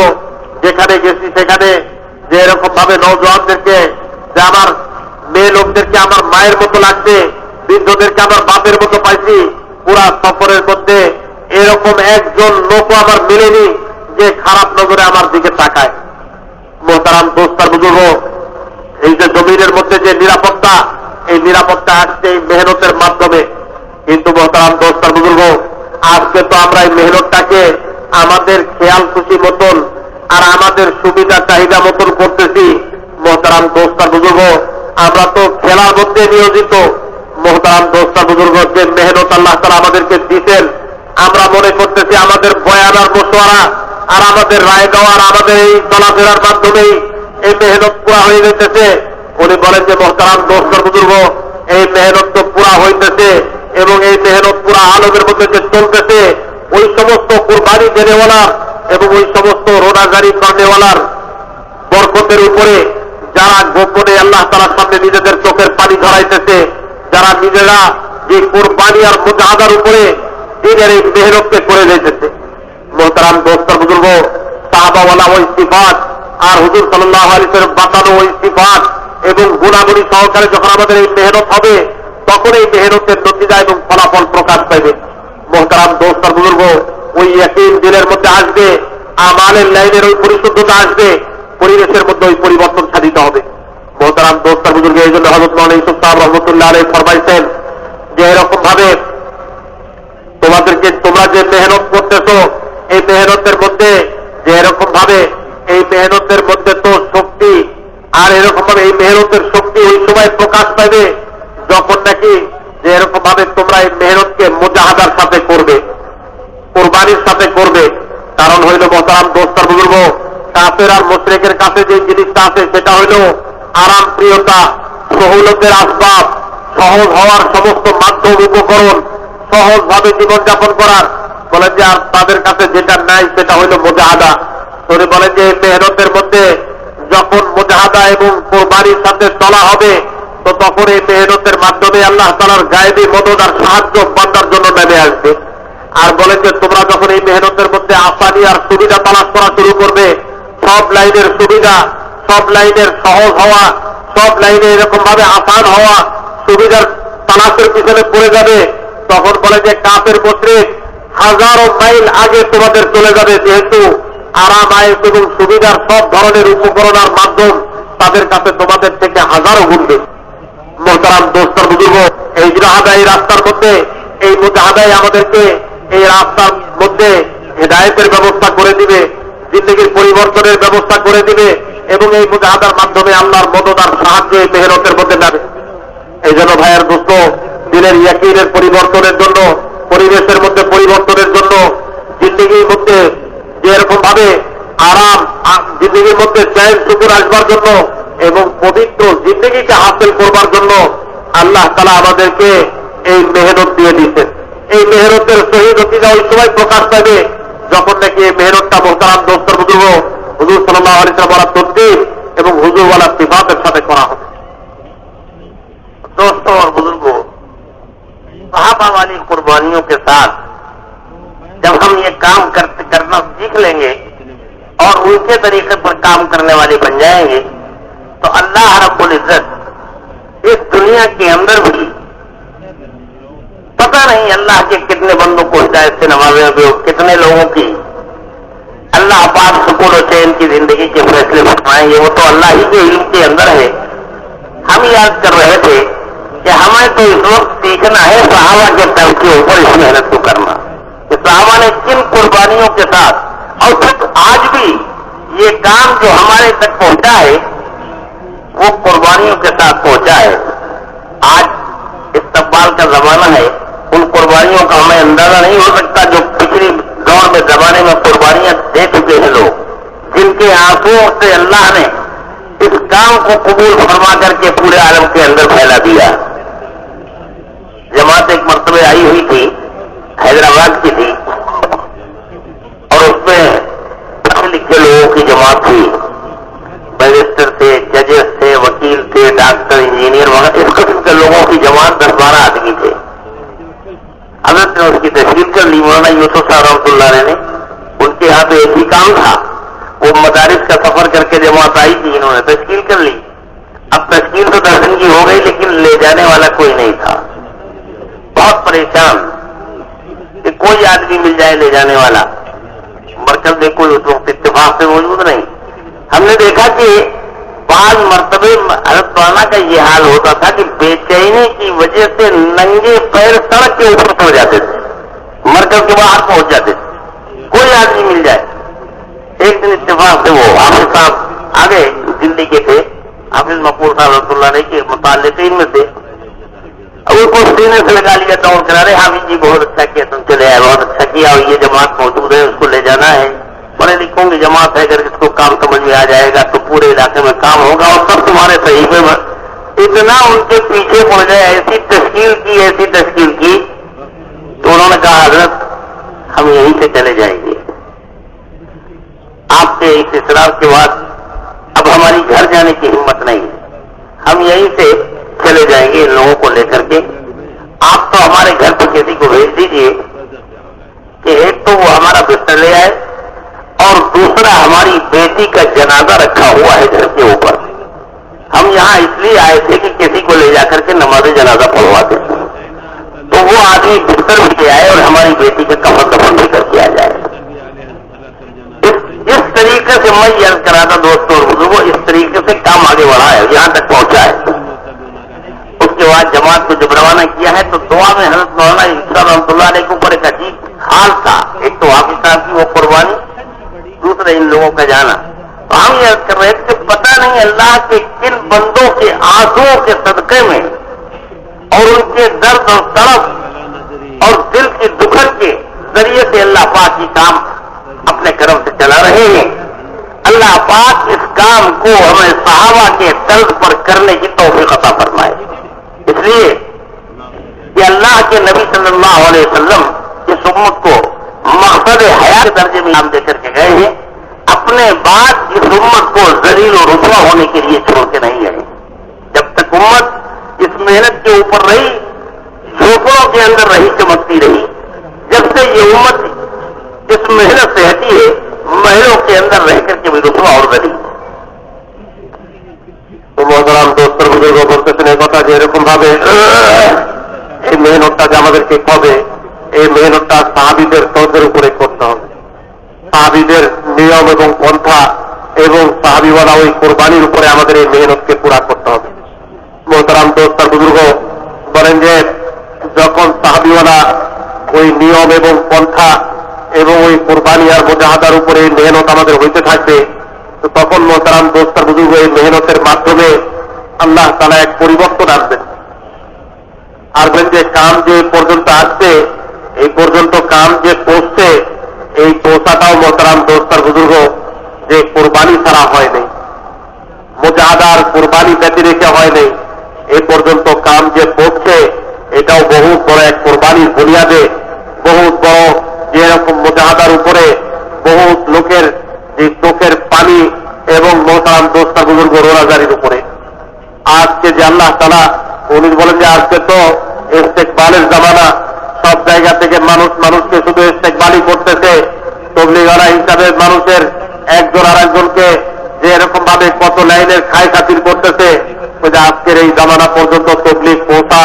যেখানে গেছি সেখানে যে এরকম ভাবে নওজওয়ানদেরকে, যে আমার মেয়ে লোকদেরকে আমার মায়ের মতো লাগছে, বৃদ্ধদেরকে আমার বাপের মতো পাইছি, পুরা সফরের মধ্যে এরকম একজন লোকও আমার মিলেনি যে খারাপ নজরে আমার দিকে তাকায়। মোহতারাম দোস্তর বুজুর্গ, এই যে জমিনের মধ্যে যে নিরাপত্তা, এই নিরাপত্তা আসছে এই মেহনতের মাধ্যমে। কিন্তু মোহতারাম দোস্তর বুজুর্গ আজকে তো আমরা এই মেহনতটাকে আমাদের খেয়াল খুশি মতন আর আমাদের সুবিধা চাহিদা মতন করতেছি। মোহতারাম দোস্তর বুজুর্গ আমরা তো খেলার মধ্যে নিয়োজিত। মোহতারাম দোস্তর বুজুর্গ যে মেহনত আল্লাহ তাআলা আমাদেরকে দিতেন, আমরা মনে করতেছি আমাদের বয়ান আর মশওয়ারা আর আমাদের রায় দেওয়ার আমাদের এই চলাফেরার মাধ্যমেই এই মেহনত পুরা হয়ে যেতেছে। উনি বলেন যে মোহতারাম দোস্তর বুজুর্গ এই মেহনত তো পুরা হইতেছে এবং এই মেহনত পুরা আলোকের মধ্যে যে চলতেছে, ওই সমস্ত কুরবানি দেনেওয়ালার এবং ওই সমস্ত রোনাজারি করনেওয়ালার বরকতের উপরে যারা গোপনে আল্লাহ তাআলার সামনে নিজেদের চোখের পানি ধরাইতেছে, যারা নিজেরা যে কুরবানি আর মুজাহাদার উপরে দিনের এই মেহনতকে করে দিতেছে। মোহতারাম দোস্তর বুজুর্গ সাহাবাওয়ালা ওই সিফাত আর হুজুর সাল্লাল্লাহু আলাইহি ওয়াসাল্লাম বাতানো ওই সিফাত এবং গুণাবলী সহকারে যখন আমাদের এই মেহনত হবে, তখন এই মেহনতের নতিজা এবং ফলাফল প্রকাশ পাইবে। মোহতারাম দোস্তর বুজুর্গ ওই ইয়াকিন দিলের মধ্যে আসবে, আমালের লাইনের ওই পরিশুদ্ধতা আসবে, পরিবেশের মধ্যে ওই পরিবর্তন সাধিত হবে। মোহতারাম দোস্তর বুজুর্গ এই জন্য হযরত মাওলানা ইউসুফ সাহেব রহমাতুল্লাহ আলাইহি ফরমাইছেন যে এরকম ভাবে তোমাদেরকে তোমরা যে মেহনত করতেছো, এই মেহনতের মধ্যে যে এরকম ভাবে এই মেহনতের মধ্যে তো শক্তি, আর এরকম ভাবে এই মেহনতের শক্তি ওই সময় প্রকাশ পাবে যখন নাকি যে এরকম ভাবে তোমরা এই মেহনতকে মুজাহাদার সাথে করবে, কোরবানির সাথে করবে। কারণ হইল মোহতারাম দোস্তর বুজুর্গ কাফের আর মুশরিকের কাছে যে জিনিসটা আছে সেটা হইল আরাম প্রিয়তা, সহুলতের আসবাব, সহজ হওয়ার সমস্ত মাধ্যম উপকরণ, সহজভাবে জীবনযাপন করার। বলেন যে আর তাদের কাছে যেটা নাই সেটা হইল মুজাহাদা। তোরে বলে যে মেহনতের মধ্যে যখন মুজাহাদা এবং কোরবানির সাথে চলা হবে তো তখন এই মেহনতের মাধ্যমে আল্লাহ তাআলার গায়েবী মদদ আর সাহায্য বান্দার জন্য নেমে আসবে। আর বলে যে তোমরা যখন এই মেহনতের মধ্যে আসানি আর সুবিধা তালাশ করা শুরু করবে, সব লাইনের সুবিধা, সব লাইনের সহজ হওয়া, সব লাইনে এরকম ভাবে আসান হওয়া, সুবিধার তালাশের পিছনে পড়ে যাবে, তখন বলে যে কাফের মুশরিক হাজারো মাইল আগে তোমাদের চলে যাবে, যেহেতু আরাম আয়েস এবং সুবিধার সব ধরনের উপকরণ আর মাধ্যম তাদের কাছে তোমাদের থেকে হাজারো গুণ বেশি। মোহতারাম দোস্তর বুজুর্গ, এই জিহাদা এই রাস্তার মধ্যে, এই মুজাহাদাই আমাদেরকে এই রাস্তার মধ্যে হেদায়েতের ব্যবস্থা করে দিবে, জিন্দেগির পরিবর্তনের ব্যবস্থা করে দিবে এবং এই মুজাহাদার মাধ্যমে আল্লাহর মদদ আর সাহায্য এই মেহনতের মধ্যে নেবে। এই জন্য ভাইয়ের দোস্ত, দিনের ইয়াকিনের পরিবর্তনের জন্য, পরিবেশের মধ্যে পরিবর্তনের জন্য, জিন্দেগির মধ্যে যেরকম ভাবে আরাম, জিন্দেগির মধ্যে চ্যান সুকুন আসবার জন্য এবং পবিত্র জিন্দেগিকে হাসিল করবার জন্য আল্লাহ তাআলা আমাদেরকে এই মেহনত দিয়ে দিচ্ছেন। এই মেহনতের শহীদ নতিজা ওই সময় প্রকাশ পাবে যখন নাকি এই মেহনতটা মোহতারাম দোস্তর বুজুর্গ হুজুর সাল্লাল্লাহু আলাইহি ওয়াসাল্লাম ওয়ালা তদবির এবং হুজুর ওয়ালা সিফাতের সাথে করা হবে। दोस्तों और बुजुर्गों, सहाबा वाली कुर्बानियों के साथ जब हम ये काम करना सीख लेंगे और उनके तरीके पर काम करने वाले बन जाएंगे तो अल्लाह रब्बुल इज्जत इस दुनिया के अंदर भी पता नहीं अल्लाह के कितने बंदों को हिदायत से नवाजेंगे, कितने लोगों की अल्लाह पाक सुकून और चैन की जिंदगी के फैसले फरमाएंगे, वो तो अल्लाह ही के इल्म के अंदर है। हम याद कर रहे थे कि हमें तो इस वक्त सीखना है सहाबा के दम के ऊपर इस मेहनत को करना, कि सहाबा ने किन कुर्बानियों के साथ, और फिर आज भी ये काम जो हमारे तक पहुंचा है वो कुर्बानियों के साथ पहुंचा है। आज इस्तकबाल का जमाना है, उन कुर्बानियों का हमें अंदाजा नहीं हो सकता जो पिछले दौर में जमाने में कुर्बानियां दे चुके हैं लोग, जिनके आंसुओं से अल्लाह ने इस काम को कबूल फरमा करके पूरे आलम के अंदर फैला दिया। जमात एक मर्तबे आई हुई थी, हैदराबाद की थी, और उसमें पढ़े लिखे लोगों की जमात थी, बैरिस्टर थे, जजेस थे, वकील थे, डॉक्टर, इंजीनियर वगैरह इस किस्म के लोगों की जमात 10-12 आदमी थे। हजरत ने उसकी तशकील कर ली, मौलाना यूसुफ साहब रहमतुल्लाह ने, उनके यहाँ पे एक ही काम था, वो मदारिस का सफर करके जमात आई थी, इन्होंने तशकील कर ली। अब तशकील तो 10 दिन की हो गई लेकिन ले जाने वाला कोई नहीं था, बहुत परेशान कि कोई आदमी मिल जाए ले जाने वाला। मरकज में कोई उस वक्त इत्तेफाक से मौजूद नहीं। हमने देखा कि बाद मरतबे हज़रत मौलाना का ये हाल होता था कि बेचैनी की वजह से नंगे पैर सड़क के ऊपर पड़ जाते थे, मरकज के बाहर पहुंच जाते थे, कोई आदमी मिल जाए। एक दिन इत्तेफाक से वो हाफिज साहब आ गए, दिल्ली के थे, हाफिज मकबूल साहब रहमतुल्लाह अलैह के मुताल्लिकीन में थे। अब उनको सीने से लगा लिया, दौड़ करा रहे, हाफिज जी बहुत अच्छा किया, तुम चले आए, बहुत अच्छा किया, और ये जमात मौजूद है, उसको ले जाना है, पढ़े लिखों की जमात है, अगर इसको काम समझ में आ जाएगा तो पूरे इलाके में काम होगा और सब तुम्हारे सहीफे में। इतना उनके पीछे पड़ गए, ऐसी तश्कील की तो उन्होंने कहा हजरत हम यहीं से चले जाएंगे, आपसे इस इसरार के बाद अब हमारी घर जाने की हिम्मत नहीं, हम यहीं से चले जाएंगे इन लोगों को लेकर के। आप तो हमारे घर पर किसी को भेज दीजिए कि एक तो वो हमारा बिस्तर ले आए और दूसरा हमारी बेटी का जनाजा रखा हुआ है घर के ऊपर, हम यहां इसलिए आए थे कि किसी को ले जाकर के नमाज जनाजा पढ़वाते, तो वो आदमी बिस्तर भी ले आए और हमारी बेटी का कफन दफन भी करके आ जाए। इस तरीके से मैं याद करा था दोस्तों और बुजुर्गों, इस तरीके से काम आगे बढ़ा है, यहां तक पहुंचा है। उसके बाद जमात को जब रवाना किया है तो दुआ में हज़रत मौलाना यूसुफ रहमतुल्लाह अलैह के ऊपर एक अजीब हाल था, एक तो हाफिज साहब की वो कुर्बानी, दूसरा इन लोगों का जाना। तो हम याद कर रहे थे कि पता नहीं अल्लाह के किन बंदों के आंसुओं के सदके में और उनके दर्द और तड़प और दिल की दुखन के जरिए से अल्लाह पाक की काम अपने करम से चला रहे हैं। अल्लाह पाक इस काम को हमें सहाबा के तर्ज पर करने की तौफीक अता फरमाए। इसलिए कि अल्लाह के नबी सल्लल्लाहु अलैहि वसल्लम इस उम्मत को मकसद हयात के दर्जे में नाम देकर के गए हैं, अपने अपने बाद इस उम्मत को जलील और रुसवा होने के लिए छोड़ के नहीं आई। जब तक उम्मत इस मेहनत के ऊपर रही, झोपड़ों के अंदर रही, चमकती रही, जब से ये उम्मत इस मेहनत से हटी है, महलों के अंदर रह करके भी रुसवा और जलील। তো মোহতারাম দোস্তর বুজুর্গ বলতেছেন এই কথা যে এরকম ভাবে এই মেহনতটা যে আমাদেরকে হবে, এই মেহনতটা সাহাবীদের তদের উপরে করতে হবে। সাহাবীদের নিয়ম এবং পন্থা এবং সাহাবীওয়ালা ওই কোরবানির উপরে আমাদের এই মেহনতকে পুরা করতে হবে। মোহতারাম দোস্তর বুজুর্গ বলেন যে যখন সাহাবীওয়ালা ওই নিয়ম এবং পন্থা এবং ওই কোরবানি আর মুজাহাদার উপরে এই মেহনত আমাদের হইতে থাকবে, তো তখন মোহতারাম দোস্তর বুজুর্গ এই মেহনতের মাধ্যমে আল্লাহ তাআলা এক পরিবর্তন আনবেন। আর বলেন যে কাম যে পর্যন্ত আসছে, এই পর্যন্ত কাম যে পৌঁছছে, এই পৌঁছাটাও মোহতারাম দোস্তর বুজুর্গ যে কোরবানি ছাড়া হয় নাই, মুজাহাদার কোরবানি ব্যতি রেখে হয় নাই, এই পর্যন্ত কাম যে পৌঁছছে এটাও বহুত বড় এক কোরবানির বুনিয়াদে, বহুত বড় যে এরকম মুজাহাদার উপরে বহুত লোকের যে চোখের পানি এবং মোহতারাম দোস্তা বুজুর্গ রোজাদারির উপরে। আজকে যে আল্লাহ তাআলা উনি বলেন যে আজকে তো ইস্তেকবালের জামানা, সব জায়গা থেকে মানুষকে শুধু ইস্তেকবালই করতেছে। তবলিগওয়ালা হিসাবে মানুষের একজন আর একজনকে যে এরকম ভাবে কত লাইনের খায় খাতির করতেছে, ওই যে আজকের এই জামানা পর্যন্ত তবলিগ পৌঁছা,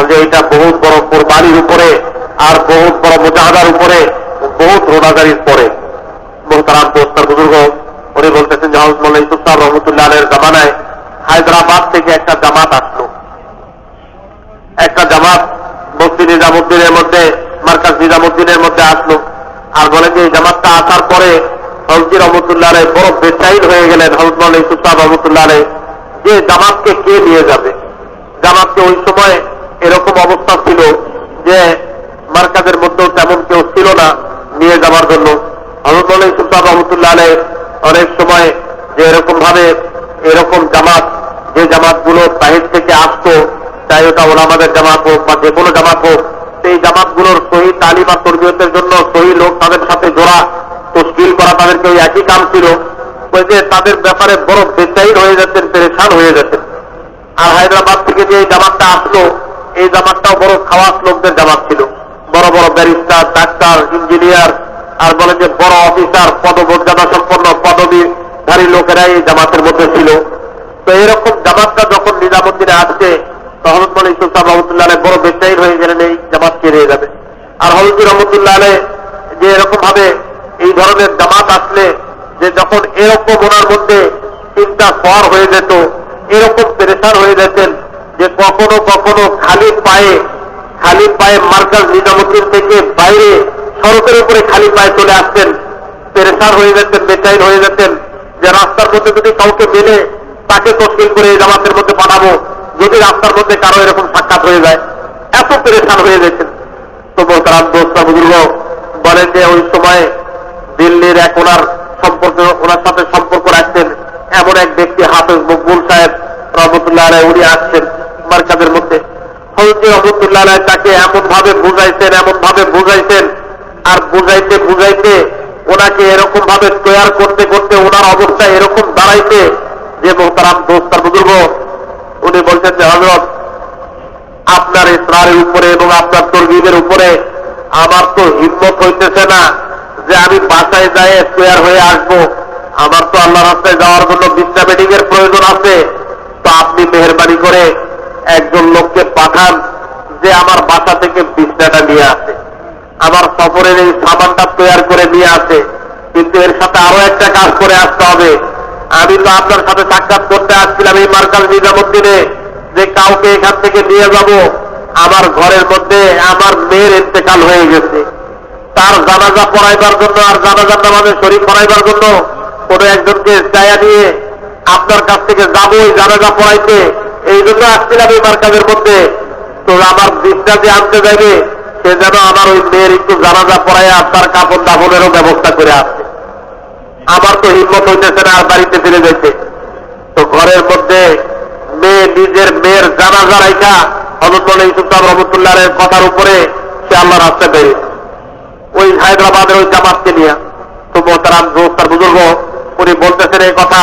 যে এটা বহুত বড় কোরবানির উপরে আর বহুত বড় মুজাহাদার উপরে, বহুত রোজাদারির পরে। মোহতারাম দোস্তার বুজুর্গ উনি বলতেছেন যে হযরত মাওলানা ইউসুফ সাহেব রহমতুল্লাহ আলাইহির জামানায় হায়দ্রাবাদ থেকে একটা জামাত আসলো, একটা জামাত মুফতি নিজামুদ্দিনের মধ্যে, মার্কাজ নিজামুদ্দিনের মধ্যে আসলো। আর বলেন যে এই জামাতটা আসার পরে হযরত রহমতুল্লাহ আলাইহি বড় বেচাইন হয়ে গেলেন হযরত মাওলানা ইউসুফ সাহেব রহমতুল্লাহ আলাইহি, যে জামাতকে কে নিয়ে যাবে। জামাতকে ওই সময় এরকম অবস্থা ছিল যে মার্কাজের মধ্যেও তেমন কেউ ছিল না নিয়ে যাওয়ার জন্য। হযরত মাওলানা ইউসুফ সাহেব রহমতুল্লাহ আলাইহি অনেক সময় যে এরকম ভাবে এরকম জামাত, যে জামাতগুলো বাহির থেকে আসতো, চাই ওটা ওলামাদের জামাত হোক বা যে কোনো জামাত হোক, সেই জামাতগুলোর সহি তালিম আর তরবিয়তের জন্য সহি লোক তাদের সাথে জোড়া তশকিল করা, তাদেরকে ওই একই কাম ছিল। ওই যে তাদের ব্যাপারে বড় বেচাইন হয়ে যেতেন, পেরেশান হয়ে যেতেন। আর হায়দ্রাবাদ থেকে যে এই জামাতটা আসলো, এই জামাতটাও বড় খাওয়াস লোকদের জামাত ছিল, বড় বড় ব্যারিস্টার, ডাক্তার, ইঞ্জিনিয়ার আর বলে যে বড় অফিসার, পদমর্যাদা সম্পন্ন পদবীধারী লোকেরাই এই জামাতের মধ্যে ছিল। তো এরকম জামাতটা যখন নিজামুদ্দিনে আসছে, হযরত মাওলানা ইউসুফ সাহেব রহমতুল্লাহ আলাইহি বড় বেচাইন হয়ে গেলেন এই জামাত কে নিয়ে যাবে। আর হযরত রহমতুল্লাহ আলাইহি যে এরকম ভাবে এই ধরনের জামাত আসলে যে যখন এরকম ওনার মধ্যে চিন্তা ফর হয়ে যেত, এরকম পেরেশান হয়ে যেতেন যে কখনো কখনো খালি পায়ে মার্কাজ নিজামুদ্দিন থেকে বাইরে সড়কের উপরে খালি পায়ে চলে আসতেন, পেরেশান হয়ে যেতেন, বেচাইন হয়ে যেতেন যে রাস্তার মধ্যে যদি কাউকে মেলে তাকে তশকিল করে এই জামাতের মধ্যে পাঠাবো, যদি রাস্তার মধ্যে কারো এরকম সাক্ষাৎ হয়ে যায়, এত পেরেশান হয়ে যেতেন। তো মোহতারাম দোস্তা বুজুর্গ বলেন যে ওই সময় দিল্লির এক ওনার সাথে সম্পর্ক রাখতেন এমন এক ব্যক্তি হাফেজ মকবুল সাহেব রহমতুল্লাহ আলাইহি, উনি আসছেন মার্কাজের মধ্যে। হযরত রহমতুল্লাহ আলাইহি তাকে এমন ভাবে বুঝাইছেন আর বুঝাইতে ওনাকে এরকম ভাবে তৈয়ার করতে করতে ওনার অবস্থা এরকম দাঁড়াইছে যে মোহতারাম দোস্তার বুজুর্গ উনি বলছেন যে হযরত আপনার ইসরারের উপরে এবং আপনার তরগিবের উপরে আমার তো হিম্মত হইতেছে না যে আমি বাসায় যায় তৈয়ার হয়ে আসবো, আমার তো আল্লাহর রাস্তায় যাওয়ার জন্য বিছনা বেডিং এর প্রয়োজন আছে। তো আপনি মেহেরবানি করে একজন লোককে পাঠান যে আমার বাসা থেকে বিছনাটা নিয়ে আসে, আমার সফরের এই সামানটা তৈয়ার করে নিয়ে আসে। কিন্তু এর সাথে আরো একটা কাজ করে আসতে হবে, আমি তো আপনার সাথে সাক্ষাৎ করতে আসছিলাম এই মার্কাজ নিজামুদ্দিনে, যে কাউকে এখান থেকে নিয়ে যাব, আমার ঘরের মধ্যে আমার মেয়ের ইন্তেকাল হয়ে গেছে, তার জানাজা পড়াইবার জন্য আর জানাজার নামাজে শরীক করাইবার জন্য কোন একজনকে চায়া নিয়ে আপনার কাছ থেকে যাবো ওই জানাজা পড়াইতে, এই জন্য আসছিলাম এই মার্কাজের মধ্যে। তো আমার বিছনা যে আনতে যাবে সে যেন আমার ওই মেয়ের একটু জানাজা পড়াইয়া তার কাপড় দাফনেরও ব্যবস্থা করে আসছে। আমার তো হিম্মত হইতেছে না আর বাড়িতে ফিরে যেতে। তো ঘরের মধ্যে নিজের মেয়ের জানাজা রাইখা হযরত মাওলানা ইউসুফ সাহেব রহমতুল্লাহ আলাইহির কথার উপরে সে আল্লাহর রাস্তায় বেরিয়েছে ওই হায়দ্রাবাদের ওই জামাতকে নিয়ে। তো মোহতারাম দোস্ত আর বুজুর্গ উনি বলতেছেন এই কথা,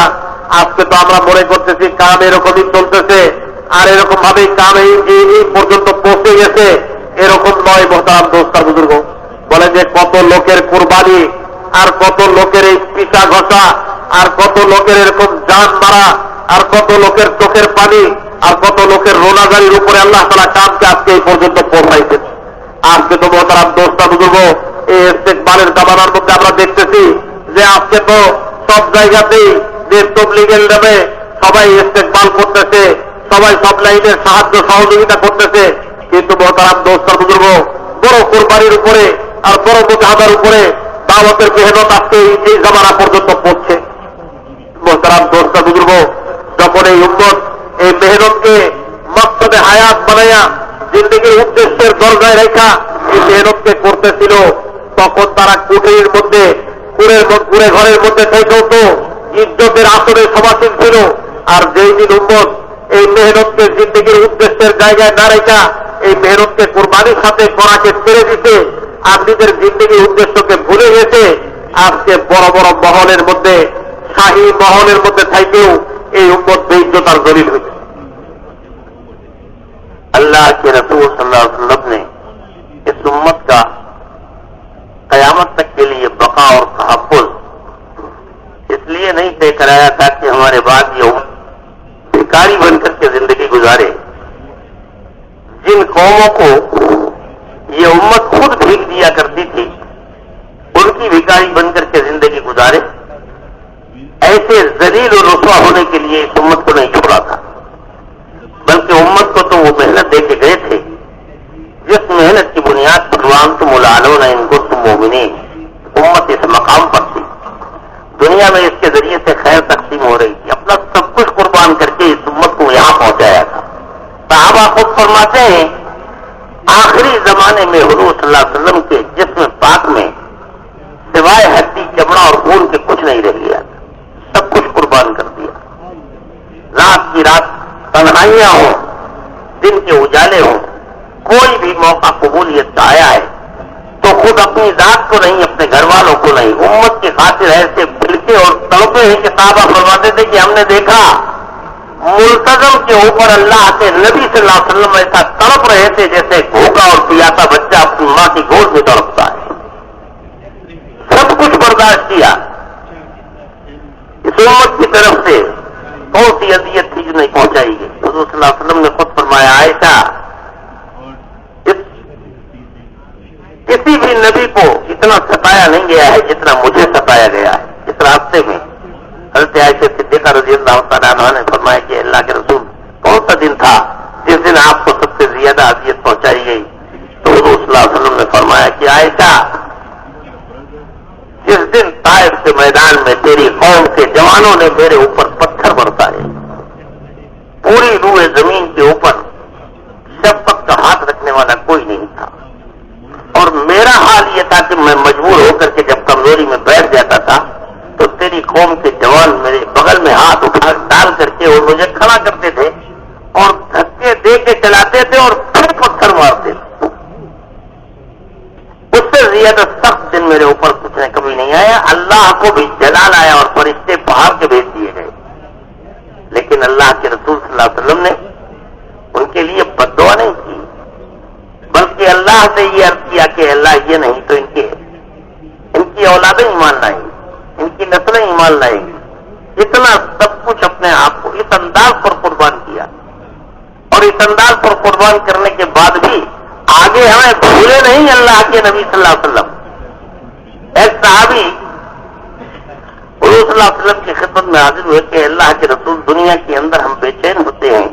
আজকে তো আমরা মনে করতেছি কাম এরকমই চলতেছে, আর এরকম ভাবেই কাম এই পর্যন্ত পৌঁছে গেছে, এরকম নয় মোহতারাম দোস্ত বুজুর্গ। বলে যে কত লোকের কুরবানি, আর কত লোকের এই পিছা ঘষা, আর কত লোকের এরকম জান মারা, আর কত লোকের চোখের পানি, আর কত লোকের রোনাজারির উপরে আল্লাহ তাআলা কামকে আজকে এই পর্যন্ত পৌঁছাইছেন। আজকে তো মোহতারাম দোস্ত বুজুর্গ এই ইস্তেকবালের জামানার মধ্যে আমরা দেখতেছি যে আজকে তো সব জায়গাতেই যে তবলিগের নামে সবাই ইস্তেকবাল করতেছে, সবাই সব লাইনের সাহায্য সহযোগিতা করতেছে, কিন্তু মোহতারাম দোস্ত বুজুর্গ বড় কোরবানির উপরে আর বড় মুজাহাদার উপরে দাওয়াতের মেহনত আজকে এই জামানা পর্যন্ত পড়ছে। মোহতারাম দোস্ত বুজুর্গ যখন এই উম্মত এই মেহনতকে মকসদে হায়াত বানাইয়া জিন্দগির উদ্দেশ্যের দরজায় রেখা এই মেহনতকে করতেছিল, তখন তারা কুটির মধ্যে কুড়ে ঘরের মধ্যে থেকেও তো ইজ্জতের আসরে সমাসীন ছিল। আর যেই দিন উম্মত এই মেহনতকে জিন্দগির উদ্দেশ্যের জায়গায় না রেখা এই মেহনতকে কোরবানির সাথে করাকে ছেড়ে দিতে আর নিজের জিন্দগির উদ্দেশ্যকে ভুলে গেছে, আজকে বড় বড় মহলের মধ্যে শাহী মহলের মধ্যে থাকেও এই উম্মত বেইজ্জতার দলিল হয়েছে। अल्लाह के रसूल सल्लल्लाहु अलैहि वसल्लम ने इस उम्मत का कयामत तक के लिए बका और तहफ़्फ़ुज़ इसलिए नहीं तय कराया था कि हमारे बाद ये उम्मत भिखारी बनकर के जिंदगी गुजारे। जिन कौमों को ये उम्मत खुद भीख दिया करती थी उनकी भिखारी बनकर के जिंदगी गुजारे, ऐसे जलील और रुसवा होने के लिए इस उम्मत को नहीं छोड़ा था, बल्कि उम्मत को तो वो मेहनत दे के गए थे जिस मेहनत की बुनियाद पर तुम उलालून इनको तुम मोमिनीन, उम्मत इस मकाम पर थी। दुनिया में इसके जरिए से खैर तकसीम हो रही थी, अपना सब कुछ कुर्बान करके इस उम्मत को यहां पहुंचाया था। सहाबा खुद फरमाते हैं आखिरी जमाने में हुजूर सल्लल्लाहु अलैहि वसल्लम के जिस्म पाक में सिवाय हड्डी चमड़ा और खून के कुछ नहीं रह गया, सब कुछ कुर्बान कर दिया। रात की रात तन्हाइयां हों, दिन के उजाले हों, कोई भी मौका कबूलियत का आया है तो खुद अपनी जात को नहीं, अपने घर वालों को नहीं, उम्मत की खातिर ऐसे बिलके और तड़पे हैं कि साहबा फरमाते थे कि हमने देखा मुल्तजम के ऊपर अल्लाह के नबी सल्लल्लाहु अलैहि वसल्लम ऐसा तड़प रहे थे जैसे भूखा और प्यासा बच्चा अपनी मां की गोद में तड़पता है। सब कुछ बर्दाश्त किया, इस उम्मत की तरफ से कौन सी अजियत थी जो नहीं पहुंचाई गई। हुजूर सल्लल्लाहु अलैहि वसल्लम ने खुद फरमाया आयशा किसी भी नबी को इतना सताया नहीं गया है जितना मुझे सताया गया है। इस रास्ते में हज़रत आयशा सिद्दीक़ा रज़ियल्लाहु तआला अन्हा ने फरमाया कि अल्लाह के रसूल कौन सा दिन था जिस दिन आपको सबसे ज्यादा अजियत पहुंचाई गई? तो हुजूर सल्लल्लाहु अलैहि वसल्लम ने फरमाया कि आयशा जिस दिन ताइफ के मैदान में तेरी कौम के जवानों ने मेरे ऊपर पत्थर बरसाए, पूरी रूए जमीन के ऊपर शफकत का हाथ रखने वाला कोई नहीं था, और मेरा हाल यह था कि मैं मजबूर होकर के जब कमजोरी में बैठ जाता था तो तेरी कौम के जवान मेरे बगल में हाथ उठा डाल करके और मुझे खड़ा करते थे और धक्के दे के चलाते थे और फिर पत्थर मारते थे। उससे ज्यादा सख्त दिन मेरे ऊपर कुछ ने कभी नहीं आया। अल्लाह को भी जलाल आया और फरिश्ते पहाड़ के भेज दिए गए, लेकिन अल्लाह के रसूल सल्लल्लाहु अलैहि वसल्लम ने उनके लिए बद्दुआ नहीं की, बल्कि अल्लाह से ये अर्ज किया कि अल्लाह ये नहीं तो इनकी औलादें ईमान लाएंगी, इनकी नस्लें ईमान लाएंगी। इतना सब कुछ अपने आप को इस अंदाज पर कुर्बान किया, और इस अंदाज पर कुर्बान करने के बाद भी आगे हमें भूले नहीं अल्लाह के नबी सल्लल्लाहु अलैहि वसल्लम। एक सहाबी हुजूर सल्लल्लाहु अलैहि वसल्लम की खिदमत में हाजिर हुए कि अल्लाह के रसूल दुनिया के अंदर हम बेचैन होते हैं,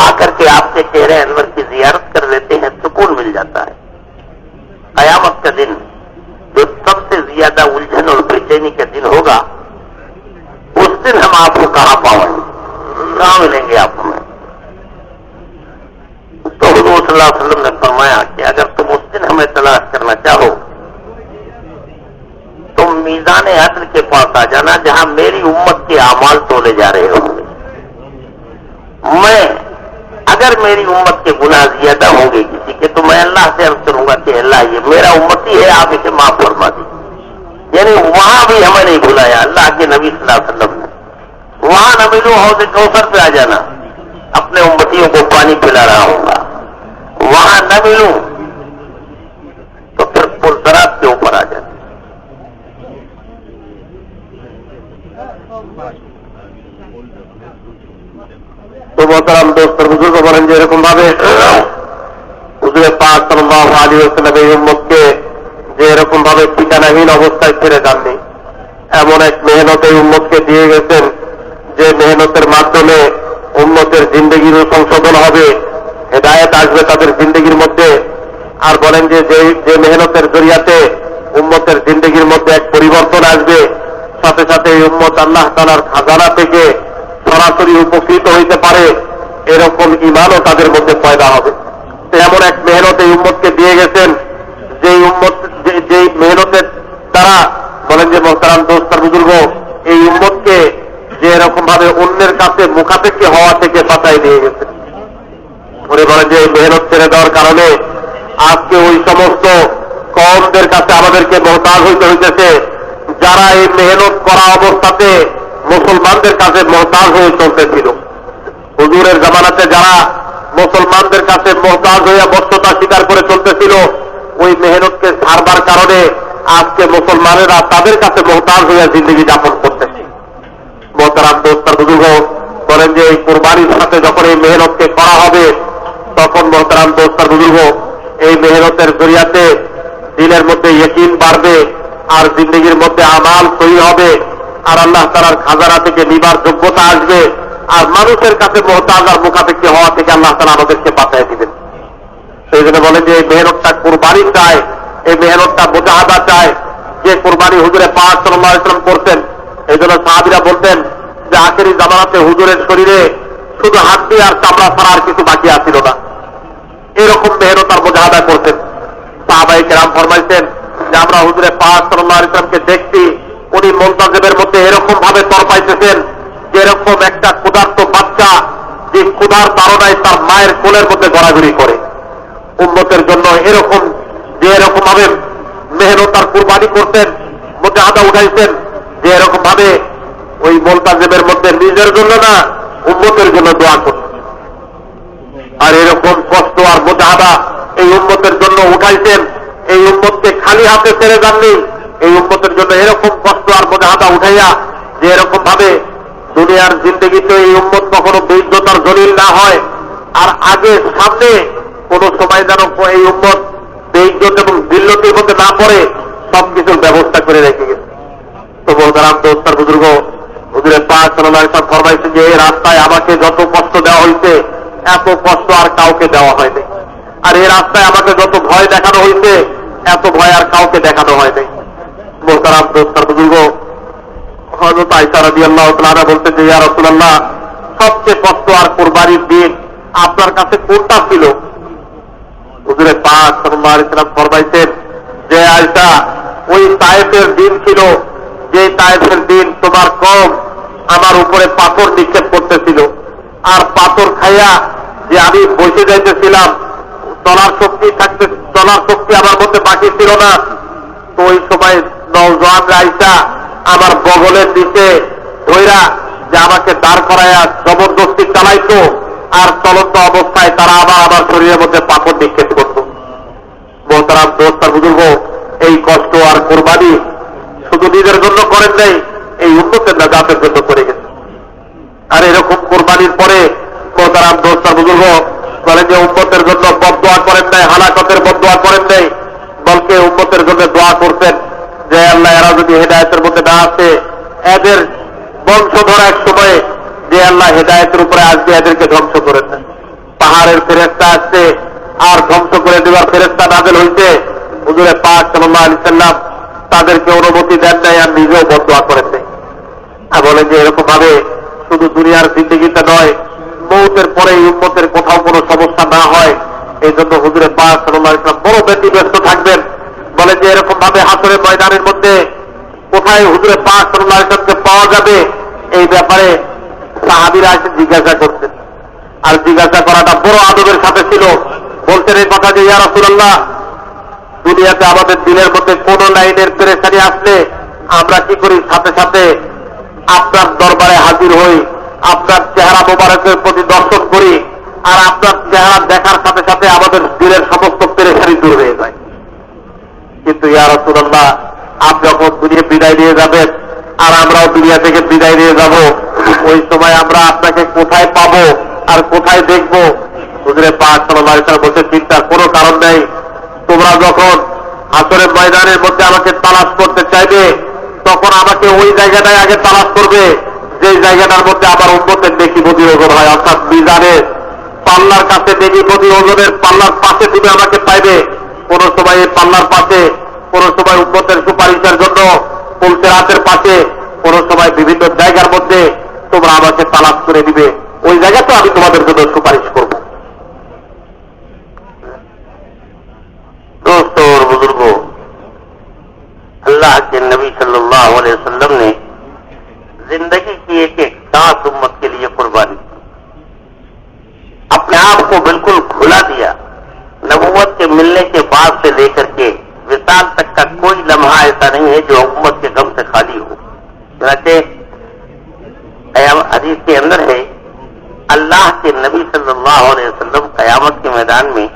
आकर के आपके चेहरे अनवर की जियारत कर लेते हैं, सुकून मिल जाता है। कयामत का दिन जो सबसे ज्यादा उलझन और बेचैनी का दिन होगा, उस दिन हम आपको कहां पाएंगे, कहां मिलेंगे आप हमें? तो हुजूर सल्लल्लाहु अलैहि वसल्लम ने फरमाया कि अगर तुम उस दिन हमें तलाश करना चाहो तुम मीज़ान अदल के पास आ जाना जहां मेरी उम्मत के आमाल तोले जा रहे होंगे। मैं अगर मेरी उम्मत के गुनाह ज्यादा होंगे किसी के तो मैं अल्लाह से अर्ज करूंगा कि अल्लाह ये मेरा उम्मती है, आप इसे माफ फरमा दीजिए। यानी वहां वहां भी हमें नहीं भुलाया अल्लाह के नबी सल्लल्लाहु अलैहि वसल्लम ने। वहां न मिलूं हौज़ कौसर पे आ जाना, अपने उम्मतियों को पानी पिला रहा होगा। वहां न मिलूं तो फिर पुरसरात के ऊपर आ जाना। তো মোহতারাম দোস্তর বুজুর্গ বলেন যে এরকম ভাবে হুজুরে পাক সাল্লাল্লাহু আলাইহি ওয়াসাল্লাম এই উম্মতকে যে এরকম ভাবে ঠিকানাহীন অবস্থায় ছেড়ে যাননি, এমন এক মেহনত এই উম্মতকে দিয়ে গেছেন যে মেহনতের মাধ্যমে উম্মতের জিন্দগিরও সংশোধন হবে, হেদায়েত আসবে তাদের জিন্দগির মধ্যে। আর বলেন যে যে মেহনতের জরিয়াতে উম্মতের জিন্দগির মধ্যে এক পরিবর্তন আসবে, সাথে সাথে এই উম্মত আল্লাহ তাআলার খাজানা থেকে সরাসরি উপকৃত হইতে পারে, এরকম ঈমানও তাদের মধ্যে পয়দা হবে। এমন এক মেহনত এই উম্মতকে দিয়ে গেছেন যে মেহনতের দ্বারা বলেন যে মোহতারাম দোস্তার বুজুর্গ এই উম্মতকে যে এরকম ভাবে অন্যের কাছে মুখাপেক্ষী হওয়া থেকে বাঁচাই দিয়ে গেছেন। উনি বলেন যে এই মেহনত ছেড়ে দেওয়ার কারণে আজকে ওই সমস্ত কওমদের কাছে আমাদেরকে মোহতাজ হইতে হইতেছে যারা এই মেহনত করা অবস্থাতে মুসলমানদের কাছে মোহতাজ হয়ে চলতেছিল। হুজুরের জামানাতে যারা মুসলমানদের কাছে মোহতাজ হইয়া বশ্যতা স্বীকার করে চলতেছিল, ওই মেহনতকে ছাড়বার কারণে আজকে মুসলমানেরা তাদের কাছে মোহতাজ হইয়া জিন্দগি যাপন করতেছে। মোহতারাম দোস্তার বুজুর্গ বলেন যে এই কুরবানির সাথে যখন এই মেহনতকে করা হবে, তখন মোহতারাম দোস্তার বুজুর্গ এই মেহনতের জরিয়াতে দিলের মধ্যে ইয়কিন বাড়বে, আর জিন্দগির মধ্যে আমাল সহি হবে, আর আল্লাহ তাআলার খাজানা থেকে নিবার যোগ্যতা আসবে, আর মানুষের কাছে মোহতাজ আর মুখাপেক্ষী হওয়া থেকে আল্লাহ তাআলা আমাদেরকে বাঁচাই দিবেন। সেই জন্য বলে যে এই মেহনতটা কুরবানি চায়, এই মেহনতটা মুজাহাদা চায়, যে কুরবানি হুজুরে পাক সাল্লাল্লাহু আলাইহি ওয়াসাল্লাম করতেন। এই জন্য সাহাবীরা বলতেন যে আখেরি জামানাতে হুজুরের শরীরে শুধু হাড্ডি আর চামড়া ছাড়া আর কিছু বাকি আছিল না, এরকম মেহনত আর মুজাহাদা করতেন। সাহাবায়ে কেরাম ফরমাইছেন যে আমরা হুজুরে পাক সাল্লাল্লাহু আলাইহি ওয়াসাল্লামকে দেখছি, উনি মুলতাজিমের মধ্যে এরকম ভাবে তরপাইতেছেন যেরকম একটা ক্ষুধার্ত বাচ্চা যে ক্ষুধার তাড়নায় তার মায়ের কোলের মধ্যে গড়াগড়ি করে। উম্মতের জন্য এরকম যে এরকম ভাবে মেহনত আর কুরবানি করতেন, মুজাহাদা উঠাইছেন, যে এরকম ভাবে ওই মুলতাজিমের মধ্যে নিজের জন্য না উম্মতের জন্য দোয়া করতেন। আর এরকম কষ্ট আর মুজাহাদা এই উম্মতের জন্য উঠাইছেন, এই উম্মতকে খালি হাতে ছেড়ে যাননি, এই উম্মতের জন্য এরকম কষ্ট আর মুজাহাদা উঠাইয়া যে এরকম ভাবে দুনিয়ার জিন্দগিতে এই উম্মত কখনো বৈধতার জলিল না হয়, আর আগে সামনে কোন সময় যেন এই উম্মত বেইজ্জত এবং দিল্লতির মধ্যে না পড়ে সবকিছুর ব্যবস্থা করে রেখে গেছে। তো মোহতারাম দোস্তার বুজুর্গ হুজুরে পাক সাল্লাল্লাহু আলাইহি ওয়াসাল্লাম ফরমাইছেন যে এই রাস্তায় আমাকে যত কষ্ট দেওয়া হয়েছে এত কষ্ট আর কাউকে দেওয়া হয়নি, আর এই রাস্তায় আমাকে যত ভয় দেখানো হয়েছে এত ভয় আর কাউকে দেখানো হয়নি। মোহতারাম দোস্তার বুজুর্গ হযরত আয়েশা রাদিয়াল্লাহু তাআলা আনহা বলতেন যে ইয়া রাসূলুল্লাহ, সবচেয়ে কষ্ট আর কুরবানির দিন আপনার কাছে কোনটা ছিল? হুজুরে পাক সাল্লাল্লাহু আলাইহি ওয়াসাল্লাম ফরমাইছেন যে আয়েশা, ওই তায়েফের দিন ছিল, যে তায়েফের দিন তোমার কওম আমার উপরে পাথর নিক্ষেপ করতেছিল, আর পাথর খাইয়া যে আমি বসে যাইতেছিলাম, চলার শক্তি আমার মধ্যে বাকি ছিল না। তো ওই সময় নওজোয়ান আয়েশা আমার বগলের নিচে ধইরা যে আমাকে দাঁড় করাইয়া জবরদস্তি চালাইতো, আর চলন্ত অবস্থায় তারা আবার আমার শরীরের মধ্যে পাথর নিক্ষেপ করত। মোহতারাম দোস্তার বুজুর্গ, এই কষ্ট আর কুরবানি শুধু নিজের জন্য করেন নাই, এই উম্মতের নাজাতের জন্য করে গেছে। আর এরকম কুরবানির পরে মোহতারাম দোস্তার বুজুর্গ বলেন যে উম্মতের জন্য বদদোয়া করেন নাই, হালাকতের বদদোয়া করেন নাই, বলকে উম্মতের জন্য দোয়া করতেন যে আল্লাহ এরা যদি হেদায়েতের মধ্যে না আসে, এদের বংশধর এক সময়ে যে আল্লাহ হেদায়েতের উপরে আসবে এদেরকে ধ্বংস করেন না। পাহাড়ের ফেরেশতা আসছে আর ধ্বংস করে দেওয়ার ফেরেশতা নাযিল হইছে, হুজুরে পাক সাল্লাল্লাহু আলাইহি ওয়াসাল্লাম তাদেরকে অনুমতি দেন নাই আর নিজেও বদদোয়া করেন নাই। আর বলেন যে এরকম ভাবে শুধু দুনিয়ার জিন্দগিতে নয়, মৌতের পরে এই উম্মতের কোথাও কোনো সমস্যা না হয়, এই জন্য হুজুরে পাক সাল্লাল্লাহু আলাইহি ওয়াসাল্লাম বড় ব্যতিব্যস্ত থাকবেন। বলে যে এরকম ভাবে হাসরের ময়দানের মধ্যে কোথায় হুজুরে পাক সাল্লাল্লাহু আলাইহি ওয়াসাল্লামকে পাওয়া যাবে, এই ব্যাপারে সাহাবীরা এসে জিজ্ঞাসা করতেন। আর জিজ্ঞাসা করাটা বড় আদবের সাথে ছিল। বলতেন এই কথা যে ইয়া রাসূলুল্লাহ, দুনিয়াতে আমাদের দিলের মধ্যে কোন লাইনের পেরেশানি আসলে আমরা কি করি, সাথে সাথে আপনার দরবারে হাজির হই, আপনার চেহারা মোবারকের প্রতি দর্শন করি, আর আপনার চেহারা দেখার সাথে সাথে আমাদের দিলের সমস্ত পেরেশানি দূর হয়ে যায়। কিন্তু ইয়া রাসূলুল্লাহ, আপনি যখন দুনিয়া বিদায় নিয়ে যাবেন আর আমরাও দুনিয়া থেকে বিদায় নিয়ে যাব, ওই সময় আমরা আপনাকে কোথায় পাবো আর কোথায় দেখবো? হুজুরে পাক সাল্লাল্লাহু আলাইহি ওয়াসাল্লাম বলতে চিন্তার কোনো কারণ নেই। তোমরা যখন হাসরের ময়দানের মধ্যে আমাকে তালাশ করতে চাইবে, তখন আমাকে ওই জায়গাটায় আগে তালাশ করবে যে জায়গাটার মধ্যে আমার উম্মতের নেকি বদি ওজন হয়, অর্থাৎ মিজানের পাল্লার কাছে নেকি বদি ওজনের পাল্লার পাশে তুমি আমাকে পাইবে। কোন সময় এই পাল্লার পাশে, কোন সময় উম্মতের সুপারিশের জন্য পুলসেরাতের পাশে, কোন সময় বিভিন্ন জায়গার মধ্যে তোমরা আমাকে তালাশ করে দিবে। ওই জায়গাতে আমি তোমাদের জন্য সুপারিশ করব। دوستوں اور بزرگوں، اللہ کے نبی صلی اللہ علیہ وسلم نے زندگی کی ایک ایک سانس امت کے لیے قربانی کی، اپنے آپ کو بالکل کھلا دیا۔ نبوت کے ملنے کے بعد سے لے کر کے وصال تک کا کوئی لمحہ ایسا نہیں ہے جو امت کے غم سے خالی ہو۔ چنانچہ حدیث کے اندر ہے، اللہ کے نبی صلی اللہ علیہ وسلم قیامت کے میدان میں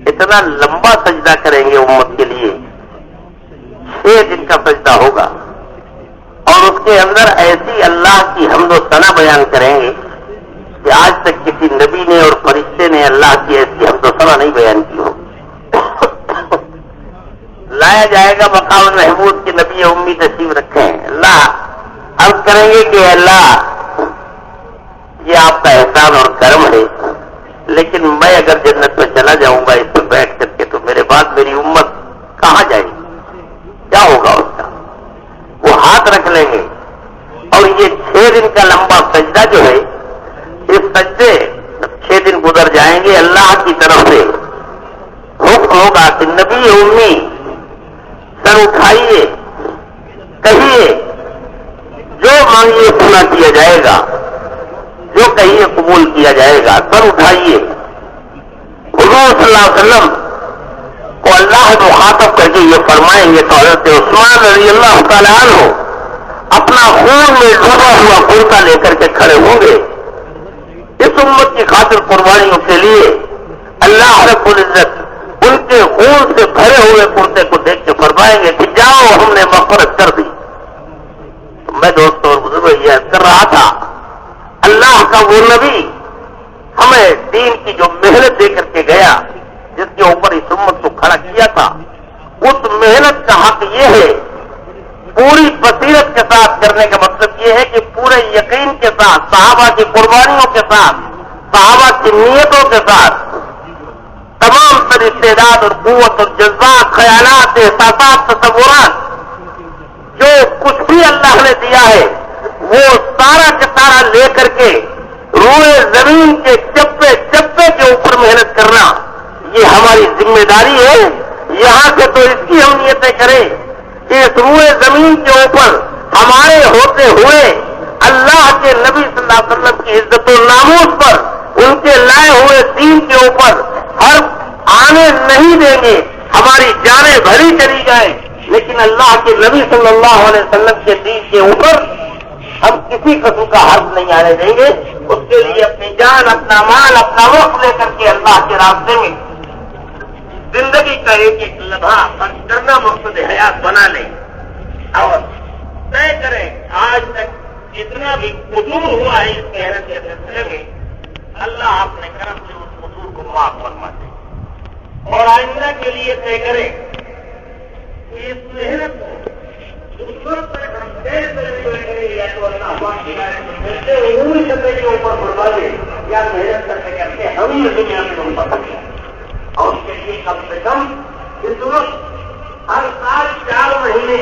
اتنا لمبا سجدہ کریں گے امت کے لیے، 6 دن کا سجدہ ہوگا، اور اس کے اندر ایسی اللہ کی حمد و ثنا بیان کریں گے کہ آج تک کسی نبی نے اور فرشتے نے اللہ کی ایسی حمد و ثنا نہیں بیان کی ہو۔ لایا جائے گا مقام محمود کے نبی امی تشریف رکھے ہیں، اللہ عرض کریں گے کہ اللہ یہ آپ کا احسان اور کرم ہے، لیکن میں اگر جنت میں چلا جاؤں گا اس پہ بیٹھ کر کے تو میرے بعد میری امت کہاں جائے گی، کیا ہوگا اس کا؟ وہ ہاتھ رکھ لیں گے، اور یہ 6 دن کا لمبا سجدہ جو ہے، اس سجدے 6 دن گزر جائیں گے، اللہ کی طرف سے حکم ہوگا کہ نبی امی سر اٹھائیے، کہیے جو مانگیے پورا کیا جائے گا، جو کہیے قبول کیا جائے گا، سر اٹھائیے۔ حضور صلی اللہ علیہ وسلم کو اللہ مخاطب کر کے یہ فرمائیں گے تو حضرت عثمان رضی اللہ تعالیٰ عنہ اپنا خون میں ڈوبا ہوا کرتا لے کر کے کھڑے ہوں گے، اس امت کی خاطر قربانیوں کے لیے اللہ رب العزت ان کے خون سے بھرے ہوئے کرتے کو دیکھ کے فرمائیں گے کہ جاؤ ہم نے مغفرت کر دی۔ میں دوستوں اور بزرگوں یہ عرض کر رہا تھا، اللہ کا وہ نبی ہمیں دین کی جو محنت دے کر کے گیا، جس کے اوپر اس امت کو کھڑا کیا تھا، اس محنت کا حق یہ ہے، پوری بصیرت کے ساتھ کرنے کا مطلب یہ ہے کہ پورے یقین کے ساتھ، صحابہ کی قربانیوں کے ساتھ، صحابہ کی نیتوں کے ساتھ، تمام تر استعداد اور قوت اور جذبات، خیالات، احساسات، تصورات، جو کچھ بھی اللہ نے دیا ہے وہ سارا کا سارا لے کر کے روئے زمین کے چپے چپے کے اوپر محنت کرنا، یہ ہماری ذمہ داری ہے۔ یہاں سے تو اس کی ہم نیتیں کریں کہ اس روئے زمین کے اوپر ہمارے ہوتے ہوئے اللہ کے نبی صلی اللہ علیہ وسلم کی عزت و ناموس پر، ان کے لائے ہوئے دین کے اوپر ہر آنے نہیں دیں گے، ہماری جانیں بھری چلی جائیں، لیکن اللہ کے نبی صلی اللہ علیہ وسلم کے دین کے اوپر ہم کسی قسم کا حرف نہیں آنے دیں گے۔ اس کے لیے اپنی جان، اپنا مال، اپنا وقت لے کر کے اللہ کے راستے میں زندگی کا ایک ایک لمحہ خرچ کرنا مقصد حیات بنا لیں، اور طے کریں آج تک جتنا بھی قصور ہوا ہے اس محنت کے سلسلے میں، اللہ اپنے کرم سے اس قصور کو معاف فرما دے، اور آئندہ کے لیے طے کریں کہ اس محنت کو اس وقت تک ہم دیر سے یا تو اللہ عمومی سطح کے اوپر بڑھوا دے، یا محنت کرتے کرتے ہم ہی دنیا میں ہم پکڑ گئے، اور اس کے لیے کم سے کم اس وقت ہر سال 4 مہینے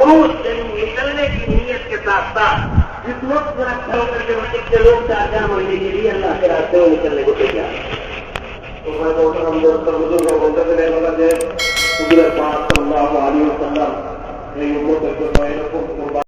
عروج نکلنے کی نیت کے ساتھ ساتھ اس وقت رکھا ہو کر کے مسجد کے لوگ 4 مہینے کے لیے اللہ کے راستے میں نکلنے کو تیار ہیں۔ تو میں محترم دوستوں بزرگوں کو رہنے والا ہے حضور پاک صلی اللہ علیہ وسلم